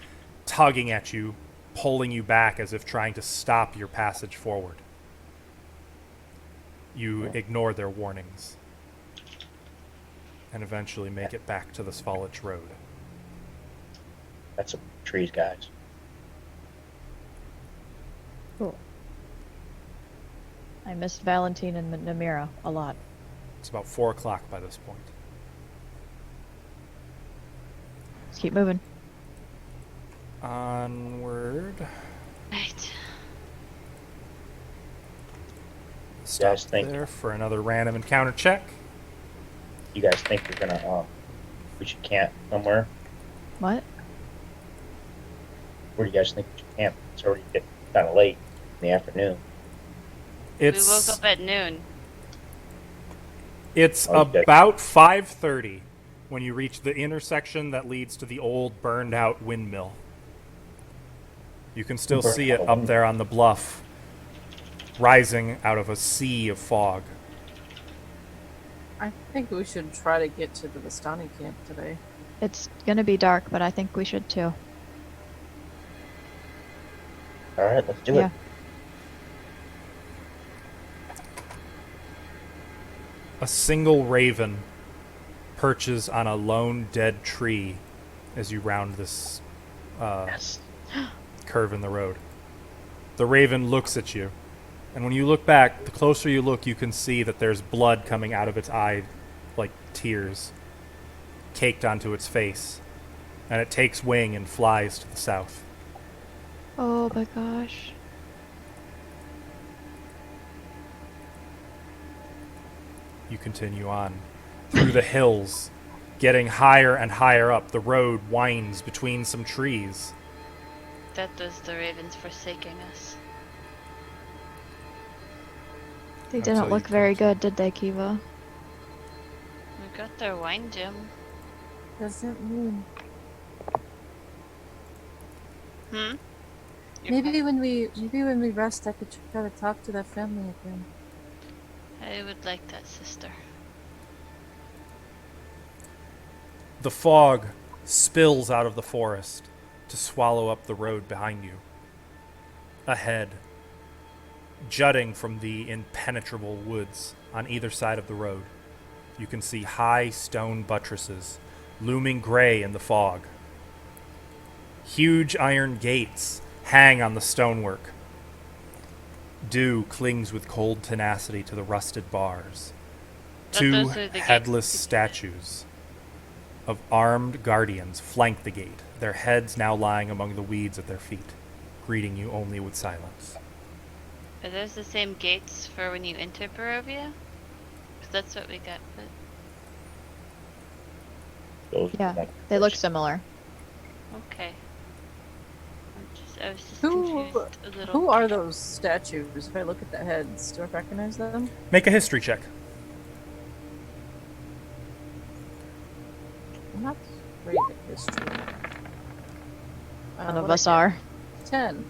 tugging at you, pulling you back as if trying to stop your passage forward. You ignore their warnings and eventually make it back to the Svalich Road. That's some trees, guys. Cool. I missed Valentine and Namira a lot. It's about 4 o'clock by this point. Let's keep moving. Onward. Right. Stop guys think- there for another random encounter check. You guys think we're gonna we should camp somewhere? What? Where do you guys think we should camp? It's already getting kind of late in the afternoon. It's We woke up at noon. It's Okay. about 5:30 when you reach the intersection that leads to the old burned out windmill. You can still Burned see out it up windmill. there on the bluff, rising out of a sea of fog. I think we should try to get to the Vistani camp today. It's gonna be dark, but I think we should too. All right, let's do Yeah. it. A single raven perches on a lone dead tree as you round this Yes. curve in the road. The raven looks at you, and when you look back, the closer you look, you can see that there's blood coming out of its eye, like tears, caked onto its face, and it takes wing and flies to the south. Oh my gosh. You continue on through the hills, getting higher and higher up. The road winds between some trees. That was the ravens forsaking us. They Until didn't you look come very to- good, did they, Kiva? We got their wine gem. Doesn't mean Hmm? maybe when we rest, I could try to talk to that family again. I would like that, sister. The fog spills out of the forest to swallow up the road behind you. Ahead, jutting from the impenetrable woods on either side of the road, you can see high stone buttresses looming gray in the fog. Huge iron gates hang on the stonework. Dew clings with cold tenacity to the rusted bars. But Two those are the gates headless to get in. statues of armed guardians flank the gate, their heads now lying among the weeds at their feet, greeting you only with silence. Are those the same gates for when you enter Barovia? 'Cause that's what we got. But Those Yeah, they look similar. okay. I was just Who confused a little. who are those statues? If I look at the heads, do I recognize them? Make a history check. I'm not great at history. None of What'd I us get? are. 10.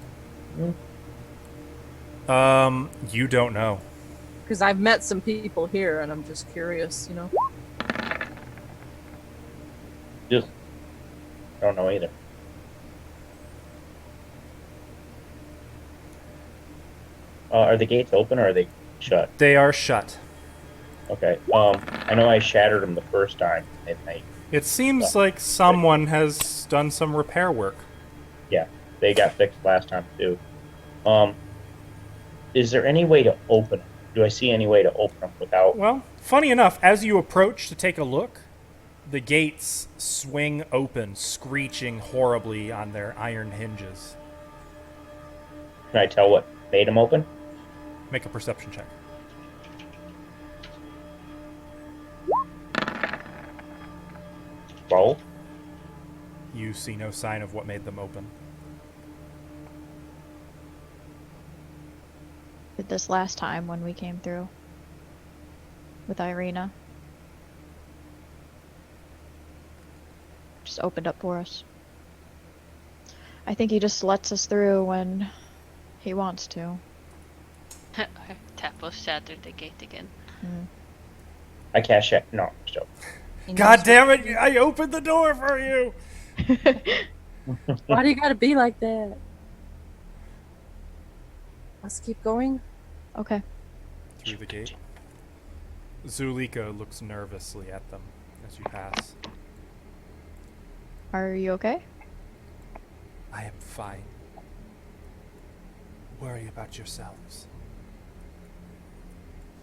You don't know. Because I've met some people here, and I'm just curious, you know. Just don't know either. Are the gates open or are they shut? They are shut. Okay. I know I shattered them the first time, and It seems Yeah. like someone has done some repair work. they got fixed last time too. Is there any way to open them? Do I see any way to open them without? Well, funny enough, as you approach to take a look, the gates swing open, screeching horribly on their iron hinges. Can I tell what made them open? Make a perception check. Roll. You see no sign of what made them open. Did this last time when we came through with Irina. Just opened up for us. I think he just lets us through when he wants to. Our Tapple shattered the gate again. I cast shat. No, I'm just joking. God damn it! I opened the door for you! Why do you gotta be like that? Let's keep going. Okay. Through the gate. Zulika looks nervously at them as you pass. Are you okay? I am fine. Worry about yourselves.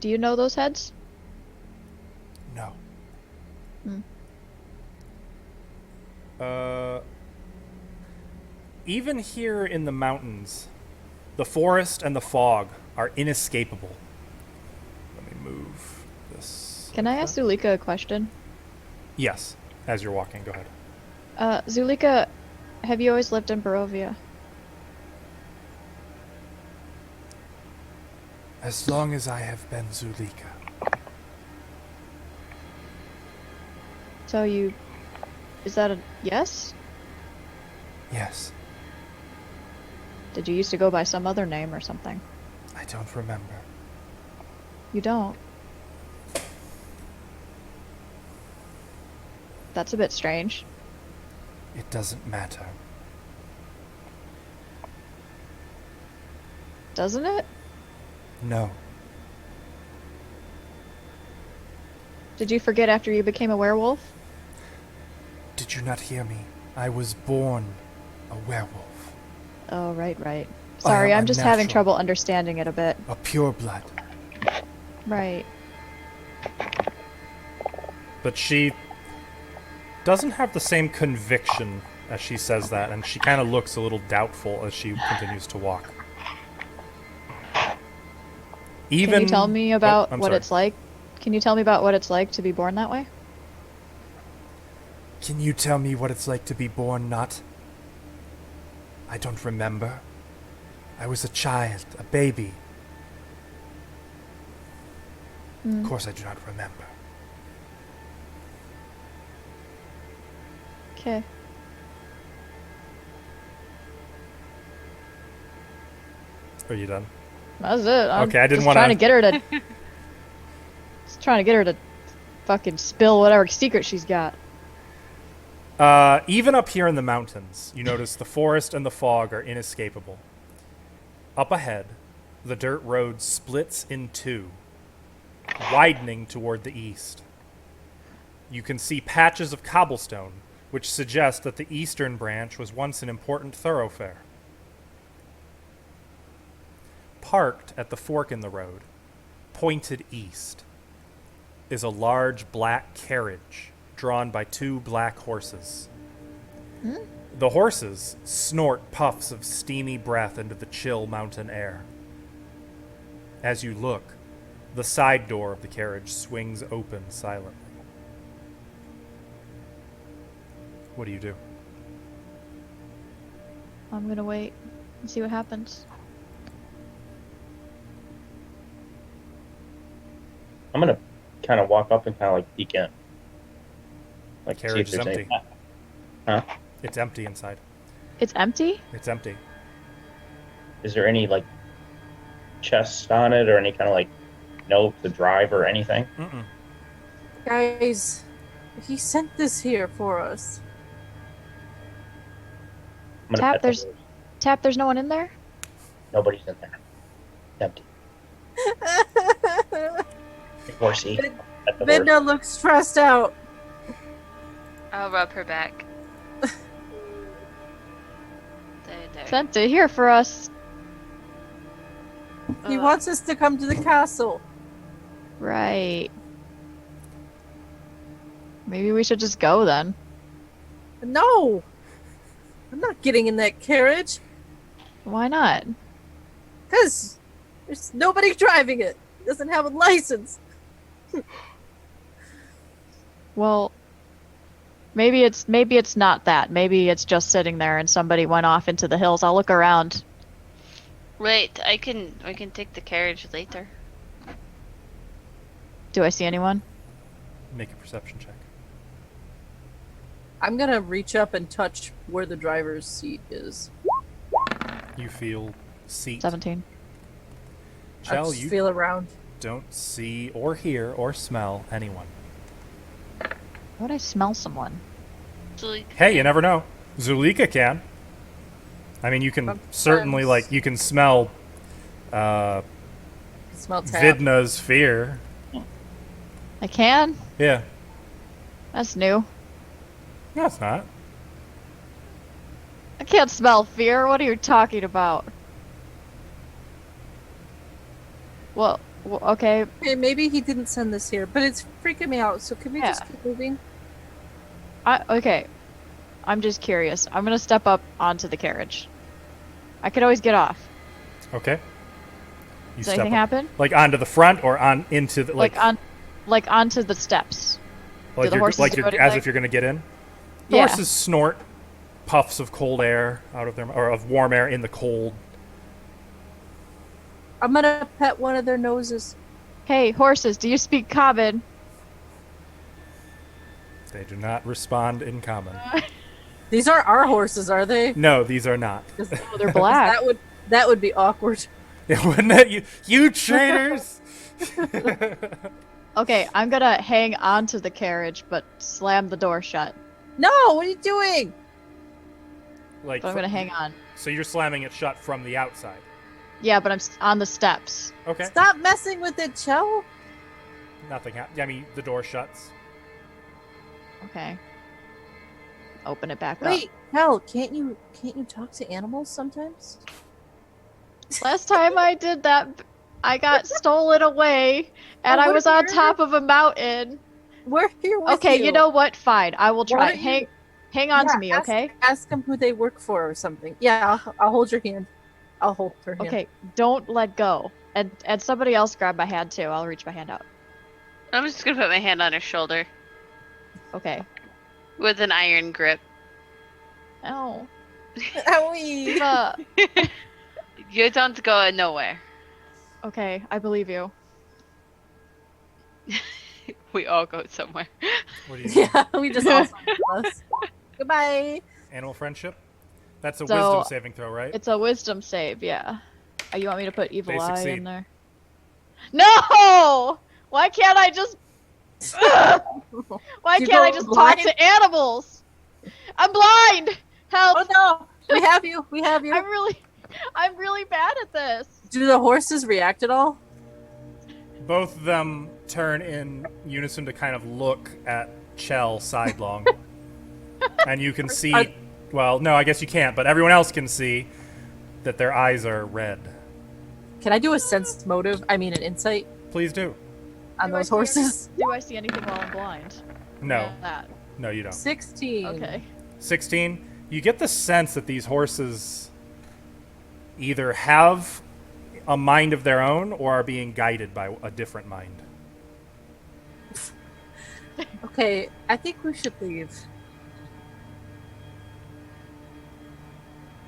Do you know those heads? No. Even here in the mountains, the forest and the fog are inescapable. Let me move this. Can I ask Zulika a question? Yes, as you're walking, go ahead. Zulika, have you always lived in Barovia? As long as I have been Zulika. So you... Is that a yes? Yes, Did you used to go by some other name or something? I don't remember. You don't? That's a bit strange. It doesn't matter. Doesn't it? No. Did you forget after you became a werewolf? Did you not hear me? I was born a werewolf. Oh, right. Sorry, am I'm just having unnatural. trouble understanding it a bit. A pureblood. Right. But she doesn't have the same conviction as she says that, and she kind of looks a little doubtful as she continues to walk. Even Can you tell me about I'm what sorry. it's like? Can you tell me about what it's like to be born that way? Can you tell me what it's like to be born not? I don't remember. I was a child, a baby. Of course I do not remember. Okay. Are you done? That's it. I'm Okay, I didn't just wanna- trying to get her to... Just trying to get her to fucking spill whatever secret she's got. Even up here in the mountains, you notice the forest and the fog are inescapable. Up ahead, the dirt road splits in two, widening toward the east. You can see patches of cobblestone which suggests that the eastern branch was once an important thoroughfare. Parked at the fork in the road, pointed east, is a large black carriage drawn by 2 black horses. The horses snort puffs of steamy breath into the chill mountain air. As you look, the side door of the carriage swings open silently. What do you do? I'm gonna wait and see what happens. I'm gonna kind of walk up and kind of like peek in. Like see Carriage if is there's empty. any. Huh? It's empty inside. It's empty? It's empty. Is there any like chests on it or any kind of like note to drive or anything? Mm-mm. Guys, he sent this here for us. I'm gonna Tap, pet the there's- horse. Tap, there's no one in there? Nobody's in there. It's empty. Horsey. Pet the horse. Midna looks stressed out. I'll rub her back. There. Sent it here for us. He wants us to come to the castle. Right. Maybe we should just go then. No! I'm not getting in that carriage. Why not? Because there's nobody driving it. It doesn't have a license. Well, maybe it's not that. Maybe it's just sitting there and somebody went off into the hills. I'll look around. Wait, I can take the carriage later. Do I see anyone? Make a perception check. I'm gonna reach up and touch where the driver's seat is. You feel seat. 17. I Chell, just you feel around. don't see or hear or smell anyone. Would I smell someone? Hey, you never know. Zulika can. I mean, you can Sometimes. certainly, like, you can smell Smell tap. Vidna's fear. I can? Yeah. That's new. No, it's not. I can't smell fear. What are you talking about? Well, okay. Okay, maybe he didn't send this here, but it's freaking me out. So can we just Yeah. keep moving? Okay. I'm just curious. I'm gonna step up onto the carriage. I could always get off. Okay. You Does anything happen? like onto the front or on into the Like onto the steps. like do the you're horses like do you're as anything? if you're gonna get in. The Yeah. horses snort puffs of cold air out of their or of warm air in the cold. I'm gonna pet one of their noses. Hey, horses, do you speak common? They do not respond in common. These aren't our horses, are they? No, these are not. 'Cause Oh, they're black. that would be awkward. Yeah, wouldn't it? You traitors! Okay, I'm gonna hang onto the carriage, but slam the door shut. No, what are you doing? Like, But I'm gonna hang on. So you're slamming it shut from the outside. Yeah, but I'm on the steps. Okay. Stop messing with it, Chell. Nothing happened. I mean, the door shuts. Okay. Open it back up. Wait, Chell, can't you talk to animals sometimes? Last time I did that, I got stolen away, and Oh, I what was if on you're- top of a mountain. We're here with Okay, you know what? Fine, I will try. don't you- Hang on to Yeah, me, okay? Ask them who they work for or something. Yeah, I'll hold your hand. I'll hold her hand. Okay, don't let go. And somebody else grab my hand too. I'll reach my hand out. I'm just gonna put my hand on her shoulder Okay. with an iron grip. Ow. Owie. You don't go nowhere. Okay, I believe you. We all go somewhere. What do you do? Yeah, we just all signed us. Goodbye. Animal friendship? That's a So, wisdom saving throw, right? It's a wisdom save, yeah. You want me to put evil They eye succeed. in there? No! Why can't I just? Why You can't I go just blind? talk to animals? I'm blind. Help! Oh no, we have you. We have you. I'm really bad at this. Do the horses react at all? Both of them turn in unison to kind of look at Chell sidelong. And you can see, well, no, I guess you can't, but everyone else can see that their eyes are red. Can I do a sense motive? I mean, an insight Please do. on Do I those see any- horses? Do I see anything while I'm blind? No. That. No, you don't. 16. Okay. 16, you get the sense that these horses either have a mind of their own or are being guided by a different mind. Okay, I think we should leave.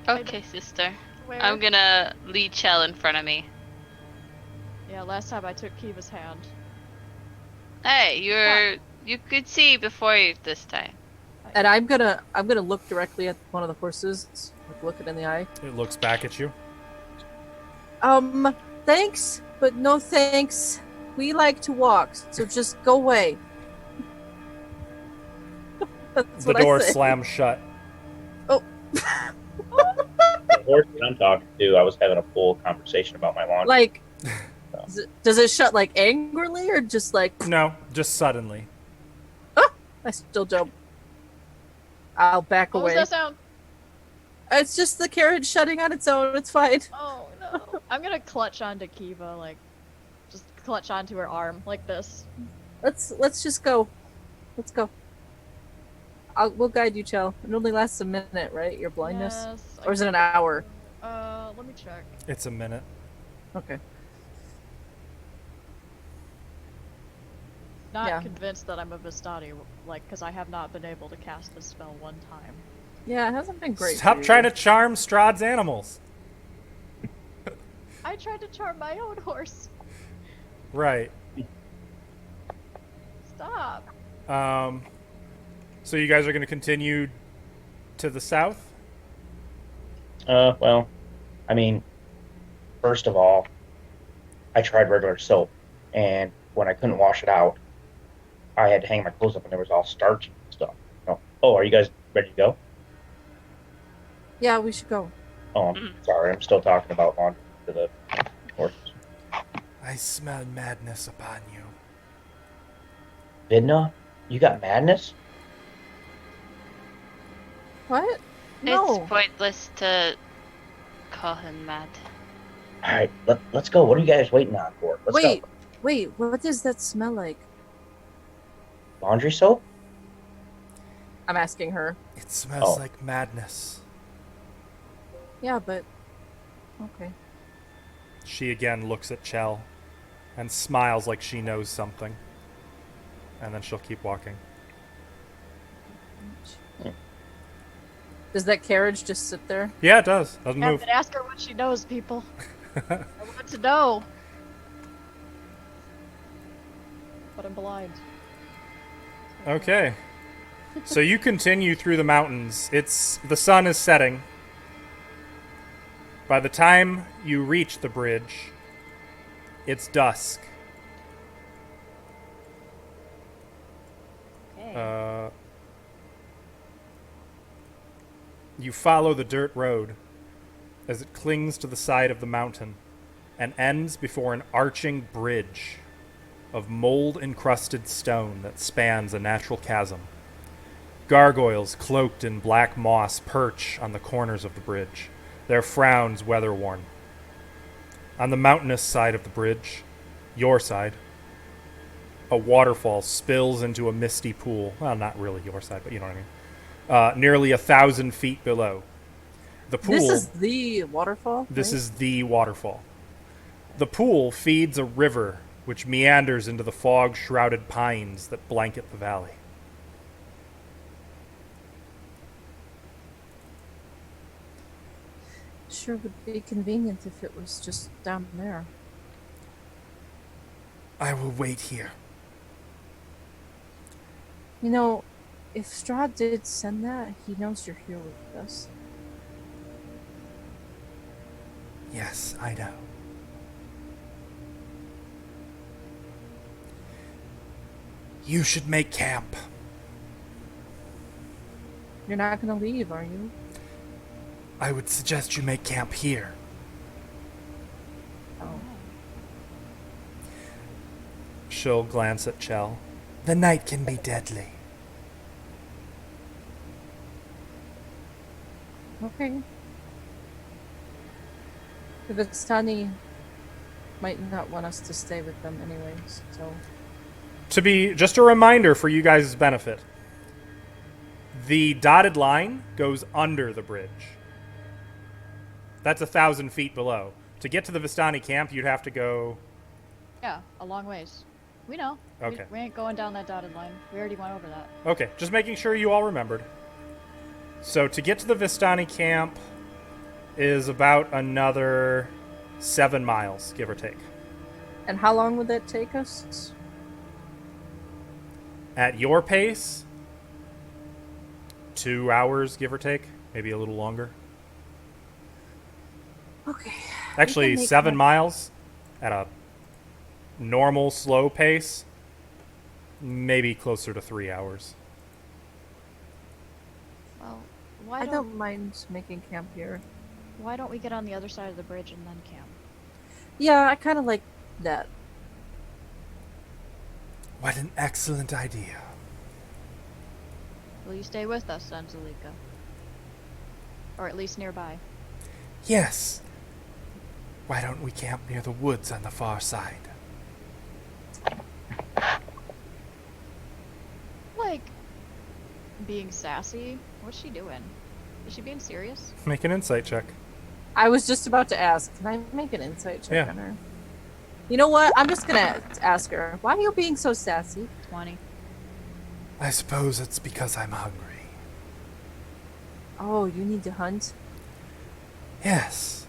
Okay, sister. Where? I'm gonna lead Chell in front of me. Yeah, last time I took Kiva's hand. Hey, you could see before you this time. And I'm gonna look directly at one of the horses, like look it in the eye. It looks back at you. Thanks, but no thanks. We like to walk, so just go away. That's The what I door say. slams shut. The horse that I'm talking to, I was having a full conversation about my laundry. Like, does it shut like angrily or just like? No, just suddenly. I still jump. I'll back What was away. that sound? It's just the carriage shutting on its own. It's fine. Oh no. I'm gonna clutch onto Kiva, like, just clutch onto her arm, like this. Let's just go. Let's go. We'll guide you, Chell. It only lasts a minute, right? Your blindness, Yes, or is it an hour? Let me check. It's a minute. Okay. Not Yeah. convinced that I'm a Vistani, like, because I have not been able to cast this spell one time. Yeah, it hasn't been great. Stop trying to charm Strahd's animals. I tried to charm my own horse. Right. Stop. So you guys are going to continue to the south? Well, I mean, first of all, I tried regular soap, and when I couldn't wash it out, I had to hang my clothes up, and there was all starchy stuff. Oh, are you guys ready to go? Yeah, we should go. Oh, I'm sorry, I'm still talking about laundry to the horses. I smell madness upon you. Vidna, you got madness? What? No. It's pointless to call him mad. All right, let's go. What are you guys waiting on for? Let's Wait, go. wait. What does that smell like? Laundry soap? I'm asking her. It smells Oh. like madness. Yeah, but okay. She again looks at Chell and smiles like she knows something. And then she'll keep walking. Does that carriage just sit there? Yeah, it does. Doesn't Yeah, move. but ask her what she knows, people. I want to know. But I'm blind. Okay. So you continue through the mountains. The sun is setting. By the time you reach the bridge, it's dusk. Okay. You follow the dirt road as it clings to the side of the mountain and ends before an arching bridge of mold-encrusted stone that spans a natural chasm. Gargoyles cloaked in black moss perch on the corners of the bridge, their frowns weather-worn. On the mountainous side of the bridge, your side, a waterfall spills into a misty pool. Well, not really your side, but you know what I mean. Nearly 1,000 feet below. The pool. This is the waterfall. This right? is the waterfall. The pool feeds a river which meanders into the fog-shrouded pines that blanket the valley. Sure would be convenient if it was just down there. I will wait here. You know, if Strahd did send that, he knows you're here with us. Yes, I know. You should make camp. You're not gonna leave, are you? I would suggest you make camp here. Oh. She'll glance at Chell. The night can be deadly. Okay. The Vistani might not want us to stay with them anyways, so... To be just a reminder for you guys' benefit, the dotted line goes under the bridge. That's 1,000 feet below. To get to the Vistani camp, you'd have to go. Yeah, a long ways. We know. Okay. We ain't going down that dotted line. We already went over that. Okay, just making sure you all remembered. So to get to the Vistani camp is about another 7 miles, give or take. And how long would that take us? At your pace, 2 hours, give or take, maybe a little longer. Okay. Actually, 7 miles at a normal, slow pace, maybe closer to 3 hours. Well, I don't mind making camp here. why don't we get on the other side of the bridge and then camp? Yeah, I kind of like that. What an excellent idea. Will you stay with us, Angelika? Or at least nearby? Yes. Why don't we camp near the woods on the far side? Like, being sassy? What's she doing? Is she being serious? Make an insight check. I was just about to ask, can I make an insight check Yeah. on her? You know what? I'm just gonna ask her, why are you being so sassy? 20. I suppose it's because I'm hungry. Oh, you need to hunt? Yes.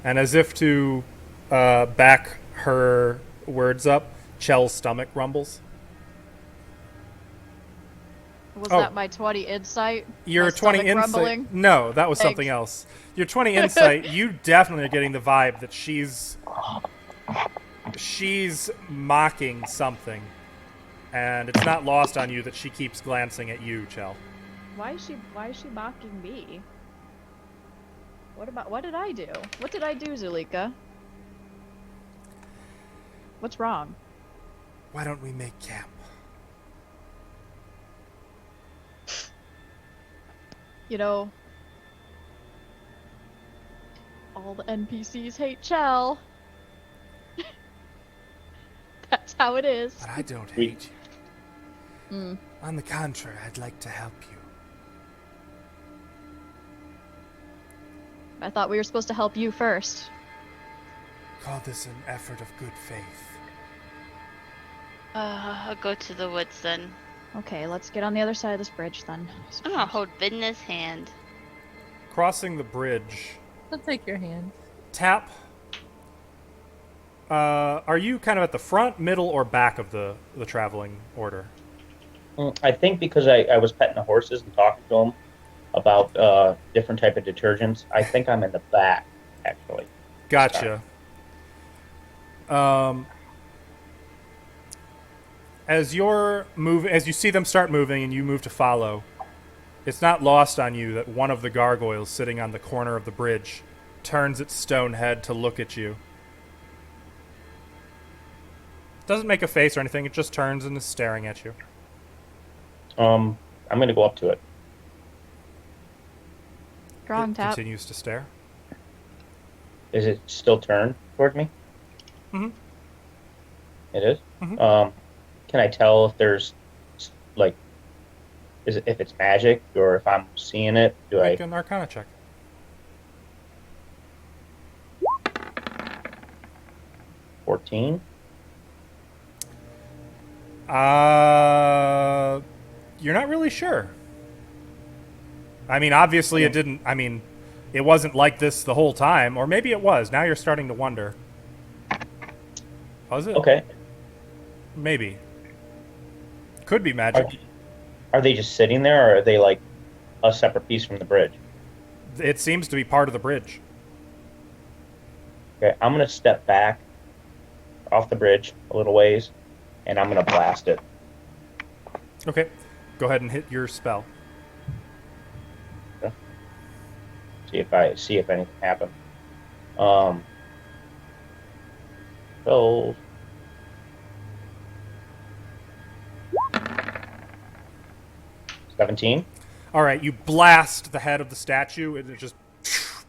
And as if to back her words up, Chell's stomach rumbles. Was Oh. that my 20 insight? Your My 20 stomach insight. rumbling? No, that was Thanks. something else. Your 20 insight, you definitely are getting the vibe that she's mocking something. And it's not lost on you that she keeps glancing at you, Chell. Why is she mocking me? What did I do? What did I do, Zulika? What's wrong? Why don't we make camp? You know, all the NPCs hate Chell. That's how it is. But I don't We- hate you. On the contrary, I'd like to help you. I thought we were supposed to help you first. Call this an effort of good faith. I'll go to the woods then. Okay, let's get on the other side of this bridge then. I'm gonna hold Vidna's hand. Crossing the bridge, I'll take your hand. Tap. Are you kind of at the front, middle, or back of the traveling order? I think because I was petting the horses and talking to them about different type of detergents, I think I'm in the back, actually. Gotcha. As you see them start moving and you move to follow, it's not lost on you that one of the gargoyles sitting on the corner of the bridge turns its stone head to look at you. Doesn't make a face or anything, it just turns and is staring at you. I'm going to go up to it. Strong It tap. continues to stare. Is it still turned toward me? Mhm. It is? Mhm. Can I tell if there's, like, if it's magic or if I'm seeing it? Make an Arcana check. 14? You're not really sure. I mean, obviously it didn't. I mean, it wasn't like this the whole time, or maybe it was. Now you're starting to wonder. Was it? Okay. Maybe. Could be magic. Are they just sitting there, or are they, like, a separate piece from the bridge? It seems to be part of the bridge. Okay, I'm going to step back off the bridge a little ways, and I'm going to blast it. Okay. Go ahead and hit your spell. See if anything happens. So 17. All right, you blast the head of the statue, and it just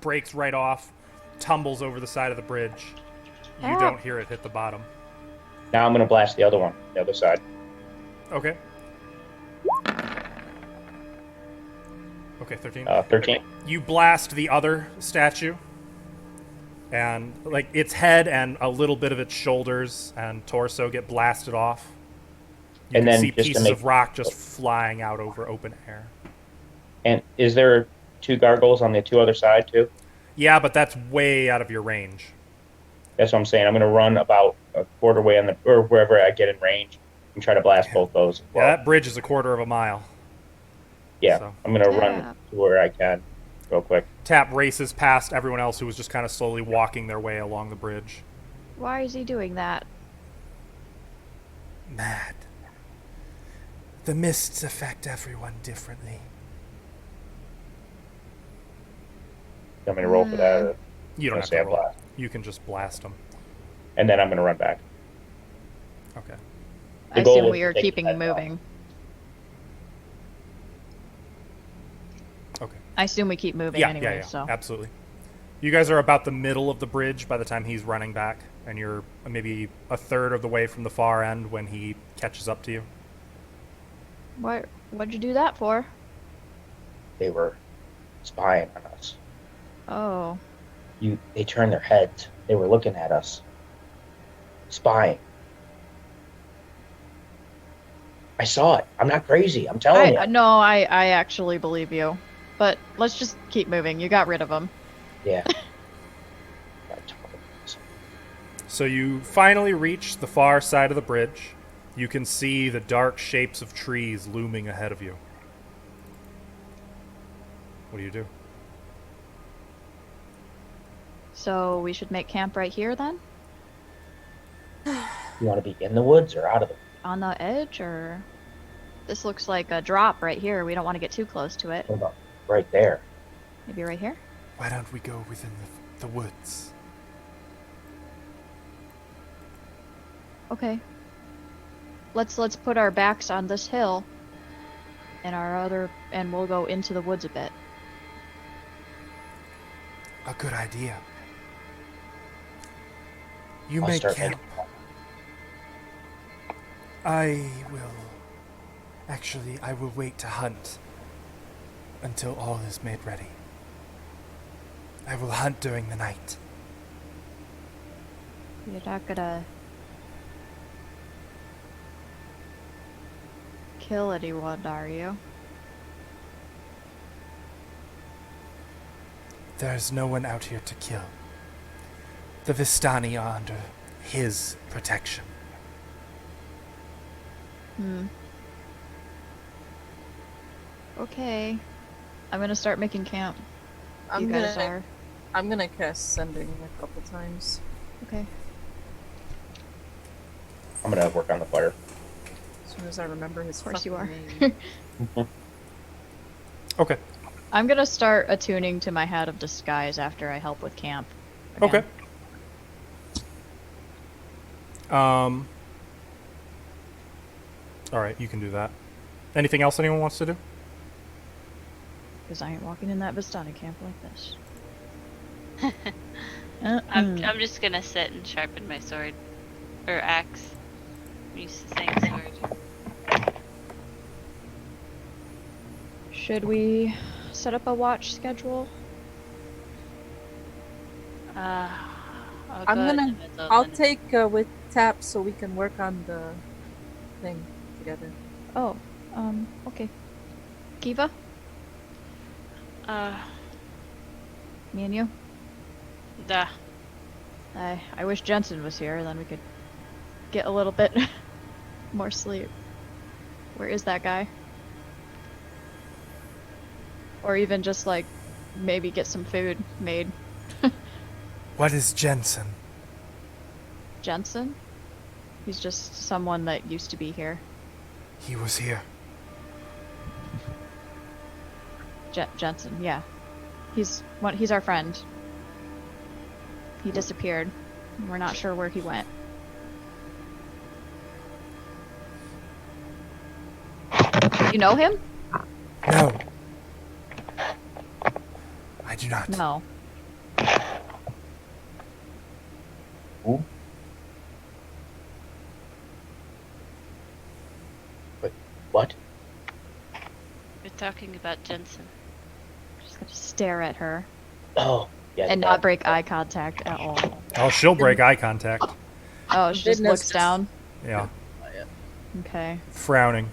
breaks right off, tumbles over the side of the bridge. You Ah. don't hear it hit the bottom. Now I'm gonna blast the other one, the other side. Okay. Okay, 13. 13. You blast the other statue, and like its head and a little bit of its shoulders and torso get blasted off. You And can then see just to pieces make- of rock just flying out over open air. And is there 2 gargoyles on the 2 other side too? Yeah, but that's way out of your range. That's what I'm saying. I'm gonna run about a quarter way on the or wherever I get in range and try to blast both those. As well. Yeah, that bridge is a quarter of a mile. Yeah, So. I'm gonna Yeah. run to where I can, real quick. Tap races past everyone else who was just kind of slowly walking their way along the bridge. Why is he doing that? Mad. The mists affect everyone differently. You want me to roll for that, or You don't gonna have say to I roll. blast? You can just blast them. And then I'm gonna run back. Okay. I goal assume is we to are take keeping the head off. moving. Okay. I assume we keep moving anyway, so. Absolutely. You guys are about the middle of the bridge by the time he's running back, and you're maybe a third of the way from the far end when he catches up to you. What'd you do that for? They were spying on us. Oh. They turned their heads. They were looking at us. Spying. I saw it. I'm not crazy. I'm telling you. No, I actually believe you. But let's just keep moving. You got rid of him. Yeah. So you finally reach the far side of the bridge. You can see the dark shapes of trees looming ahead of you. What do you do? So we should make camp right here then? You want to be in the woods or out of the On the edge, or? This looks like a drop right here. We don't want to get too close to it. What about right there? Maybe right here? Why don't we go within the woods? Okay. Let's put our backs on this hill, and we'll go into the woods a bit. A good idea. You I'll make start camp. I will wait to hunt until all is made ready. I will hunt during the night. You're not gonna kill anyone, are you? There's no one out here to kill. The Vistani are under his protection. Okay. I'm gonna start making camp. I'm You guys gonna are. I'm gonna cast sending a couple times. Okay. I'm gonna work on the fire. As soon as I remember his Of course you fucking are. name. Okay. I'm gonna start attuning to my hat of disguise after I help with camp. again. Okay. All right, you can do that. Anything else anyone wants to do? Because I ain't walking in that Vistani camp like this. I'm just gonna sit and sharpen my sword. Or axe. I'm used to saying sword. Should we set up a watch schedule? I'll take with Tap so we can work on the thing together. Oh, okay. Kiva? Me and you? Duh. I wish Jensen was here, then we could get a little bit more sleep. Where is that guy? Or even just like maybe get some food made. What is Jensen? Jensen? He's just someone that used to be here. He was here. Jensen, yeah. He's our friend. He disappeared. We're not sure where he went. You know him? No, I do not. No. Who? Wait, what? We're talking about Jensen. Just gonna stare at her Oh, yeah. and the not guy- break eye contact at all. Oh, she'll break eye contact. Oh, she just Vidna's looks just- down. Yeah, Okay. frowning.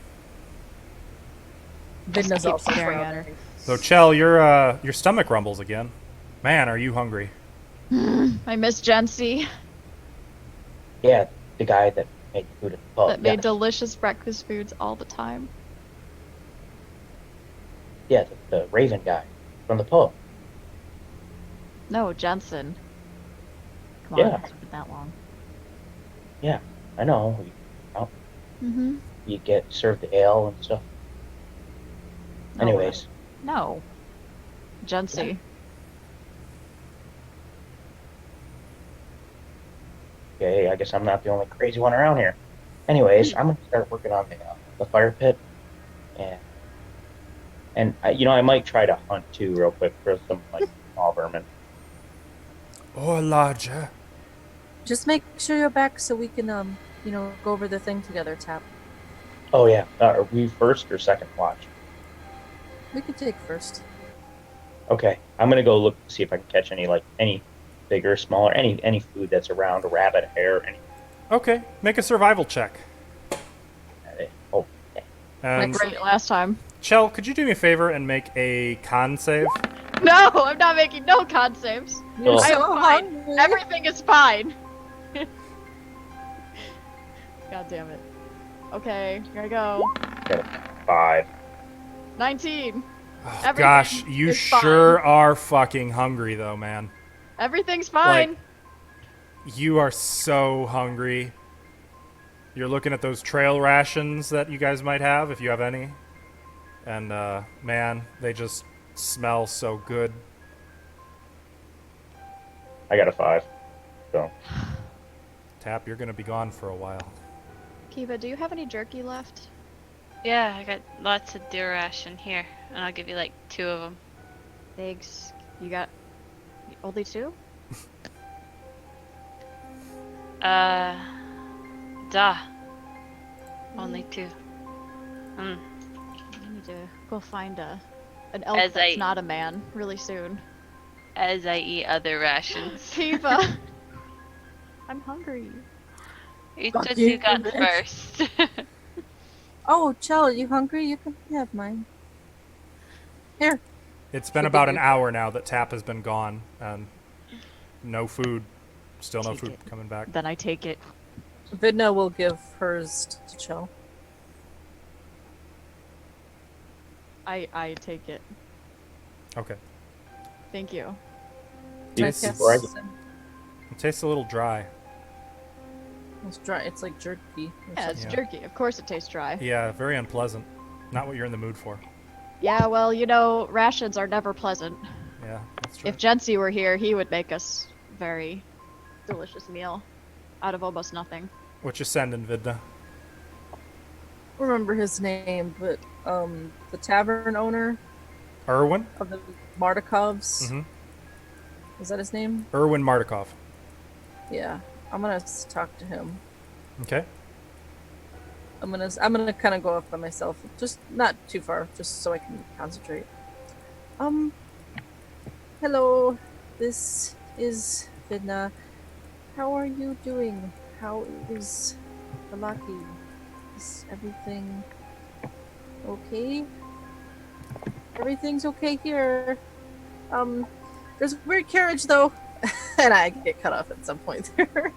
Vidna's keep also staring at her. frowning. So, Chell, your stomach rumbles again. Man, are you hungry? I miss Jency. Yeah, the guy that made the food at the pub. That made delicious breakfast foods all the time. Yeah, the Raven guy from the pub. No, Jensen. Come on, Yeah. it's been that long. Yeah, I know. Mm-hmm. You get served the ale and stuff. No, Anyways, No. Jency. okay, I guess I'm not the only crazy one around here. Anyways, I'm gonna start working on the fire pit, and I might try to hunt too, real quick, for some like small vermin. Or larger. Just make sure you're back so we can, go over the thing together, Tap. Oh yeah, are we first or second watch? We could take first. Okay, I'm gonna go look see if I can catch any bigger, smaller, any food that's around, a rabbit, a hare, any. Okay, make a survival check. Oh, And Great last time. Chell, could you do me a favor and make a con save? No, I'm not making no con saves. You're Oh. I am so fine. hungry. Everything is fine. God damn it. Okay, here I go. got a 5. 19. Oh, Everything gosh, you is fine. sure are fucking hungry though, man. Everything's fine. You are so hungry. You're looking at those trail rations that you guys might have, if you have any. And, man, they just smell so good. I got a 5. So Tap, you're gonna be gone for a while. Kiva, do you have any jerky left? Yeah, I got lots of deer ration here, and I'll give you like 2 of them. Thanks. You got only 2? Duh. Only 2. I need to go find an elf As that's I- not a man really soon. As I eat other rations. Kiva! I'm hungry. Eat Fuck what you, you got bitch. first. Oh, Chell, you hungry? You can have mine. Here. It's been Should about give an you- hour now that Tap has been gone, and no food. Still no Take food it. coming back. Then I take it. Vidna will give hers to Chell. I take it. Okay. Thank you. Yes. before I get- It tastes a little dry. It's dry. It's like jerky. or Yeah, it's Yeah. jerky. Of course it tastes dry. Yeah, very unpleasant. Not what you're in the mood for. Yeah, well, rations are never pleasant. Yeah, that's true. If Jency were here, he would make us a very delicious meal out of almost nothing. What you sending, Vidna? remember his name, but the tavern owner Erwin? of the Martikovs. Mm-hmm. Is that his name? Erwin Martikov. Yeah, I'm gonna talk to him. Okay. I'm gonna kind of go off by myself, just not too far, just so I can concentrate. Hello, this is Vidna. How are you doing? How is the lucky? Is everything okay? Everything's okay here. There's a weird carriage though, and I get cut off at some point there.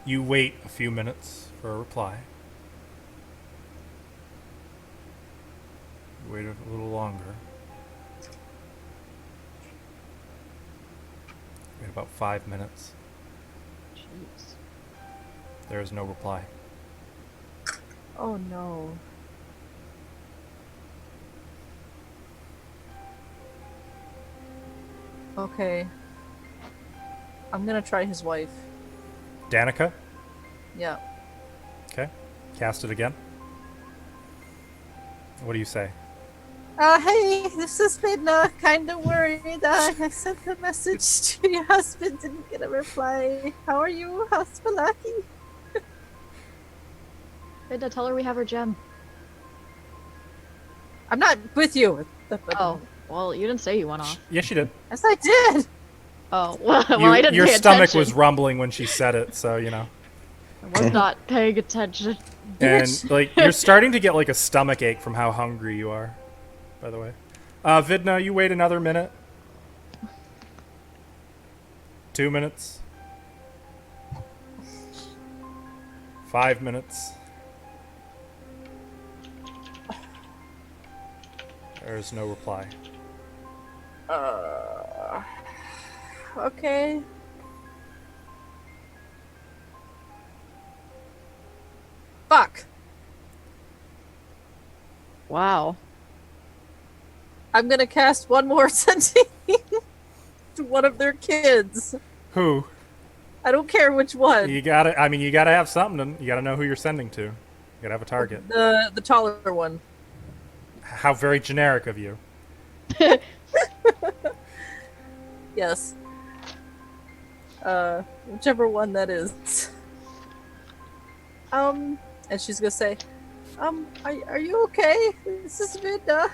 You wait a few minutes for a reply. Wait a little longer. Wait about 5 minutes. Jeez. There is no reply. Oh no. Okay. I'm gonna try his wife. Danica? Yeah. Okay. Cast it again. What do you say? Hey, this has been kind of worried. I sent a message to your husband, didn't get a reply. How are you, Spelaki? Vidna, tell her we have her gem. I'm not with you. Oh, well, you didn't say you went off. Yes, she did. Yes, I did. Oh, well, You- I didn't your pay stomach attention. was rumbling when she said it, so you know. I was not paying attention. And like you're starting to get like a stomach ache from how hungry you are. By the way, Vidna, you wait another minute. 2 minutes. 5 minutes. There's no reply. Okay. Fuck. Wow. I'm gonna cast one more sending to one of their kids. Who? I don't care which one. You gotta. I mean, you gotta have something. You gotta know who you're sending to. You gotta have a target. The taller one. How very generic of you. Yes. Whichever one that is. And she's gonna say, are you okay? This is Vidna.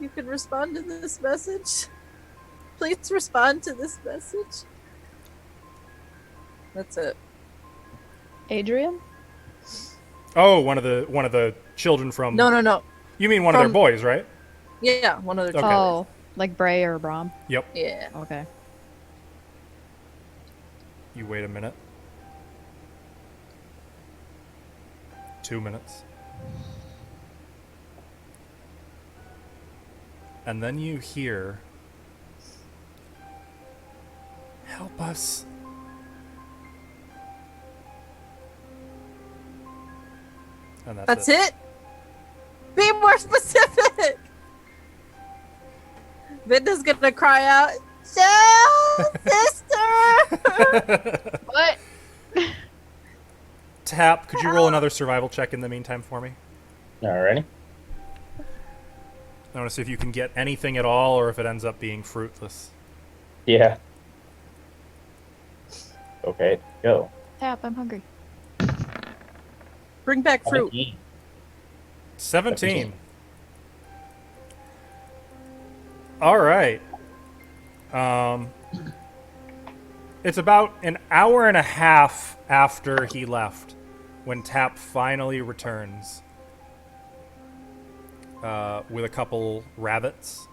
You can respond to this message. Please respond to this message. That's it. Adrian? Oh, one of the children from. No. You mean one of their From- boys, right? Yeah, one other Okay. time. Oh, like Bray or Brom? Yep. Yeah. Okay. You wait a minute. 2 minutes. And then you hear, "Help us." And That's it? Be more specific! Vidna's gonna cry out, "Shell, sister!" What? Tap, could you roll another survival check in the meantime for me? Alrighty. I want to see if you can get anything at all or if it ends up being fruitless. Yeah. Okay, go. Tap, I'm hungry. Bring back fruit. 17. All right. It's about an hour and a half after he left when Tap finally returns with a couple rabbits.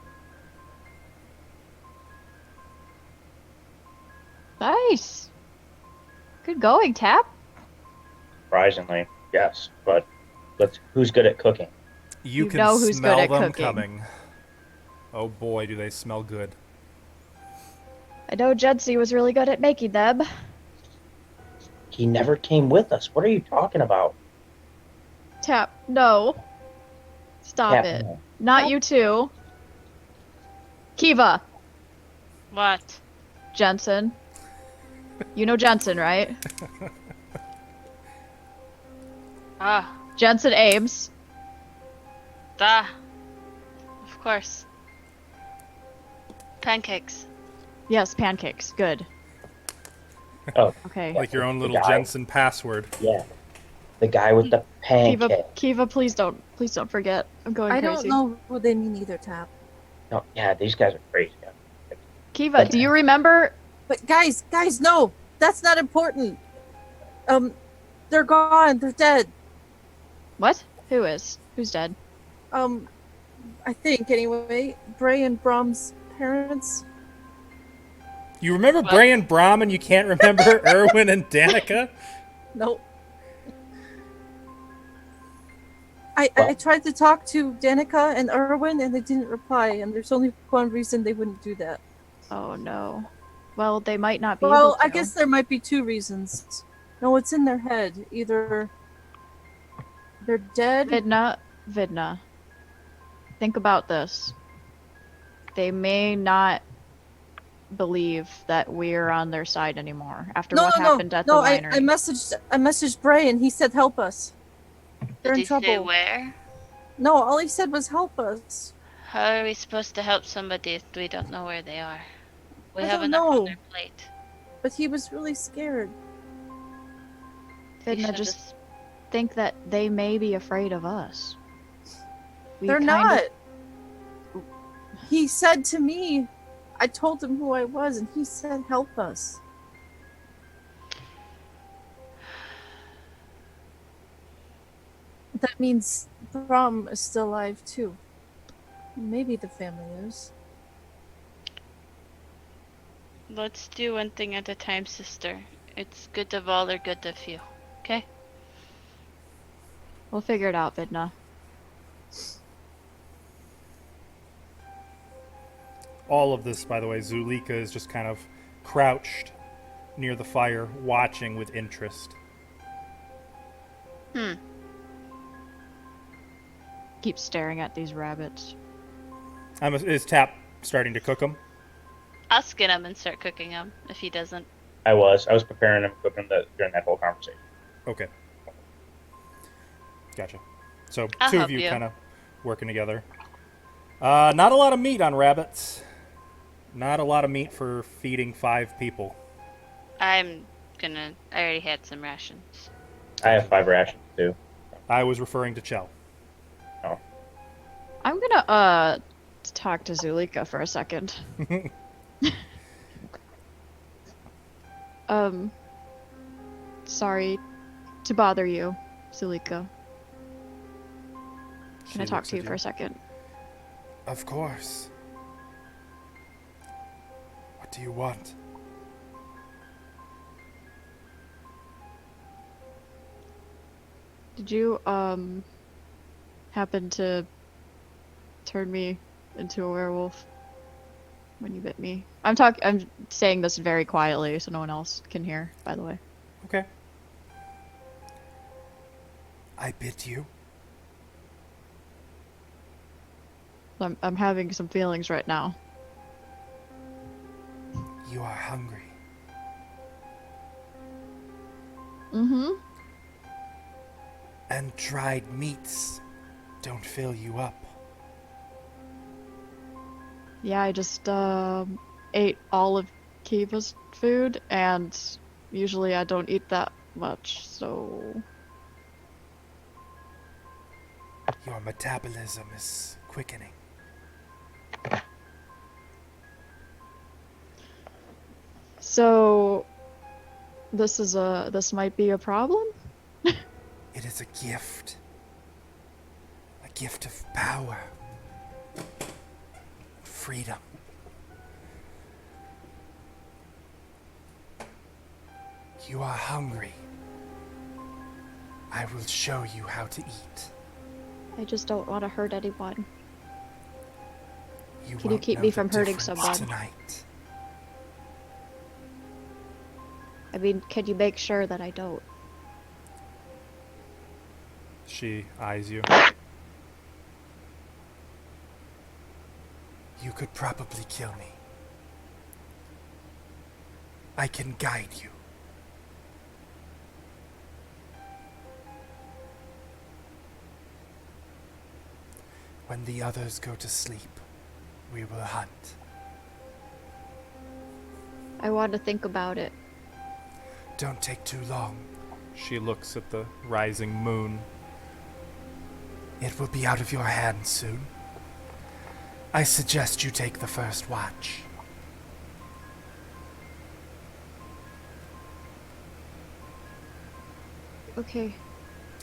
Nice. Good going, Tap. Surprisingly, yes. But who's good at cooking? You can know who's smell good at them cooking. coming. Oh boy, do they smell good. I know Jensy was really good at making them. He never came with us. What are you talking about? Tap, no. Stop Tap, it. no. Not you two. Kiva. What? Jensen. You know Jensen, right? Ah, Jensen Ames. duh. Of course. Pancakes. Yes, pancakes. Good. Oh, Okay. Like your own little guy. Jensen password. yeah. The guy with the pancake. Kiva, please don't forget. I'm going I crazy. don't know what they mean either, Tap. No, yeah, these guys are crazy. Kiva, do you remember? But guys, no! That's not important! They're gone, they're dead. What? Who is? Who's dead? I think, anyway. Bray and Brom's parents. You remember What? Bray and Brom and you can't remember Erwin and Danica? Nope. I tried to talk to Danica and Erwin and they didn't reply, and there's only one reason they wouldn't do that. Oh no. Well, they might not be able Well, to. I guess there might be two reasons. No, it's in their head. Either they're dead. Vidna. Think about this. They may not believe that we're on their side anymore after what happened at the no. winery. I messaged Bray and he said help us. They're Did in he say trouble. where? No, all he said was help us. How are we supposed to help somebody if we don't know where they are? We I have don't enough on know. their plate. But he was really scared. He Vidna, should just have- think that they may be afraid of us. We They're kind not. of- He said to me, I told him who I was, and he said, help us. That means Brom is still alive, too. Maybe the family is. Let's do one thing at a time, sister. It's good of all or good of few. Okay? We'll figure it out, Vidna. All of this, by the way, Zulika is just kind of crouched near the fire, watching with interest. Keep staring at these rabbits. Is Tap starting to cook them? I'll skin him and start cooking him if he doesn't. I was preparing him, cooking him during that whole conversation. Okay. Gotcha. So I'll two of help you you. kind of working together. Not a lot of meat on rabbits. Not a lot of meat for feeding 5 people. I already had some rations. I have 5 rations too. I was referring to Chell. Oh, I'm gonna talk to Zulika for a second. Sorry to bother you, Zulika. Can I talk to you for a second? Of course. What do you want? Did you happen to turn me into a werewolf when you bit me? I'm saying this very quietly so no one else can hear, by the way. Okay. I bit you. I'm having some feelings right now. You are hungry. Mm-hmm. And dried meats don't fill you up. Yeah, I just ate all of Kiva's food, and usually I don't eat that much, so... Your metabolism is quickening. So... this might be a problem? It is a gift. A gift of power. Freedom. You are hungry. I will show you how to eat. I just don't want to hurt anyone. You Can you won't keep know me the from hurting difference someone? tonight. I mean, can you make sure that I don't? She eyes you. You could probably kill me. I can guide you. When the others go to sleep, we will hunt. I want to think about it. Don't take too long. She looks at the rising moon. It will be out of your hands soon. I suggest you take the first watch. Okay.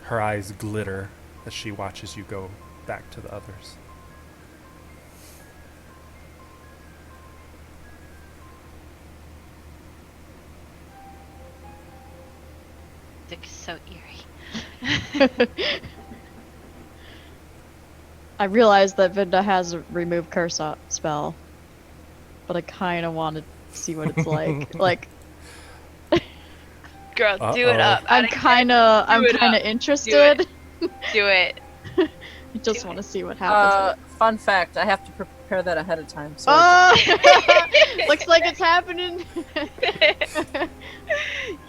Her eyes glitter as she watches you go back to the others. It's so eerie. I realized that Vinda has a remove curse spell, but I kind of want to see what it's like. Like, Girl, do it Uh-oh. up. I'm kind of interested. Do it. I just Do want to it. see what happens. Fun fact, I have to prepare that ahead of time. So Oh! Looks like it's happening.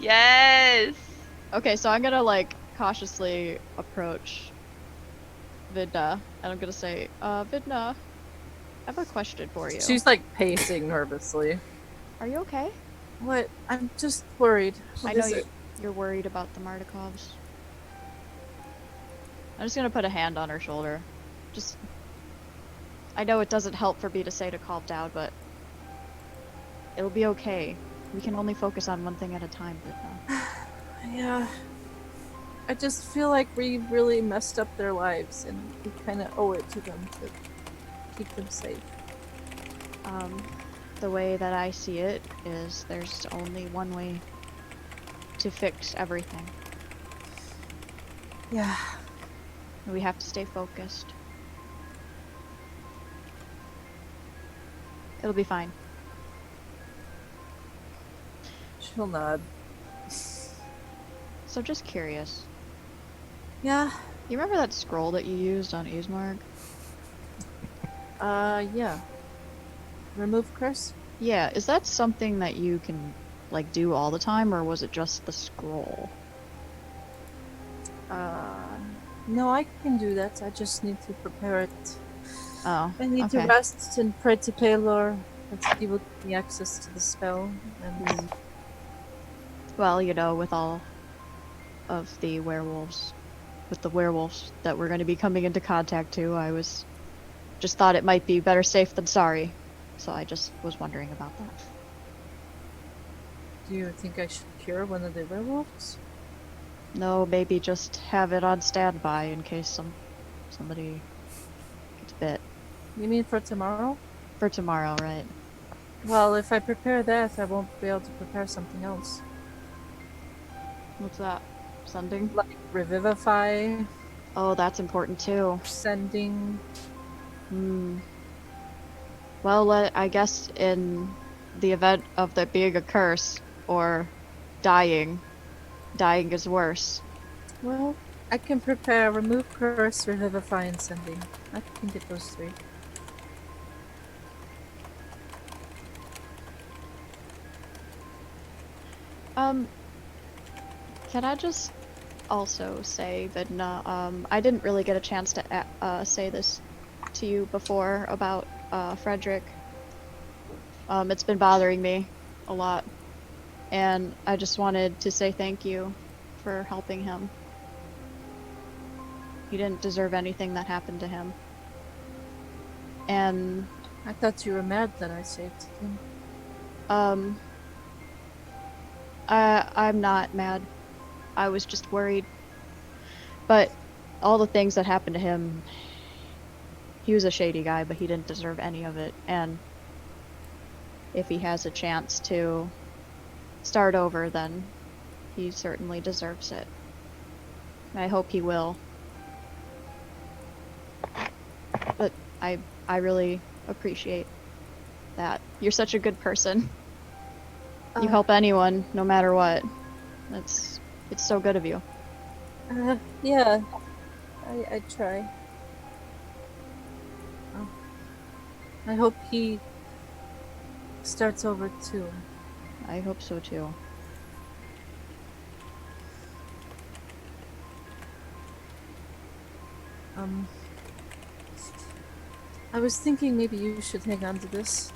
Yes. Okay, so I'm gonna like cautiously approach Vidna, and I'm gonna say, Vidna, I have a question for you. She's like pacing nervously. Are you okay? What? I'm just worried. I What know is it? you're worried about the Mardikovs. I'm just gonna put a hand on her shoulder. Just, I know it doesn't help for me to say to calm down, but it'll be okay. We can only focus on one thing at a time, Vidna. Yeah. I just feel like we really messed up their lives, and we kind of owe it to them to keep them safe. The way that I see it is there's only one way to fix everything. Yeah. We have to stay focused. It'll be fine. She'll nod. So just curious. Yeah. You remember that scroll that you used on Ismark? Yeah. Remove curse? Yeah, is that something that you can, like, do all the time, or was it just the scroll? No, I can do that. I just need to prepare it. Oh, I need okay. to rest and pray to Paylor that he will give me access to the spell. And Well, you know, with all of the werewolves, with the werewolves that we're going to be coming into contact to, I just thought it might be better safe than sorry. So I just was wondering about that. do you think I should cure one of the werewolves? No, maybe just have it on standby in case somebody gets bit. You mean for tomorrow? For tomorrow, right? Well, if I prepare that, I won't be able to prepare something else. What's that? Sending? Like revivify, Oh, that's important too. sending. Well, I guess in the event of there being a curse or dying is worse. Well, I can prepare remove curse, revivify, and sending. I can get those three. Can I just also say that I didn't really get a chance to say this to you before about Frederick. It's been bothering me a lot, and I just wanted to say thank you for helping him. He didn't deserve anything that happened to him. And I thought you were mad that I saved him. I'm not mad. I was just worried. But all the things that happened to him, he was a shady guy, but he didn't deserve any of it. And if he has a chance to start over, then he certainly deserves it. I hope he will. But I really appreciate that. You're such a good person. You help anyone, no matter what. It's so good of you. Yeah. I try. I hope he starts over too. I hope so too. I was thinking maybe you should hang on to this.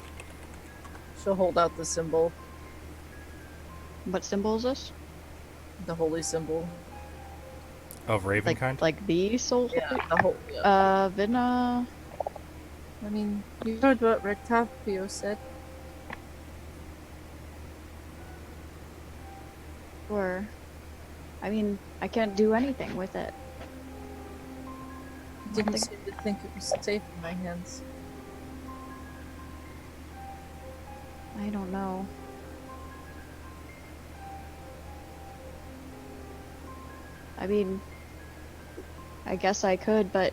She'll hold out the symbol, What symbol is this? the holy symbol. Of Ravenkind? Like the soul? Yeah, the whole. Yeah. Vidna. I mean, you heard what Rectavio said. Or, I mean, I can't do anything with it. Didn't Nothing. seem to think it was safe in my hands. I don't know. I mean, I guess I could, but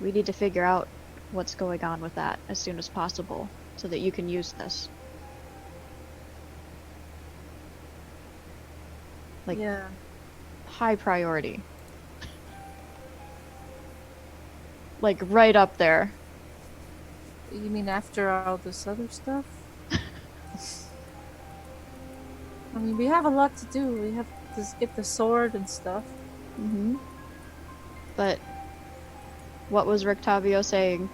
we need to figure out what's going on with that as soon as possible so that you can use this. Like, Yeah. high priority. Like, right up there. You mean after all this other stuff? I mean, we have a lot to do. We have get the sword and stuff. Mm-hmm. But what was Rictavio saying?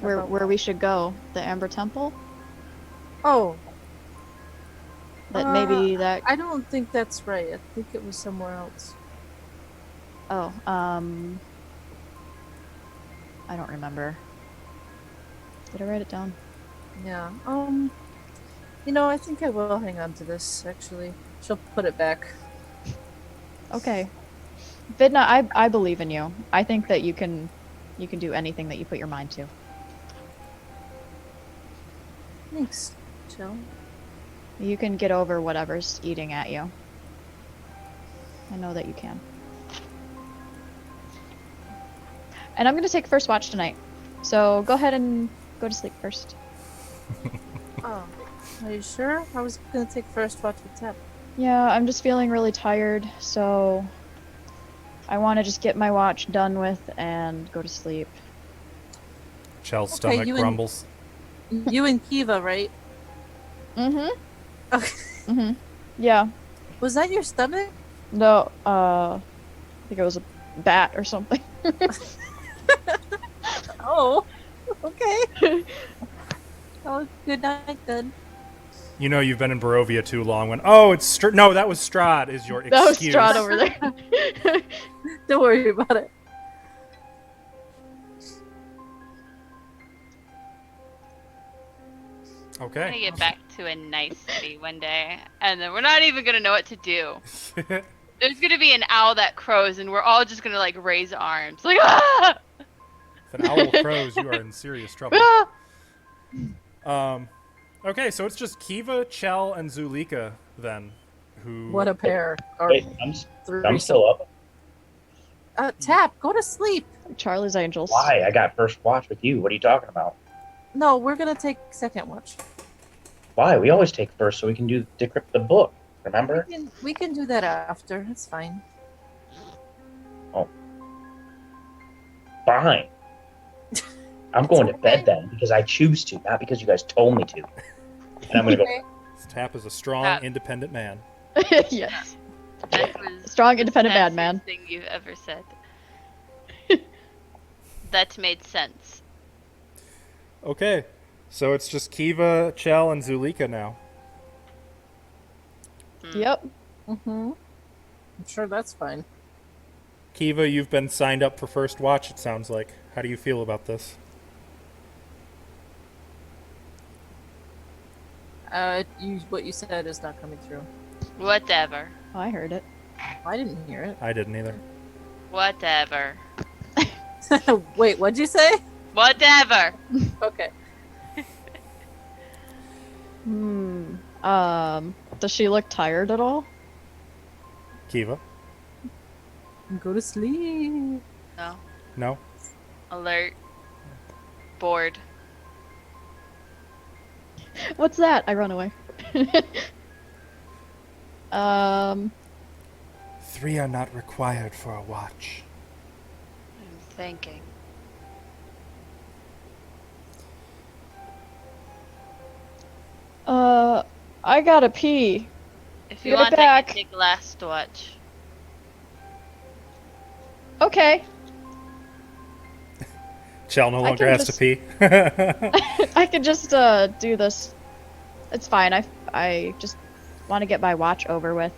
Where About where what? we should go? The Amber Temple? Oh, That maybe that. I don't think that's right. I think it was somewhere else. Oh, I don't remember. Did I write it down? Yeah. I think I will hang on to this. Actually, she'll put it back. Okay. Vidna, I believe in you. I think that you can do anything that you put your mind to. Thanks, Jill. You can get over whatever's eating at you. I know that you can. And I'm gonna take first watch tonight. So go ahead and go to sleep first. Oh, are you sure? I was gonna take first watch with Tap. Yeah, I'm just feeling really tired, so I want to just get my watch done with and go to sleep. Chell's Okay, stomach you and- grumbles. You and Kiva, right? Mm-hmm. Okay. Mm-hmm. Yeah. Was that your stomach? No, I think it was a bat or something. Oh, okay. Oh, good night then. You know you've been in Barovia too long when, oh, it's no, that was Strahd is your That was excuse. Strahd over there. Don't worry about it. I'm gonna Okay. get back to a nice city one day, and then we're not even gonna know what to do. There's gonna be an owl that crows, and we're all just gonna like raise arms, like ah! If an owl crows, you are in serious trouble. Ah! Okay, so it's just Kiva, Chell, and Zulika then, who. What a pair. Or Wait, three. I'm still up. Tap, go to sleep. Charlie's Angels. Why? I got first watch with you. What are you talking about? No, we're gonna take second watch. Why? We always take first so we can decrypt the book. Remember? We can do that after. It's fine. Fine. I'm going to okay. bed then because I choose to, not because you guys told me to. And I'm gonna go. Okay. Tap is a strong, Tap. independent man. Yes. That was Strong, independent the madman. best thing you've ever said. That made sense. Okay, so it's just Kiva, Chell, and Zulika now. Yep. Mm-hmm. I'm sure that's fine. Kiva, you've been signed up for First Watch, it sounds like. How do you feel about this? What you said is not coming through. Whatever. Oh, I heard it. I didn't hear it. I didn't either. Whatever. Wait, what'd you say? Whatever. Okay. Does she look tired at all? Kiva? Go to sleep. No. No? Alert. Bored. What's that? I run away. 3 are not required for a watch. I'm thinking. I gotta pee. If Be you right want, I back. can take last watch. Okay. Chell no I longer can has just- to pee. I could just do this. It's fine. I just want to get my watch over with.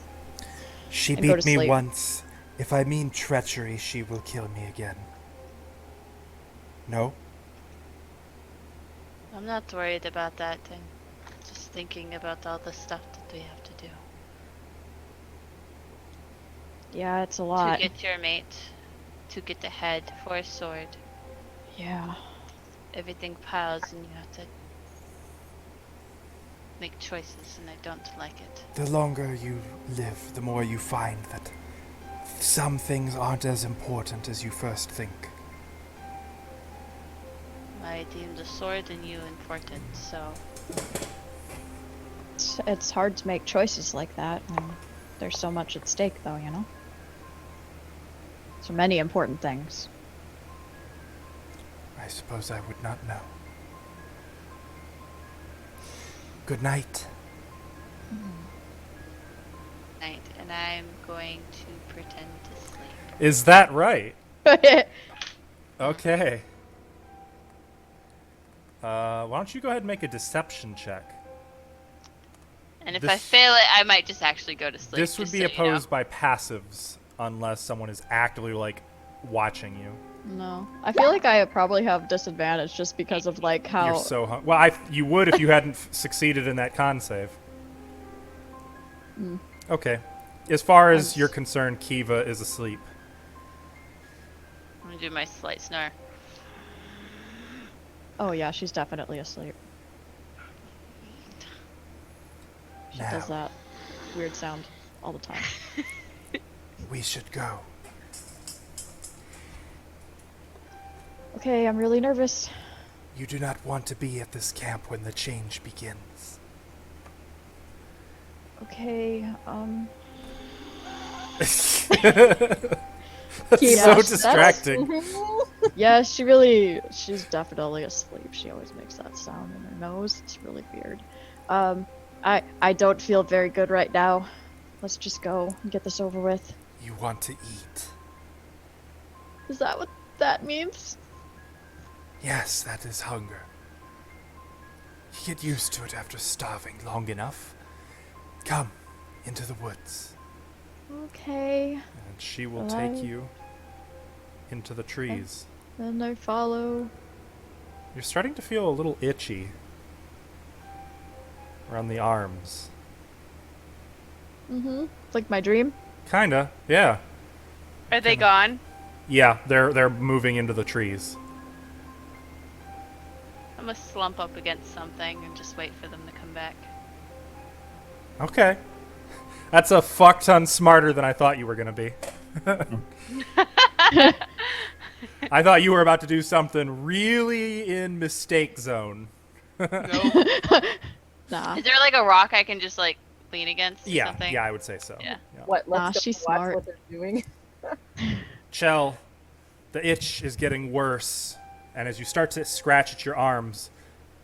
She And go beat to me sleep. once. If I mean treachery, she will kill me again. No? I'm not worried about that thing. Just thinking about all the stuff that we have to do. Yeah, it's a lot. To get your mate. To get the head for a sword. Yeah. Everything piles and you have to make choices and I don't like it. The longer you live, the more you find that some things aren't as important as you first think. I deem the sword and you important, so It's hard to make choices like that. And there's so much at stake, though, you know? So many important things. I suppose I would not know. Good night. night, and I'm going to pretend to sleep. Is that right? Okay. Why don't you go ahead and make a deception check? And if This- I fail it, I might just actually go to sleep. This would just be so opposed by passives unless someone is actively like watching you. No. I feel like I probably have disadvantage just because of like how. You're so well. You would if you hadn't succeeded in that con save. Okay. As far as you're concerned, Kiva is asleep. I'm gonna do my slight snore. Oh yeah, she's definitely asleep. She Now. does that weird sound all the time. We should go. Okay, I'm really nervous. You do not want to be at this camp when the change begins. Okay, That's Yes, so that's- distracting. yeah, she's definitely asleep. She always makes that sound in her nose. It's really weird. I don't feel very good right now. Let's just go and get this over with. You want to eat. Is that what that means? Yes, that is hunger. You get used to it after starving long enough. Come, into the woods. Okay, And she will Alright. take you into the trees. then I follow. You're starting to feel a little itchy around the arms. Mm-hmm. It's like my dream. Kinda, yeah. Are they gone? Yeah, they're moving into the trees. I'm gonna slump up against something and just wait for them to come back. Okay. That's a fuck ton smarter than I thought you were gonna be. I thought you were about to do something really in mistake zone. Nah. Is there like a rock I can just like lean against? Or Yeah, something? yeah, I would say so. Yeah. What? Nah, Let's go she's watch smart. what they're doing. Chell, the itch is getting worse, and as you start to scratch at your arms,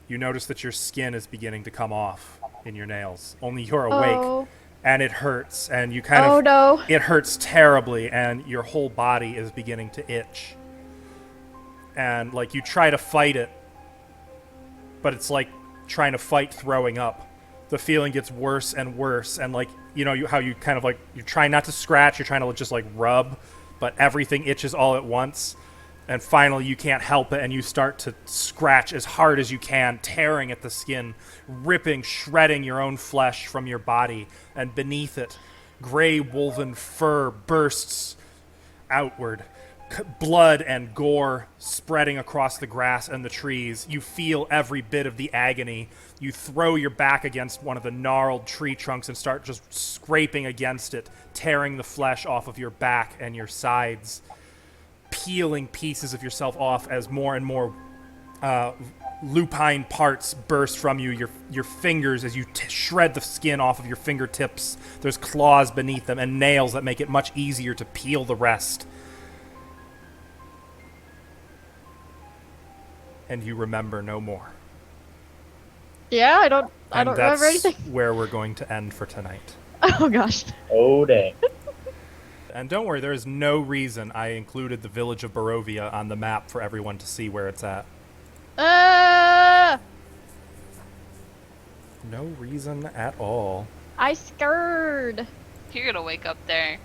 you notice that your skin is beginning to come off in your nails. Only you're awake, Oh. and it hurts, and you kind Oh of... no. It hurts terribly, and your whole body is beginning to itch. And, like, you try to fight it, but it's like trying to fight throwing up. The feeling gets worse and worse, and, like, you know how you kind of, like, you're trying not to scratch, you're trying to just, like, rub, but everything itches all at once. And finally, you can't help it, and you start to scratch as hard as you can, tearing at the skin, ripping, shredding your own flesh from your body, and beneath it, gray woven fur bursts outward, blood and gore spreading across the grass and the trees. You feel every bit of the agony. You throw your back against one of the gnarled tree trunks and start just scraping against it, tearing the flesh off of your back and your sides, peeling pieces of yourself off as more and more lupine parts burst from you. Your fingers, as you shred the skin off of your fingertips, there's claws beneath them and nails that make it much easier to peel the rest. And you remember no more. Yeah, I don't And remember that's anything. where we're going to end for tonight. Oh gosh. Oh, dang. And don't worry, there is no reason I included the village of Barovia on the map for everyone to see where it's at. No reason at all. I scared. You're gonna wake up there.